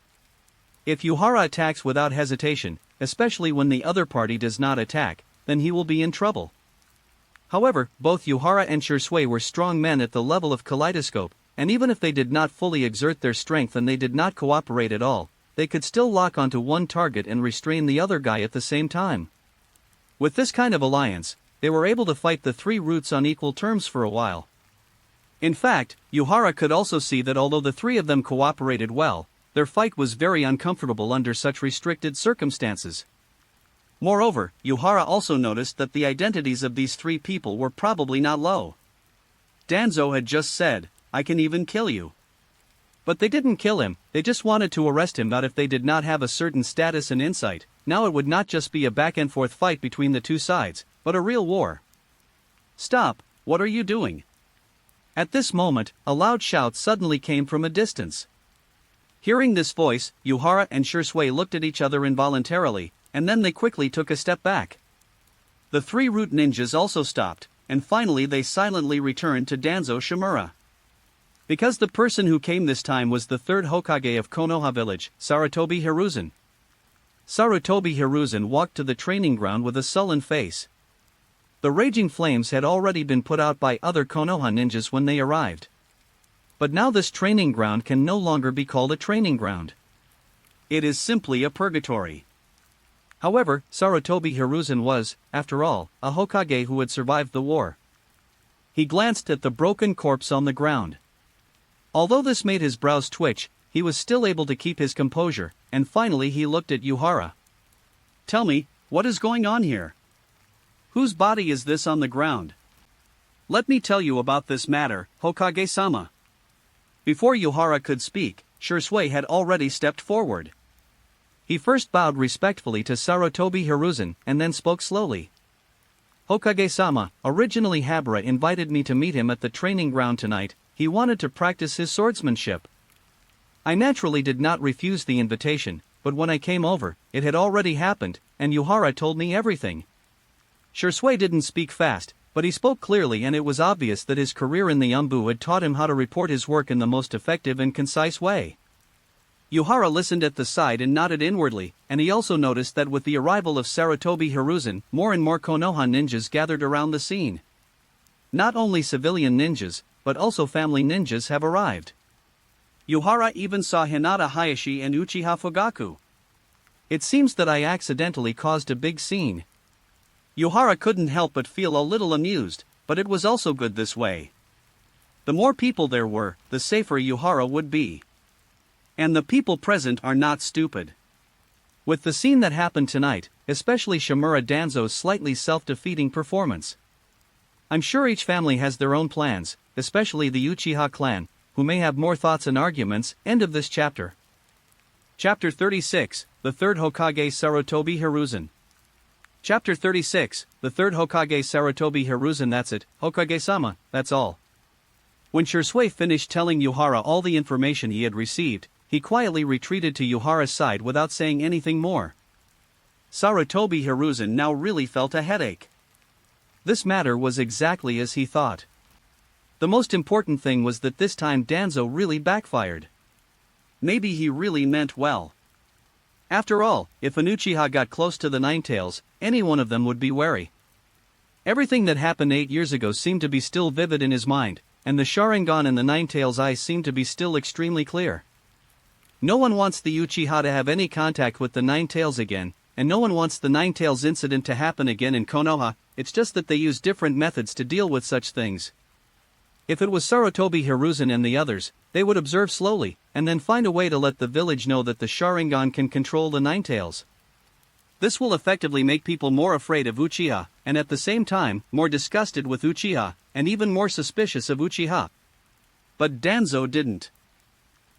If Yuhara attacks without hesitation, especially when the other party does not attack, then he will be in trouble. However, both Yuhara and Shursuke were strong men at the level of Kaleidoscope, and even if they did not fully exert their strength and they did not cooperate at all, they could still lock onto one target and restrain the other guy at the same time. With this kind of alliance, they were able to fight the 3 roots on equal terms for a while. In fact, Yuhara could also see that although the 3 of them cooperated well, their fight was very uncomfortable under such restricted circumstances. Moreover, Yuhara also noticed that the identities of these 3 people were probably not low. Danzo had just said, "I can even kill you." But they didn't kill him, they just wanted to arrest him. Not if they did not have a certain status and insight, now it would not just be a back and forth fight between the 2 sides, but a real war. "Stop, what are you doing?" At this moment, a loud shout suddenly came from a distance. Hearing this voice, Yuhara and Shisui looked at each other involuntarily, and then they quickly took a step back. The three root ninjas also stopped, and finally they silently returned to Danzo Shimura. Because the person who came this time was the third Hokage of Konoha village, Sarutobi Hiruzen. Sarutobi Hiruzen walked to the training ground with a sullen face. The raging flames had already been put out by other Konoha ninjas when they arrived. But now this training ground can no longer be called a training ground. It is simply a purgatory. However, Sarutobi Hiruzen was, after all, a Hokage who had survived the war. He glanced at the broken corpse on the ground. Although this made his brows twitch, he was still able to keep his composure, and finally he looked at Yuhara. "Tell me, what is going on here? Whose body is this on the ground? Let me tell you about this matter, Hokage-sama." Before Yuhara could speak, Shisui had already stepped forward. He first bowed respectfully to Sarutobi Hiruzen and then spoke slowly. "Hokage-sama, originally Habara invited me to meet him at the training ground tonight. He wanted to practice his swordsmanship. I naturally did not refuse the invitation, but when I came over, it had already happened, and Yuhara told me everything." Shisui didn't speak fast, but he spoke clearly, and it was obvious that his career in the Umbu had taught him how to report his work in the most effective and concise way. Yuhara listened at the side and nodded inwardly, and he also noticed that with the arrival of Sarutobi Hiruzen, more and more Konoha ninjas gathered around the scene. Not only civilian ninjas, but also family ninjas have arrived. Yuhara even saw Hinata Hayashi and Uchiha Fugaku. "It seems that I accidentally caused a big scene." Yuhara couldn't help but feel a little amused, but it was also good this way. The more people there were, the safer Yuhara would be. And the people present are not stupid. With the scene that happened tonight, especially Shimura Danzo's slightly self-defeating performance. I'm sure each family has their own plans, especially the Uchiha clan, who may have more thoughts and arguments. End of this chapter. Chapter 36, The Third Hokage Sarutobi Hiruzen. Chapter 36, The Third Hokage Sarutobi Hiruzen. That's it, Hokage-sama, that's all. When Shisui finished telling Yuhara all the information he had received, he quietly retreated to Yuhara's side without saying anything more. Sarutobi Hiruzen now really felt a headache. This matter was exactly as he thought. The most important thing was that this time Danzo really backfired. Maybe he really meant well. After all, if an Uchiha got close to the Ninetales, any one of them would be wary. Everything that happened 8 years ago seemed to be still vivid in his mind, and the Sharingan in the Ninetales' eyes seemed to be still extremely clear. No one wants the Uchiha to have any contact with the Ninetales again, and no one wants the Ninetales incident to happen again in Konoha. It's just that they use different methods to deal with such things. If it was Sarutobi Hiruzen and the others, they would observe slowly, and then find a way to let the village know that the Sharingan can control the Ninetales. This will effectively make people more afraid of Uchiha, and at the same time, more disgusted with Uchiha, and even more suspicious of Uchiha. But Danzo didn't.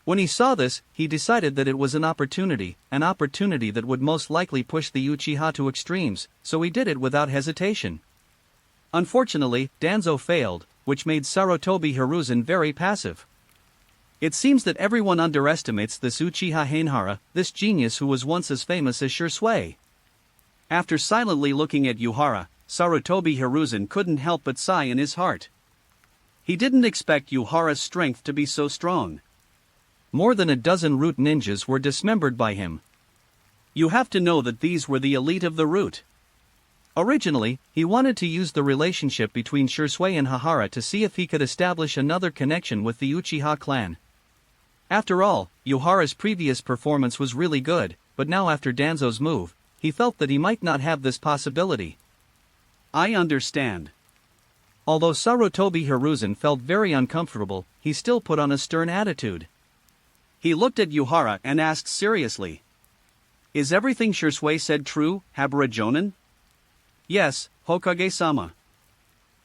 When he saw this, he decided that it was an opportunity that would most likely push the Uchiha to extremes, so he did it without hesitation. Unfortunately, Danzo failed, which made Sarutobi Hiruzen very passive. It seems that everyone underestimates this Uchiha Yuhara, this genius who was once as famous as Shisui. After silently looking at Yuhara, Sarutobi Hiruzen couldn't help but sigh in his heart. He didn't expect Yuhara's strength to be so strong. More than a dozen root ninjas were dismembered by him. You have to know that these were the elite of the root. Originally, he wanted to use the relationship between Shisui and Yuhara to see if he could establish another connection with the Uchiha clan. After all, Yuhara's previous performance was really good, but now after Danzo's move, he felt that he might not have this possibility. I understand. Although Sarutobi Hiruzen felt very uncomfortable, he still put on a stern attitude. He looked at Yuhara and asked seriously. Is everything Shisui said true, Habara Jonin? Yes, Hokage-sama.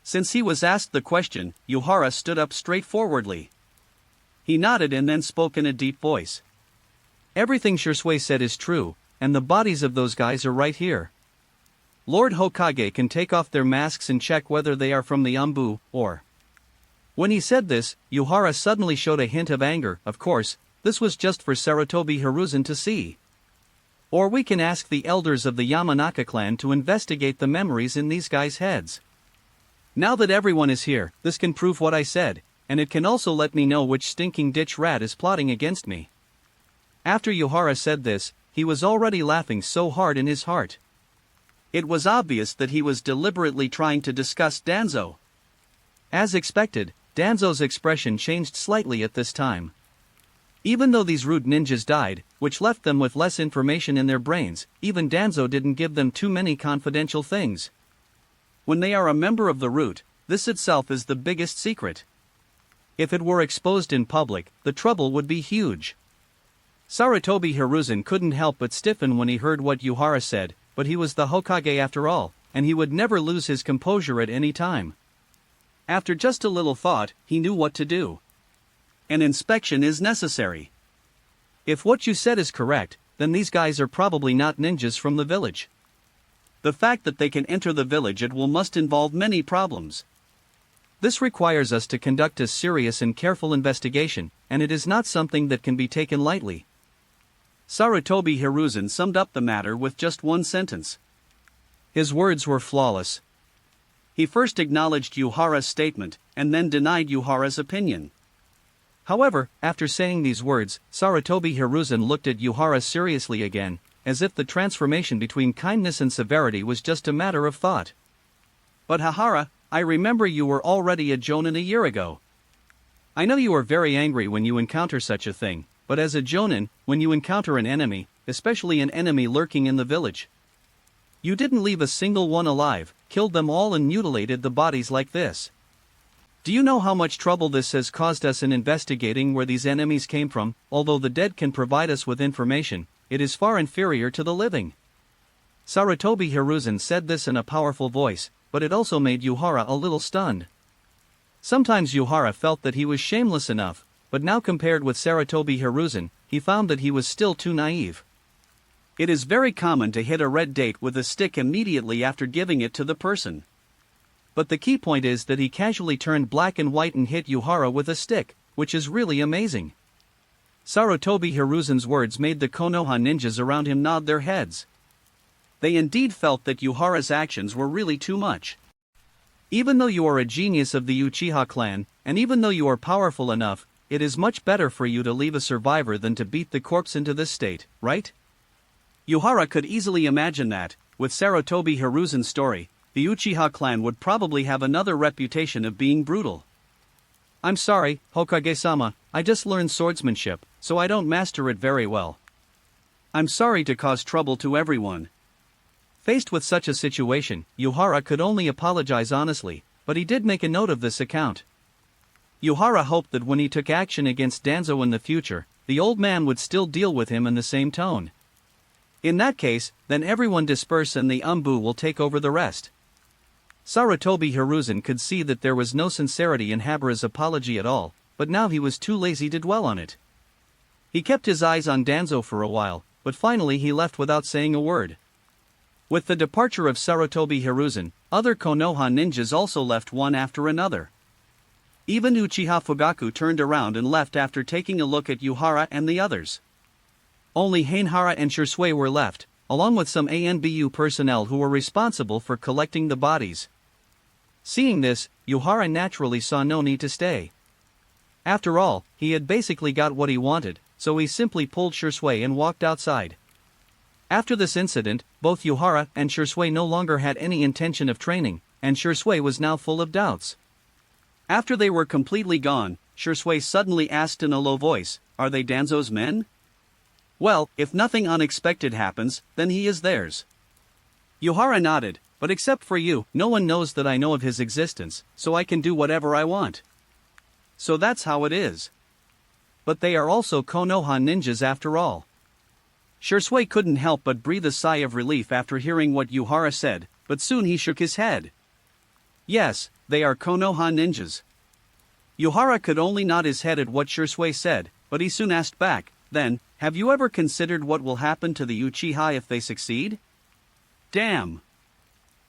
Since he was asked the question, Yuhara stood up straightforwardly. He nodded and then spoke in a deep voice. Everything Shisui said is true, and the bodies of those guys are right here. Lord Hokage can take off their masks and check whether they are from the Umbu, or... When he said this, Yuhara suddenly showed a hint of anger. Of course, this was just for Sarutobi Hiruzen to see. Or we can ask the elders of the Yamanaka clan to investigate the memories in these guys' heads. Now that everyone is here, this can prove what I said, and it can also let me know which stinking ditch rat is plotting against me. After Yuhara said this, he was already laughing so hard in his heart. It was obvious that he was deliberately trying to discuss Danzo. As expected, Danzo's expression changed slightly at this time. Even though these rude ninjas died, which left them with less information in their brains, even Danzo didn't give them too many confidential things. When they are a member of the root, this itself is the biggest secret. If it were exposed in public, the trouble would be huge. Sarutobi Hiruzen couldn't help but stiffen when he heard what Yuhara said, but he was the Hokage after all, and he would never lose his composure at any time. After just a little thought, he knew what to do. An inspection is necessary. If what you said is correct, then these guys are probably not ninjas from the village. The fact that they can enter the village at will must involve many problems. This requires us to conduct a serious and careful investigation, and it is not something that can be taken lightly. Sarutobi Hiruzen summed up the matter with just one sentence. His words were flawless. He first acknowledged Yuhara's statement, and then denied Yuhara's opinion. However, after saying these words, Sarutobi Hiruzen looked at Yuhara seriously again, as if the transformation between kindness and severity was just a matter of thought. But Hahara, I remember you were already a jonin a year ago. I know you are very angry when you encounter such a thing, but as a jonin, when you encounter an enemy, especially an enemy lurking in the village, you didn't leave a single one alive, killed them all and mutilated the bodies like this. Do you know how much trouble this has caused us in investigating where these enemies came from? Although the dead can provide us with information, it is far inferior to the living. Sarutobi Hiruzen said this in a powerful voice, but it also made Yuhara a little stunned. Sometimes Yuhara felt that he was shameless enough, but now compared with Sarutobi Hiruzen, he found that he was still too naive. It is very common to hit a red date with a stick immediately after giving it to the person. But the key point is that he casually turned black and white and hit Yuhara with a stick, which is really amazing. Sarutobi Hiruzen's words made the Konoha ninjas around him nod their heads. They indeed felt that Yuhara's actions were really too much. Even though you are a genius of the Uchiha clan, and even though you are powerful enough, it is much better for you to leave a survivor than to beat the corpse into this state, right? Yuhara could easily imagine that, with Sarutobi Hiruzen's story, the Uchiha clan would probably have another reputation of being brutal. I'm sorry, Hokage-sama, I just learned swordsmanship, so I don't master it very well. I'm sorry to cause trouble to everyone. Faced with such a situation, Yuhara could only apologize honestly, but he did make a note of this account. Yuhara hoped that when he took action against Danzo in the future, the old man would still deal with him in the same tone. In that case, then everyone disperse and the Umbu will take over the rest. Sarutobi Hiruzen could see that there was no sincerity in Habara's apology at all, but now he was too lazy to dwell on it. He kept his eyes on Danzo for a while, but finally he left without saying a word. With the departure of Sarutobi Hiruzen, other Konoha ninjas also left one after another. Even Uchiha Fugaku turned around and left after taking a look at Yuhara and the others. Only Hainhara and Shisui were left, along with some ANBU personnel who were responsible for collecting the bodies. Seeing this, Yuhara naturally saw no need to stay. After all, he had basically got what he wanted, so he simply pulled Shisui and walked outside. After this incident, both Yuhara and Shisui no longer had any intention of training, and Shisui was now full of doubts. After they were completely gone, Shisui suddenly asked in a low voice, "Are they Danzo's men?" "Well, if nothing unexpected happens, then he is theirs." Yuhara nodded, "But except for you, no one knows that I know of his existence, so I can do whatever I want." "So that's how it is." "But they are also Konoha ninjas after all." Shisui couldn't help but breathe a sigh of relief after hearing what Yuhara said, but soon he shook his head. "Yes, they are Konoha ninjas." Yuhara could only nod his head at what Shisui said, but he soon asked back, "Then, have you ever considered what will happen to the Uchiha if they succeed?" Damn.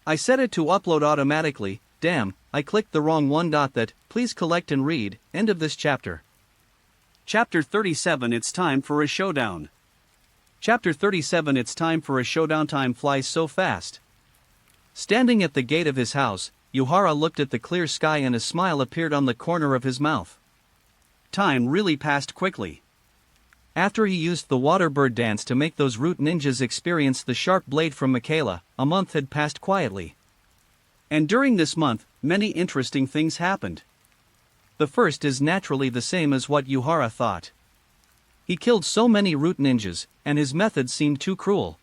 I set it to upload automatically, damn, I clicked the wrong one. That, please collect and read, end of this chapter. Chapter 37 It's time for a showdown. Chapter 37 It's time for a showdown. Time flies so fast. Standing at the gate of his house, Yuhara looked at the clear sky and a smile appeared on the corner of his mouth. Time really passed quickly. After he used the water bird dance to make those root ninjas experience the sharp blade from Michaela, a month had passed quietly. And during this month, many interesting things happened. The first is naturally the same as what Yuhara thought. He killed so many root ninjas, and his methods seemed too cruel.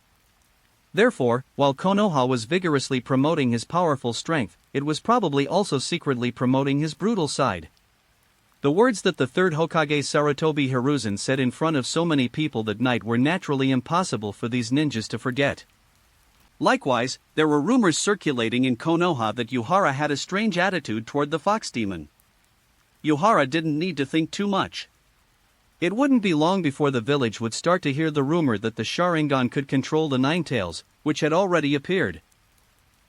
Therefore, while Konoha was vigorously promoting his powerful strength, it was probably also secretly promoting his brutal side. The words that the third Hokage Sarutobi Hiruzen said in front of so many people that night were naturally impossible for these ninjas to forget. Likewise, there were rumors circulating in Konoha that Yuhara had a strange attitude toward the fox demon. Yuhara didn't need to think too much. It wouldn't be long before the village would start to hear the rumor that the Sharingan could control the Nine Tails, which had already appeared.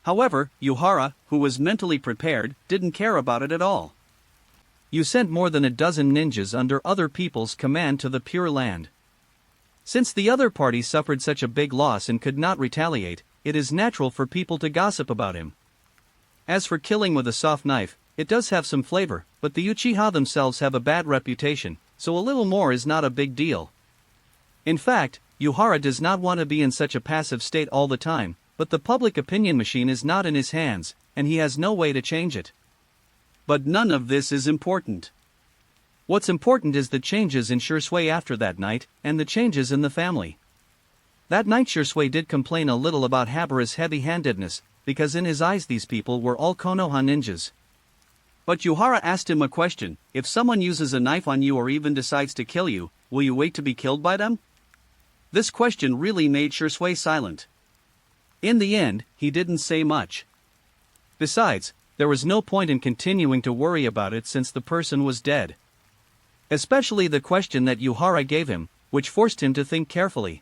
However, Yuhara, who was mentally prepared, didn't care about it at all. You sent more than a dozen ninjas under other people's command to the Pure Land. Since the other party suffered such a big loss and could not retaliate, it is natural for people to gossip about him. As for killing with a soft knife, it does have some flavor, but the Uchiha themselves have a bad reputation, so a little more is not a big deal. In fact, Yuhara does not want to be in such a passive state all the time, but the public opinion machine is not in his hands, and he has no way to change it. But none of this is important. What's important is the changes in Shisui after that night, and the changes in the family. That night Shisui did complain a little about Habara's heavy-handedness, because in his eyes these people were all Konoha ninjas. But Yuhara asked him a question: if someone uses a knife on you or even decides to kill you, will you wait to be killed by them? This question really made Shisui silent. In the end, he didn't say much. Besides, there was no point in continuing to worry about it since the person was dead. Especially the question that Yuhara gave him, which forced him to think carefully.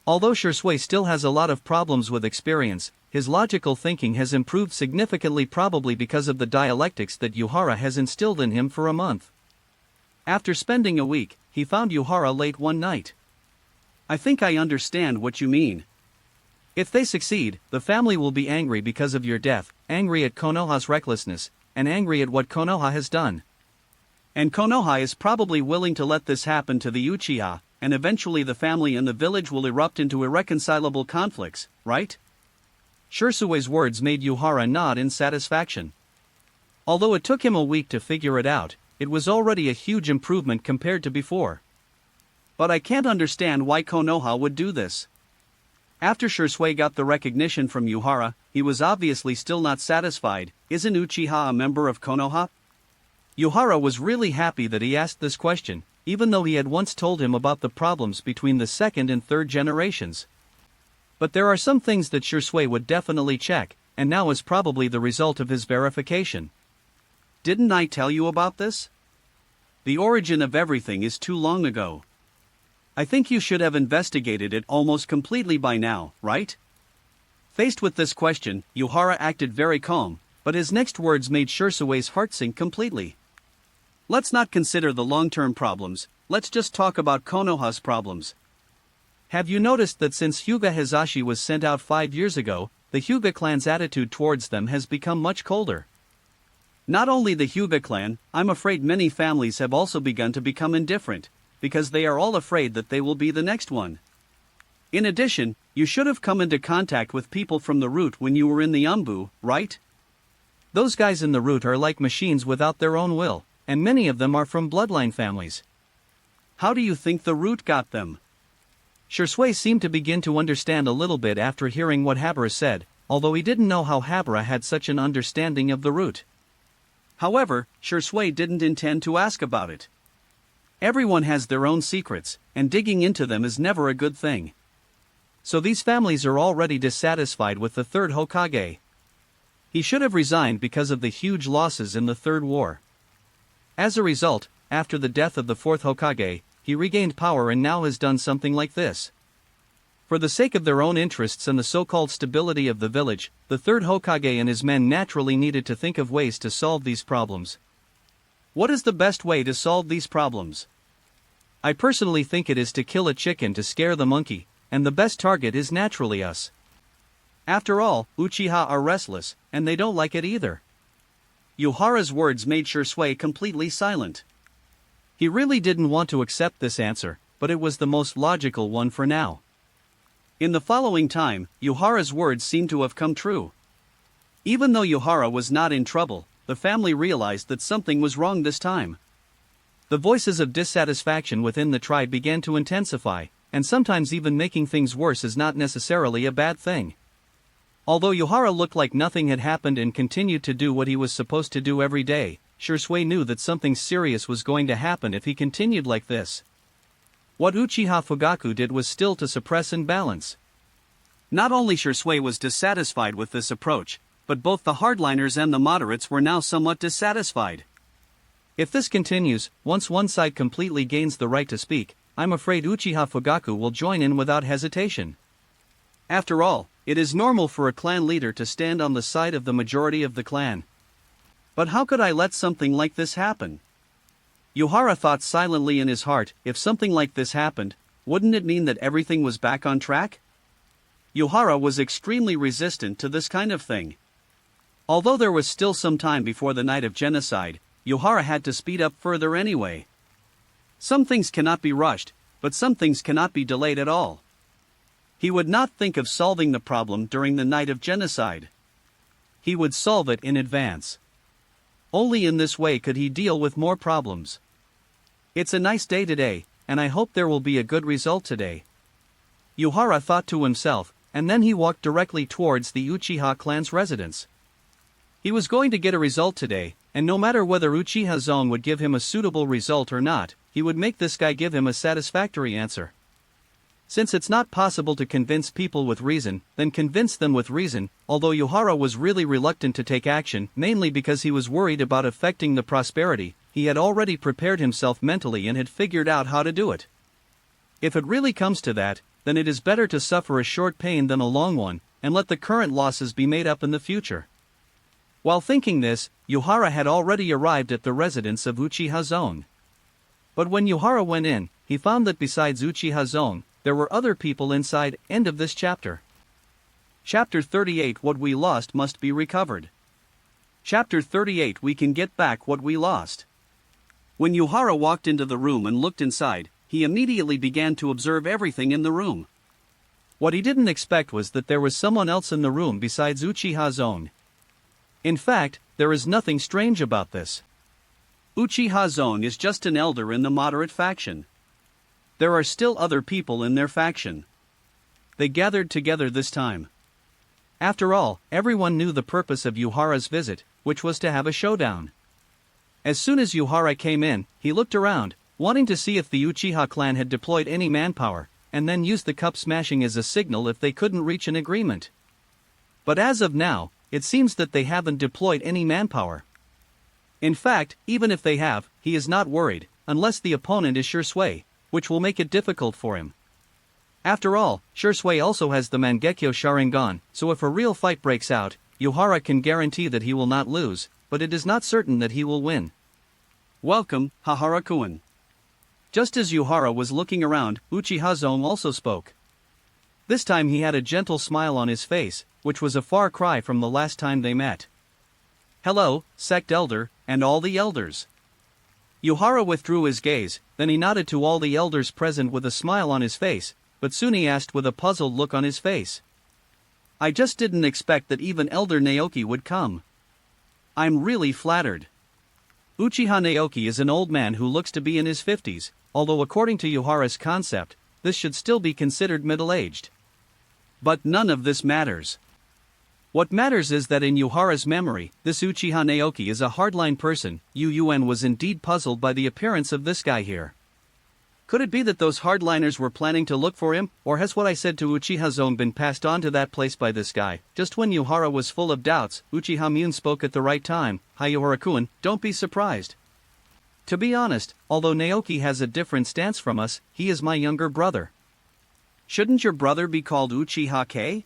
Although Shisui still has a lot of problems with experience, his logical thinking has improved significantly, probably because of the dialectics that Yuhara has instilled in him for a month. After spending a week, he found Yuhara late one night. I think I understand what you mean. If they succeed, the family will be angry because of your death, angry at Konoha's recklessness, and angry at what Konoha has done. And Konoha is probably willing to let this happen to the Uchiha, and eventually the family and the village will erupt into irreconcilable conflicts, right? Shisui's words made Yuhara nod in satisfaction. Although it took him a week to figure it out, it was already a huge improvement compared to before. But I can't understand why Konoha would do this. After Shisui got the recognition from Yuhara, he was obviously still not satisfied. Isn't Uchiha a member of Konoha? Yuhara was really happy that he asked this question, even though he had once told him about the problems between the second and third generations. But there are some things that Shisui would definitely check, and now is probably the result of his verification. Didn't I tell you about this? The origin of everything is too long ago. I think you should have investigated it almost completely by now, right? Faced with this question, Yuhara acted very calm, but his next words made Shisui's heart sink completely. Let's not consider the long-term problems, let's just talk about Konoha's problems. Have you noticed that since Hyuga Hizashi was sent out 5 years ago, the Hyuga clan's attitude towards them has become much colder? Not only the Hyuga clan, I'm afraid many families have also begun to become indifferent, because they are all afraid that they will be the next one. In addition, you should have come into contact with people from the root when you were in the Umbu, right? Those guys in the root are like machines without their own will, and many of them are from bloodline families. How do you think the root got them? Shisui seemed to begin to understand a little bit after hearing what Habara said, although he didn't know how Habara had such an understanding of the root. However, Shisui didn't intend to ask about it. Everyone has their own secrets, and digging into them is never a good thing. So these families are already dissatisfied with the third Hokage. He should have resigned because of the huge losses in the Third War. As a result, after the death of the fourth Hokage, he regained power and now has done something like this. For the sake of their own interests and the so-called stability of the village, the third Hokage and his men naturally needed to think of ways to solve these problems. What is the best way to solve these problems? I personally think it is to kill a chicken to scare the monkey, and the best target is naturally us. After all, Uchiha are restless, and they don't like it either. Yuhara's words made Shisui completely silent. He really didn't want to accept this answer, but it was the most logical one for now. In the following time, Yuhara's words seemed to have come true. Even though Yuhara was not in trouble, the family realized that something was wrong this time. The voices of dissatisfaction within the tribe began to intensify, and sometimes even making things worse is not necessarily a bad thing. Although Yuhara looked like nothing had happened and continued to do what he was supposed to do every day, Shisui knew that something serious was going to happen if he continued like this. What Uchiha Fugaku did was still to suppress and balance. Not only Shisui was dissatisfied with this approach, but both the hardliners and the moderates were now somewhat dissatisfied. If this continues, once one side completely gains the right to speak, I'm afraid Uchiha Fugaku will join in without hesitation. After all, it is normal for a clan leader to stand on the side of the majority of the clan. But how could I let something like this happen? Yuhara thought silently in his heart, if something like this happened, wouldn't it mean that everything was back on track? Yuhara was extremely resistant to this kind of thing. Although there was still some time before the night of genocide, Yuhara had to speed up further anyway. Some things cannot be rushed, but some things cannot be delayed at all. He would not think of solving the problem during the night of genocide. He would solve it in advance. Only in this way could he deal with more problems. It's a nice day today, and I hope there will be a good result today. Yuhara thought to himself, and then he walked directly towards the Uchiha clan's residence. He was going to get a result today, and no matter whether Uchiha Zone would give him a suitable result or not, he would make this guy give him a satisfactory answer. Since it's not possible to convince people with reason, then convince them with reason. Although Yuhara was really reluctant to take action, mainly because he was worried about affecting the prosperity, he had already prepared himself mentally and had figured out how to do it. If it really comes to that, then it is better to suffer a short pain than a long one, and let the current losses be made up in the future. While thinking this, Yuhara had already arrived at the residence of Uchiha Zone. But when Yuhara went in, he found that besides Uchiha Zone, there were other people inside. End of this chapter. Chapter 38. What we lost must be recovered. Chapter 38. We can get back what we lost. When Yuhara walked into the room and looked inside, he immediately began to observe everything in the room. What he didn't expect was that there was someone else in the room besides Uchiha Zone. In fact, there is nothing strange about this. Uchiha Zone is just an elder in the moderate faction. There are still other people in their faction. They gathered together this time. After all, everyone knew the purpose of Yuhara's visit, which was to have a showdown. As soon as Yuhara came in, he looked around, wanting to see if the Uchiha clan had deployed any manpower, and then used the cup smashing as a signal if they couldn't reach an agreement. But as of now, it seems that they haven't deployed any manpower. In fact, even if they have, he is not worried, unless the opponent is Shisui, which will make it difficult for him. After all, Shisui also has the Mangekyo Sharingan, so if a real fight breaks out, Yuhara can guarantee that he will not lose, but it is not certain that he will win. Welcome, Hahara-kun. Just as Yuhara was looking around, Uchiha Zone also spoke. This time he had a gentle smile on his face, which was a far cry from the last time they met. Hello, sect elder, and all the elders. Yuhara withdrew his gaze, then he nodded to all the elders present with a smile on his face, but soon he asked with a puzzled look on his face. I just didn't expect that even Elder Naoki would come. I'm really flattered. Uchiha Naoki is an old man who looks to be in his 50s, although according to Yuhara's concept, this should still be considered middle-aged. But none of this matters. What matters is that in Yuhara's memory, this Uchiha Naoki is a hardline person. Yun was indeed puzzled by the appearance of this guy here. Could it be that those hardliners were planning to look for him, or has what I said to Uchiha Zone been passed on to that place by this guy? Just when Yuhara was full of doubts, Uchiha Mune spoke at the right time. Hi Yuhara-kun, don't be surprised. To be honest, although Naoki has a different stance from us, he is my younger brother. Shouldn't your brother be called Uchiha K?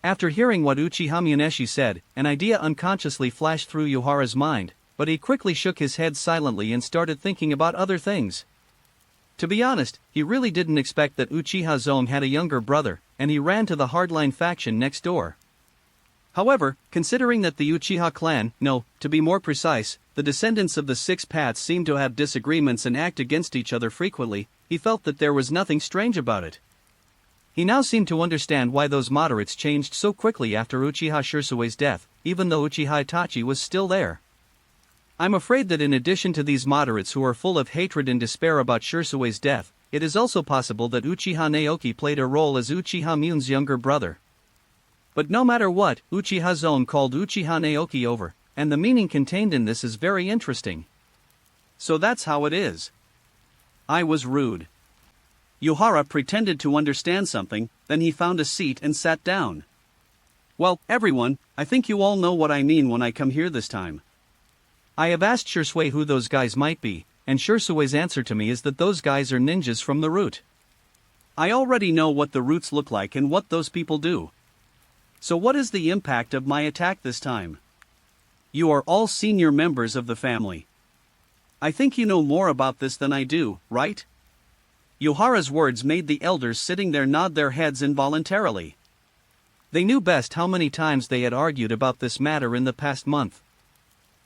After hearing what Uchiha Muneshi said, an idea unconsciously flashed through Yuhara's mind, but he quickly shook his head silently and started thinking about other things. To be honest, he really didn't expect that Uchiha Zong had a younger brother, and he ran to the hardline faction next door. However, considering that the Uchiha clan, no, to be more precise, the descendants of the Six Paths seem to have disagreements and act against each other frequently, he felt that there was nothing strange about it. He now seemed to understand why those moderates changed so quickly after Uchiha Shirsue's death, even though Uchiha Itachi was still there. I'm afraid that in addition to these moderates who are full of hatred and despair about Shirsue's death, it is also possible that Uchiha Naoki played a role as Uchiha Mune's younger brother. But no matter what, Uchiha Zone called Uchiha Naoki over, and the meaning contained in this is very interesting. So that's how it is. I was rude. Yuhara pretended to understand something, then he found a seat and sat down. Well, everyone, I think you all know what I mean when I come here this time. I have asked Shirsue who those guys might be, and Shirsue's answer to me is that those guys are ninjas from the root. I already know what the roots look like and what those people do. So what is the impact of my attack this time? You are all senior members of the family. I think you know more about this than I do, right? Yuhara's words made the elders sitting there nod their heads involuntarily. They knew best how many times they had argued about this matter in the past month.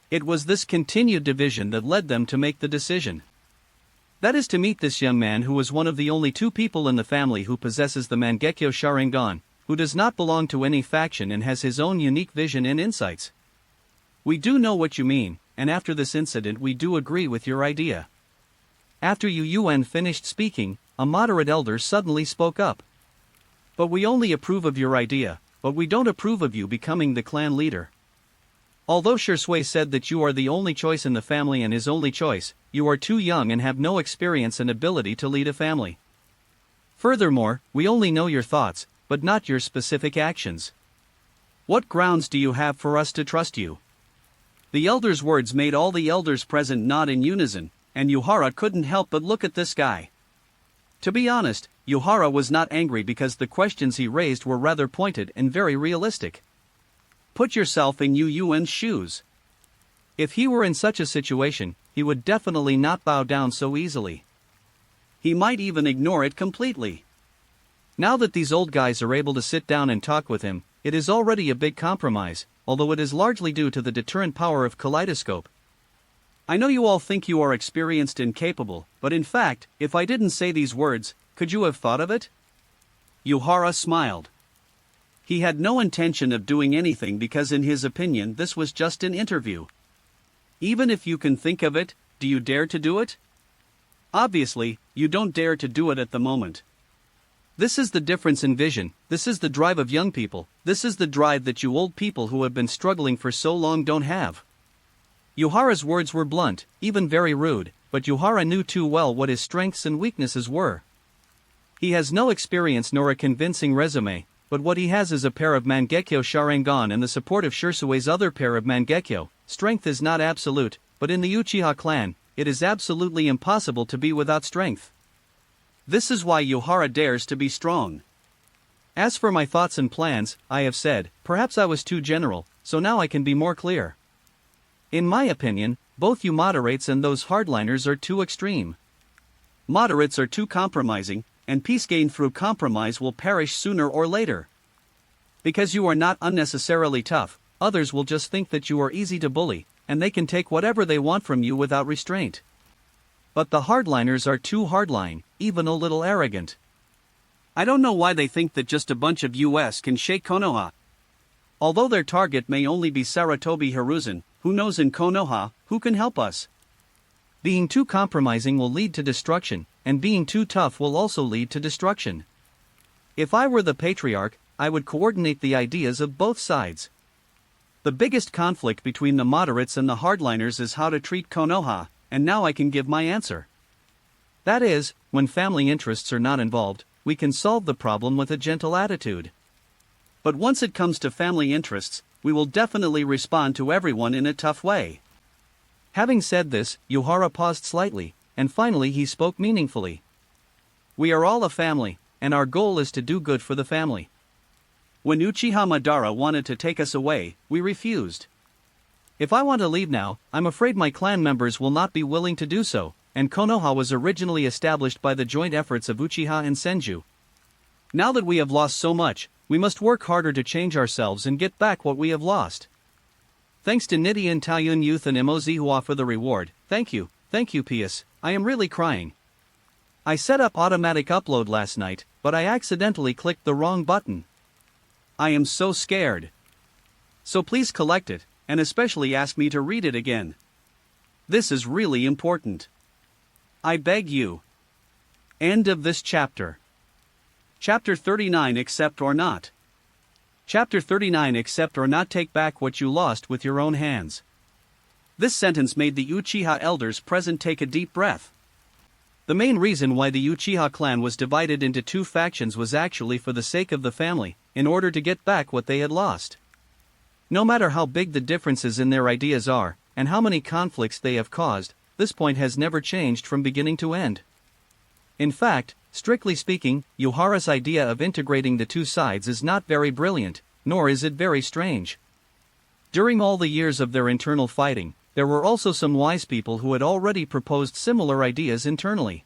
It was this continued division that led them to make the decision. That is to meet this young man who was one of the only two people in the family who possesses the Mangekyo Sharingan, who does not belong to any faction and has his own unique vision and insights. We do know what you mean, and after this incident we do agree with your idea. After Yu Yuan finished speaking, a moderate elder suddenly spoke up. But we only approve of your idea, but we don't approve of you becoming the clan leader. Although Shirsue said that you are the only choice in the family and his only choice, you are too young and have no experience and ability to lead a family. Furthermore, we only know your thoughts, but not your specific actions. What grounds do you have for us to trust you? The elder's words made all the elders present nod in unison, and Yuhara couldn't help but look at this guy. To be honest, Yuhara was not angry because the questions he raised were rather pointed and very realistic. Put yourself in Yu Yuan's shoes. If he were in such a situation, he would definitely not bow down so easily. He might even ignore it completely. Now that these old guys are able to sit down and talk with him, it is already a big compromise, although it is largely due to the deterrent power of Kaleidoscope. I know you all think you are experienced and capable, but in fact, if I didn't say these words, could you have thought of it? Yuhara smiled. He had no intention of doing anything because in his opinion this was just an interview. Even if you can think of it, do you dare to do it? Obviously, you don't dare to do it at the moment. This is the difference in vision, this is the drive of young people, this is the drive that you old people who have been struggling for so long don't have. Yuhara's words were blunt, even very rude, but Yuhara knew too well what his strengths and weaknesses were. He has no experience nor a convincing resume, but what he has is a pair of Mangekyo Sharingan and the support of Shirsue's other pair of Mangekyo. Strength is not absolute, but in the Uchiha clan, it is absolutely impossible to be without strength. This is why Yuhara dares to be strong. As for my thoughts and plans, I have said, perhaps I was too general, so now I can be more clear. In my opinion, both you moderates and those hardliners are too extreme. Moderates are too compromising, and peace gained through compromise will perish sooner or later. Because you are not unnecessarily tough, others will just think that you are easy to bully, and they can take whatever they want from you without restraint. But the hardliners are too hardline, even a little arrogant. I don't know why they think that just a bunch of US can shake Konoha. Although their target may only be Sarutobi Hiruzen, who knows in Konoha, who can help us? Being too compromising will lead to destruction, and being too tough will also lead to destruction. If I were the patriarch, I would coordinate the ideas of both sides. The biggest conflict between the moderates and the hardliners is how to treat Konoha, and now I can give my answer. That is, when family interests are not involved, we can solve the problem with a gentle attitude. But once it comes to family interests, we will definitely respond to everyone in a tough way. Having said this, Yuhara paused slightly, and finally he spoke meaningfully. We are all a family, and our goal is to do good for the family. When Uchiha Madara wanted to take us away, we refused. If I want to leave now, I'm afraid my clan members will not be willing to do so, and Konoha was originally established by the joint efforts of Uchiha and Senju. Now that we have lost so much, we must work harder to change ourselves and get back what we have lost. Thanks to Nidian Taiyun Youth and Imozihua for the reward. Thank you, PS. I am really crying. I set up automatic upload last night, but I accidentally clicked the wrong button. I am so scared. So please collect it, and especially ask me to read it again. This is really important. I beg you. End of this chapter. Chapter 39. Accept or not. Chapter 39. Accept or not. Take back what you lost with your own hands. This sentence made the Uchiha elders present take a deep breath. The main reason why the Uchiha clan was divided into two factions was actually for the sake of the family, in order to get back what they had lost. No matter how big the differences in their ideas are, and how many conflicts they have caused, this point has never changed from beginning to end. In fact, strictly speaking, Yuhara's idea of integrating the two sides is not very brilliant, nor is it very strange. During all the years of their internal fighting, there were also some wise people who had already proposed similar ideas internally.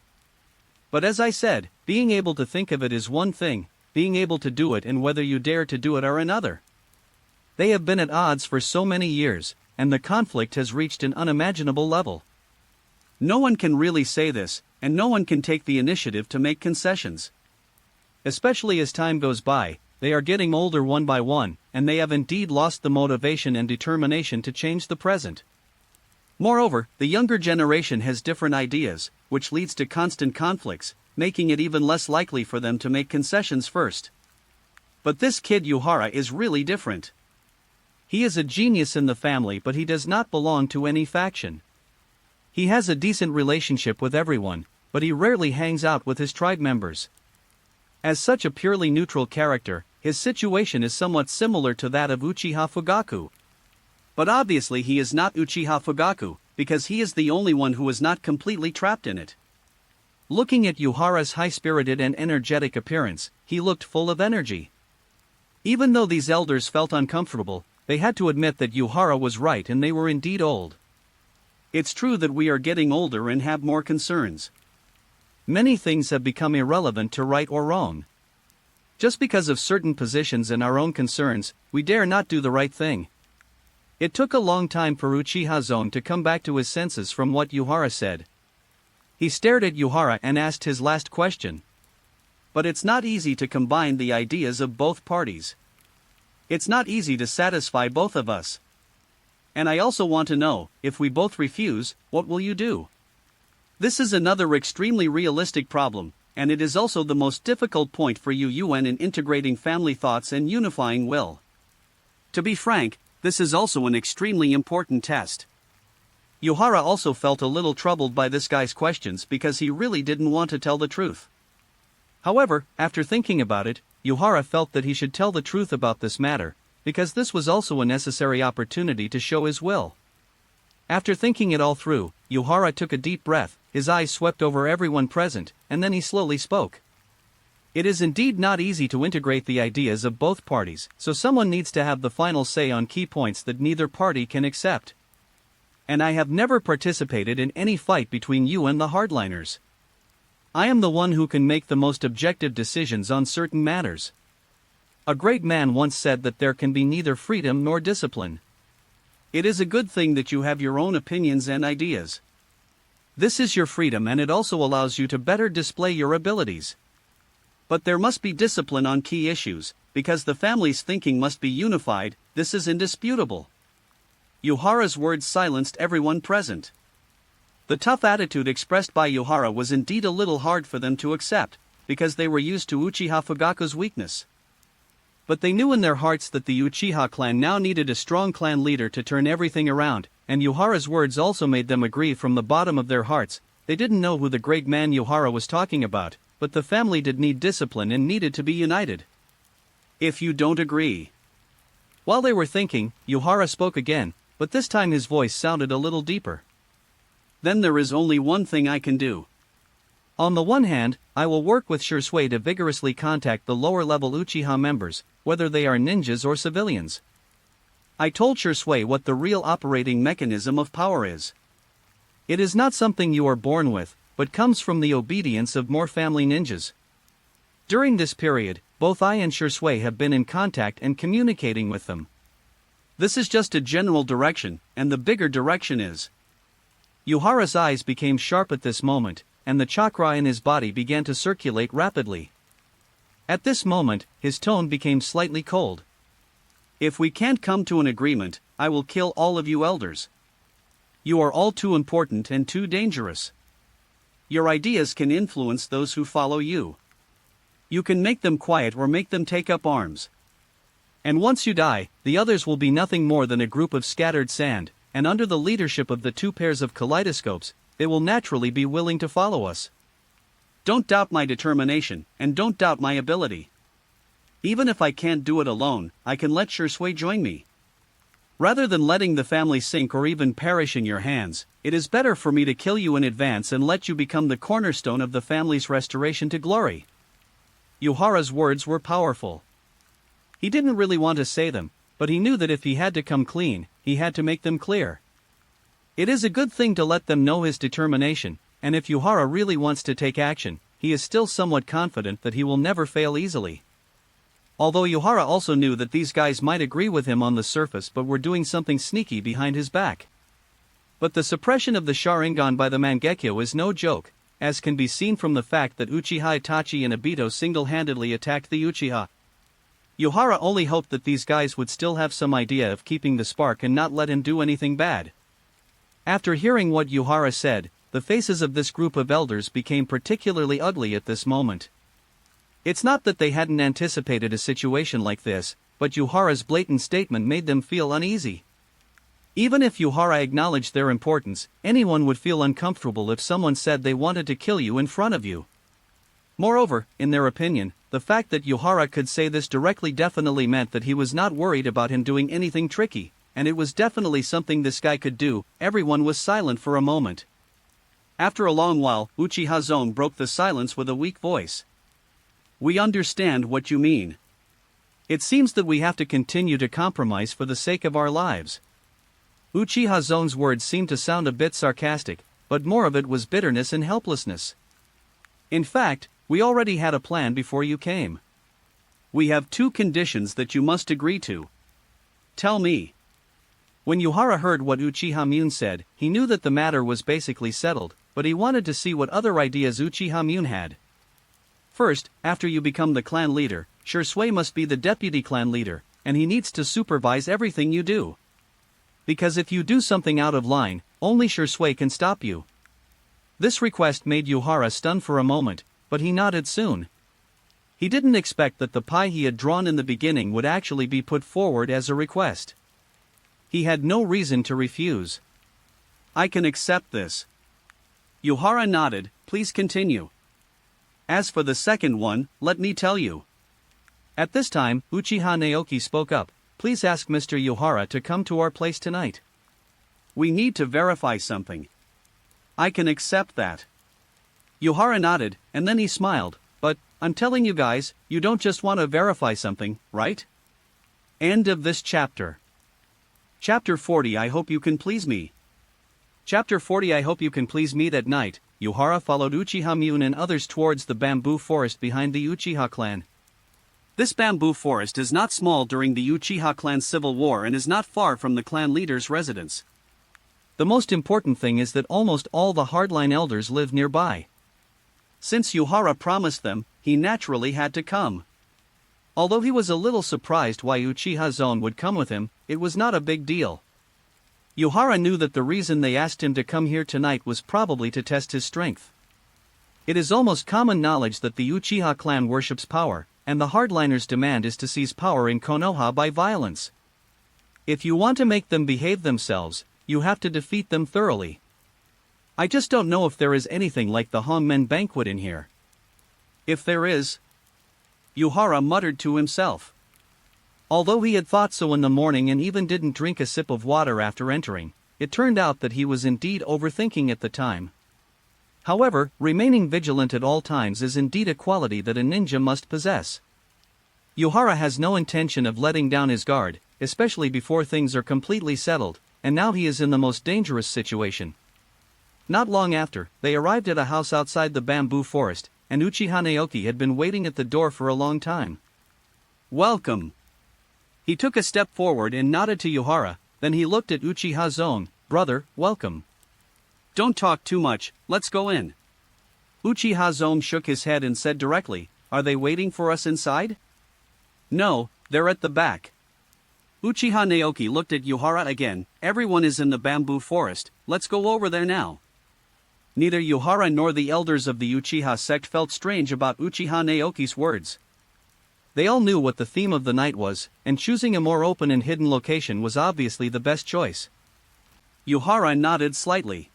But as I said, being able to think of it is one thing, being able to do it and whether you dare to do it are another. They have been at odds for so many years, and the conflict has reached an unimaginable level. No one can really say this, and no one can take the initiative to make concessions. Especially as time goes by, they are getting older one by one, and they have indeed lost the motivation and determination to change the present. Moreover, the younger generation has different ideas, which leads to constant conflicts, making it even less likely for them to make concessions first. But this kid Yuhara is really different. He is a genius in the family, but he does not belong to any faction. He has a decent relationship with everyone, but he rarely hangs out with his tribe members. As such a purely neutral character, his situation is somewhat similar to that of Uchiha Fugaku. But obviously he is not Uchiha Fugaku, because he is the only one who is not completely trapped in it. Looking at Yuhara's high-spirited and energetic appearance, he looked full of energy. Even though these elders felt uncomfortable, they had to admit that Yuhara was right and they were indeed old. It's true that we are getting older and have more concerns. Many things have become irrelevant to right or wrong. Just because of certain positions and our own concerns, we dare not do the right thing. It took a long time for Uchiha Zone to come back to his senses from what Yuhara said. He stared at Yuhara and asked his last question. But it's not easy to combine the ideas of both parties. It's not easy to satisfy both of us. And I also want to know, if we both refuse, what will you do? This is another extremely realistic problem, and it is also the most difficult point for UN in integrating family thoughts and unifying will. To be frank, this is also an extremely important test. Yuhara also felt a little troubled by this guy's questions because he really didn't want to tell the truth. However, after thinking about it, Yuhara felt that he should tell the truth about this matter, because this was also a necessary opportunity to show his will. After thinking it all through, Yuhara took a deep breath, his eyes swept over everyone present, and then he slowly spoke. It is indeed not easy to integrate the ideas of both parties, so someone needs to have the final say on key points that neither party can accept. And I have never participated in any fight between you and the hardliners. I am the one who can make the most objective decisions on certain matters. A great man once said that there can be neither freedom nor discipline. It is a good thing that you have your own opinions and ideas. This is your freedom and it also allows you to better display your abilities. But there must be discipline on key issues, because the family's thinking must be unified, this is indisputable. Yuhara's words silenced everyone present. The tough attitude expressed by Yuhara was indeed a little hard for them to accept, because they were used to Uchiha Fugaku's weakness. But they knew in their hearts that the Uchiha clan now needed a strong clan leader to turn everything around, and Yuhara's words also made them agree from the bottom of their hearts. They didn't know who the great man Yuhara was talking about, but the family did need discipline and needed to be united. If you don't agree. While they were thinking, Yuhara spoke again, but this time his voice sounded a little deeper. Then there is only one thing I can do. On the one hand, I will work with Shisui to vigorously contact the lower-level Uchiha members, whether they are ninjas or civilians. I told Shisui what the real operating mechanism of power is. It is not something you are born with, but comes from the obedience of more family ninjas. During this period, both I and Shisui have been in contact and communicating with them. This is just a general direction, and the bigger direction is. Yuhara's eyes became sharp at this moment, and the chakra in his body began to circulate rapidly. At this moment, his tone became slightly cold. If we can't come to an agreement, I will kill all of you elders. You are all too important and too dangerous. Your ideas can influence those who follow you. You can make them quiet or make them take up arms. And once you die, the others will be nothing more than a group of scattered sand, and under the leadership of the 2 pairs of kaleidoscopes, they will naturally be willing to follow us. Don't doubt my determination, and don't doubt my ability. Even if I can't do it alone, I can let Shisui join me. Rather than letting the family sink or even perish in your hands, it is better for me to kill you in advance and let you become the cornerstone of the family's restoration to glory. Yuhara's words were powerful. He didn't really want to say them, but he knew that if he had to come clean, he had to make them clear. It is a good thing to let them know his determination, and if Yuhara really wants to take action, he is still somewhat confident that he will never fail easily. Although Yuhara also knew that these guys might agree with him on the surface but were doing something sneaky behind his back. But the suppression of the Sharingan by the Mangekyo is no joke, as can be seen from the fact that Uchiha Itachi and Obito single-handedly attacked the Uchiha. Yuhara only hoped that these guys would still have some idea of keeping the spark and not let him do anything bad. After hearing what Yuhara said, the faces of this group of elders became particularly ugly at this moment. It's not that they hadn't anticipated a situation like this, but Yuhara's blatant statement made them feel uneasy. Even if Yuhara acknowledged their importance, anyone would feel uncomfortable if someone said they wanted to kill you in front of you. Moreover, in their opinion, the fact that Yuhara could say this directly definitely meant that he was not worried about him doing anything tricky, and it was definitely something this guy could do. Everyone was silent for a moment. After a long while, Uchiha Zone broke the silence with a weak voice. We understand what you mean. It seems that we have to continue to compromise for the sake of our lives. Uchiha Zone's words seemed to sound a bit sarcastic, but more of it was bitterness and helplessness. In fact, we already had a plan before you came. We have 2 conditions that you must agree to. Tell me. When Yuhara heard what Uchiha Mune said, he knew that the matter was basically settled, but he wanted to see what other ideas Uchiha Mune had. First, after you become the clan leader, Shisui must be the deputy clan leader, and he needs to supervise everything you do. Because if you do something out of line, only Shisui can stop you. This request made Yuhara stun for a moment, but he nodded soon. He didn't expect that the pie he had drawn in the beginning would actually be put forward as a request. He had no reason to refuse. I can accept this. Yuhara nodded. Please continue. As for the second one, let me tell you. At this time, Uchiha Naoki spoke up. Please ask Mr. Yuhara to come to our place tonight. We need to verify something. I can accept that. Yuhara nodded, and then he smiled. But, I'm telling you guys, you don't just want to verify something, right? End of this chapter. Chapter 40. I hope you can please me. Chapter 40. I hope you can please me. That night, Yuhara followed Uchiha Mune and others towards the bamboo forest behind the Uchiha clan. This bamboo forest is not small during the Uchiha clan civil war and is not far from the clan leader's residence. The most important thing is that almost all the hardline elders live nearby. Since Yuhara promised them, he naturally had to come. Although he was a little surprised why Uchiha Zone would come with him, it was not a big deal. Yuhara knew that the reason they asked him to come here tonight was probably to test his strength. It is almost common knowledge that the Uchiha clan worships power, and the hardliners' demand is to seize power in Konoha by violence. If you want to make them behave themselves, you have to defeat them thoroughly. I just don't know if there is anything like the Hongmen banquet in here. If there is, Yuhara muttered to himself. Although he had thought so in the morning and even didn't drink a sip of water after entering, it turned out that he was indeed overthinking at the time. However, remaining vigilant at all times is indeed a quality that a ninja must possess. Yuhara has no intention of letting down his guard, especially before things are completely settled, and now he is in the most dangerous situation. Not long after, they arrived at a house outside the bamboo forest, and Uchiha Naoki had been waiting at the door for a long time. "Welcome." He took a step forward and nodded to Yuhara, then he looked at Uchiha Zone. "Brother, welcome. Don't talk too much, let's go in." Uchiha Zone shook his head and said directly, "Are they waiting for us inside?" "No, they're at the back." Uchiha Naoki looked at Yuhara again. "Everyone is in the bamboo forest, let's go over there now." Neither Yuhara nor the elders of the Uchiha sect felt strange about Uchiha Naoki's words. They all knew what the theme of the night was, and choosing a more open and hidden location was obviously the best choice. Yuhara nodded slightly.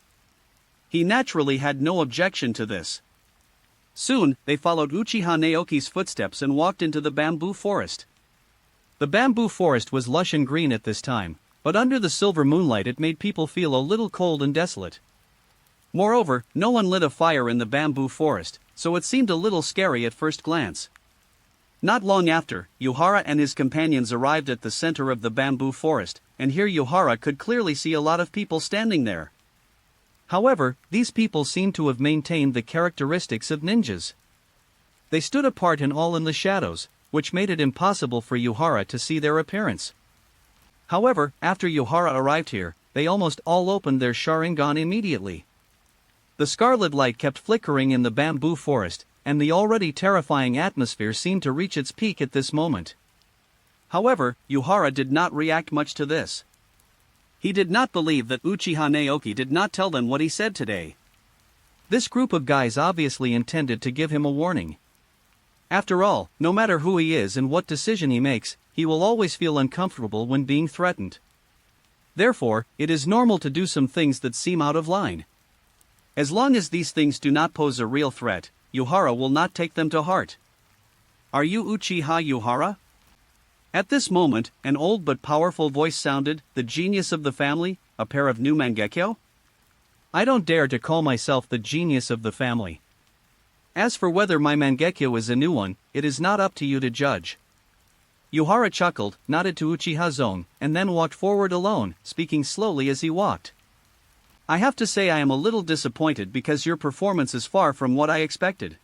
He naturally had no objection to this. Soon, they followed Uchiha Naoki's footsteps and walked into the bamboo forest. The bamboo forest was lush and green at this time, but under the silver moonlight it made people feel a little cold and desolate. Moreover, no one lit a fire in the bamboo forest, so it seemed a little scary at first glance. Not long after, Yuhara and his companions arrived at the center of the bamboo forest, and here Yuhara could clearly see a lot of people standing there. However, these people seemed to have maintained the characteristics of ninjas. They stood apart and all in the shadows, which made it impossible for Yuhara to see their appearance. However, after Yuhara arrived here, they almost all opened their Sharingan immediately. The scarlet light kept flickering in the bamboo forest, and the already terrifying atmosphere seemed to reach its peak at this moment. However, Yuhara did not react much to this. He did not believe that Uchiha Naoki did not tell them what he said today. This group of guys obviously intended to give him a warning. After all, no matter who he is and what decision he makes, he will always feel uncomfortable when being threatened. Therefore, it is normal to do some things that seem out of line. As long as these things do not pose a real threat, Yuhara will not take them to heart. "Are you Uchiha Yuhara?" At this moment, an old but powerful voice sounded, "The genius of the family, a pair of new Mangekyo?" "I don't dare to call myself the genius of the family. As for whether my Mangekyo is a new one, it is not up to you to judge." Yuhara chuckled, nodded to Uchiha Zone, and then walked forward alone, speaking slowly as he walked. "I have to say I am a little disappointed because your performance is far from what I expected.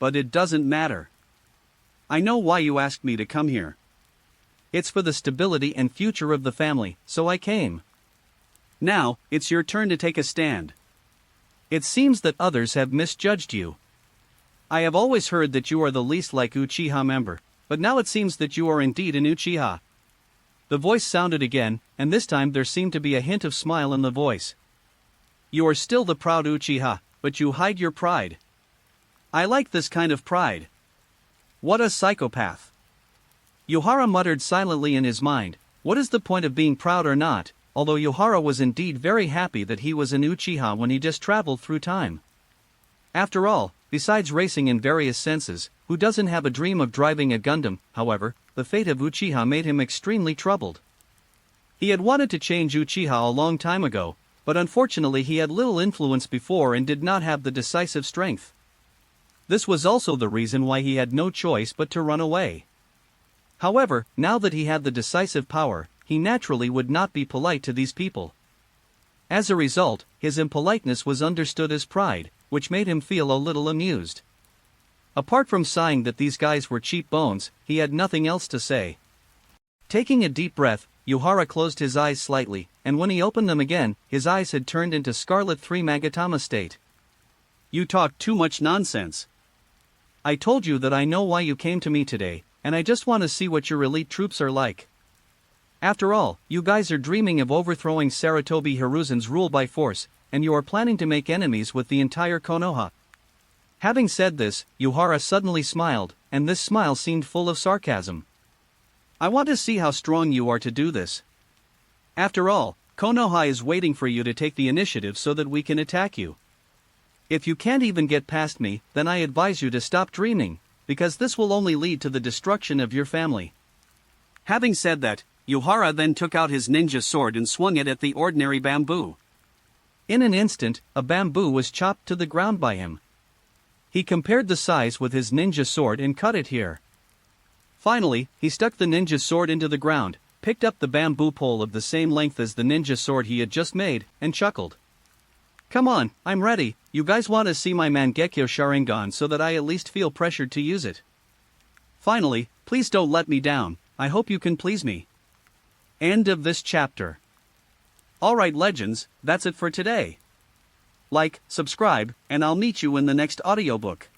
But it doesn't matter. I know why you asked me to come here. It's for the stability and future of the family, so I came. Now, it's your turn to take a stand. It seems that others have misjudged you. I have always heard that you are the least like Uchiha member, but now it seems that you are indeed an Uchiha." The voice sounded again, and this time there seemed to be a hint of smile in the voice. "You are still the proud Uchiha, but you hide your pride. I like this kind of pride. What a psychopath." Yuhara muttered silently in his mind, "What is the point of being proud or not?" Although Yuhara was indeed very happy that he was an Uchiha when he just traveled through time. After all, besides racing in various senses, who doesn't have a dream of driving a Gundam? However, the fate of Uchiha made him extremely troubled. He had wanted to change Uchiha a long time ago, but unfortunately he had little influence before and did not have the decisive strength. This was also the reason why he had no choice but to run away. However, now that he had the decisive power, he naturally would not be polite to these people. As a result, his impoliteness was understood as pride, which made him feel a little amused. Apart from sighing that these guys were cheap bones, he had nothing else to say. Taking a deep breath, Yuhara closed his eyes slightly, and when he opened them again, his eyes had turned into Scarlet 3 Magatama state. "You talk too much nonsense. I told you that I know why you came to me today, and I just want to see what your elite troops are like. After all, you guys are dreaming of overthrowing Sarutobi Hiruzen's rule by force, and you are planning to make enemies with the entire Konoha." Having said this, Yuhara suddenly smiled, and this smile seemed full of sarcasm. "I want to see how strong you are to do this. After all, Konoha is waiting for you to take the initiative so that we can attack you. If you can't even get past me, then I advise you to stop dreaming, because this will only lead to the destruction of your family." Having said that, Yuhara then took out his ninja sword and swung it at the ordinary bamboo. In an instant, a bamboo was chopped to the ground by him. He compared the size with his ninja sword and cut it here. Finally, he stuck the ninja sword into the ground, picked up the bamboo pole of the same length as the ninja sword he had just made, and chuckled. Come on, I'm ready. You guys want to see my Mangekyo Sharingan so that I at least feel pressured to use it. Finally, please don't let me down. I hope you can please me. End of this chapter. Alright legends, that's it for today. Like, subscribe, and I'll meet you in the next audiobook.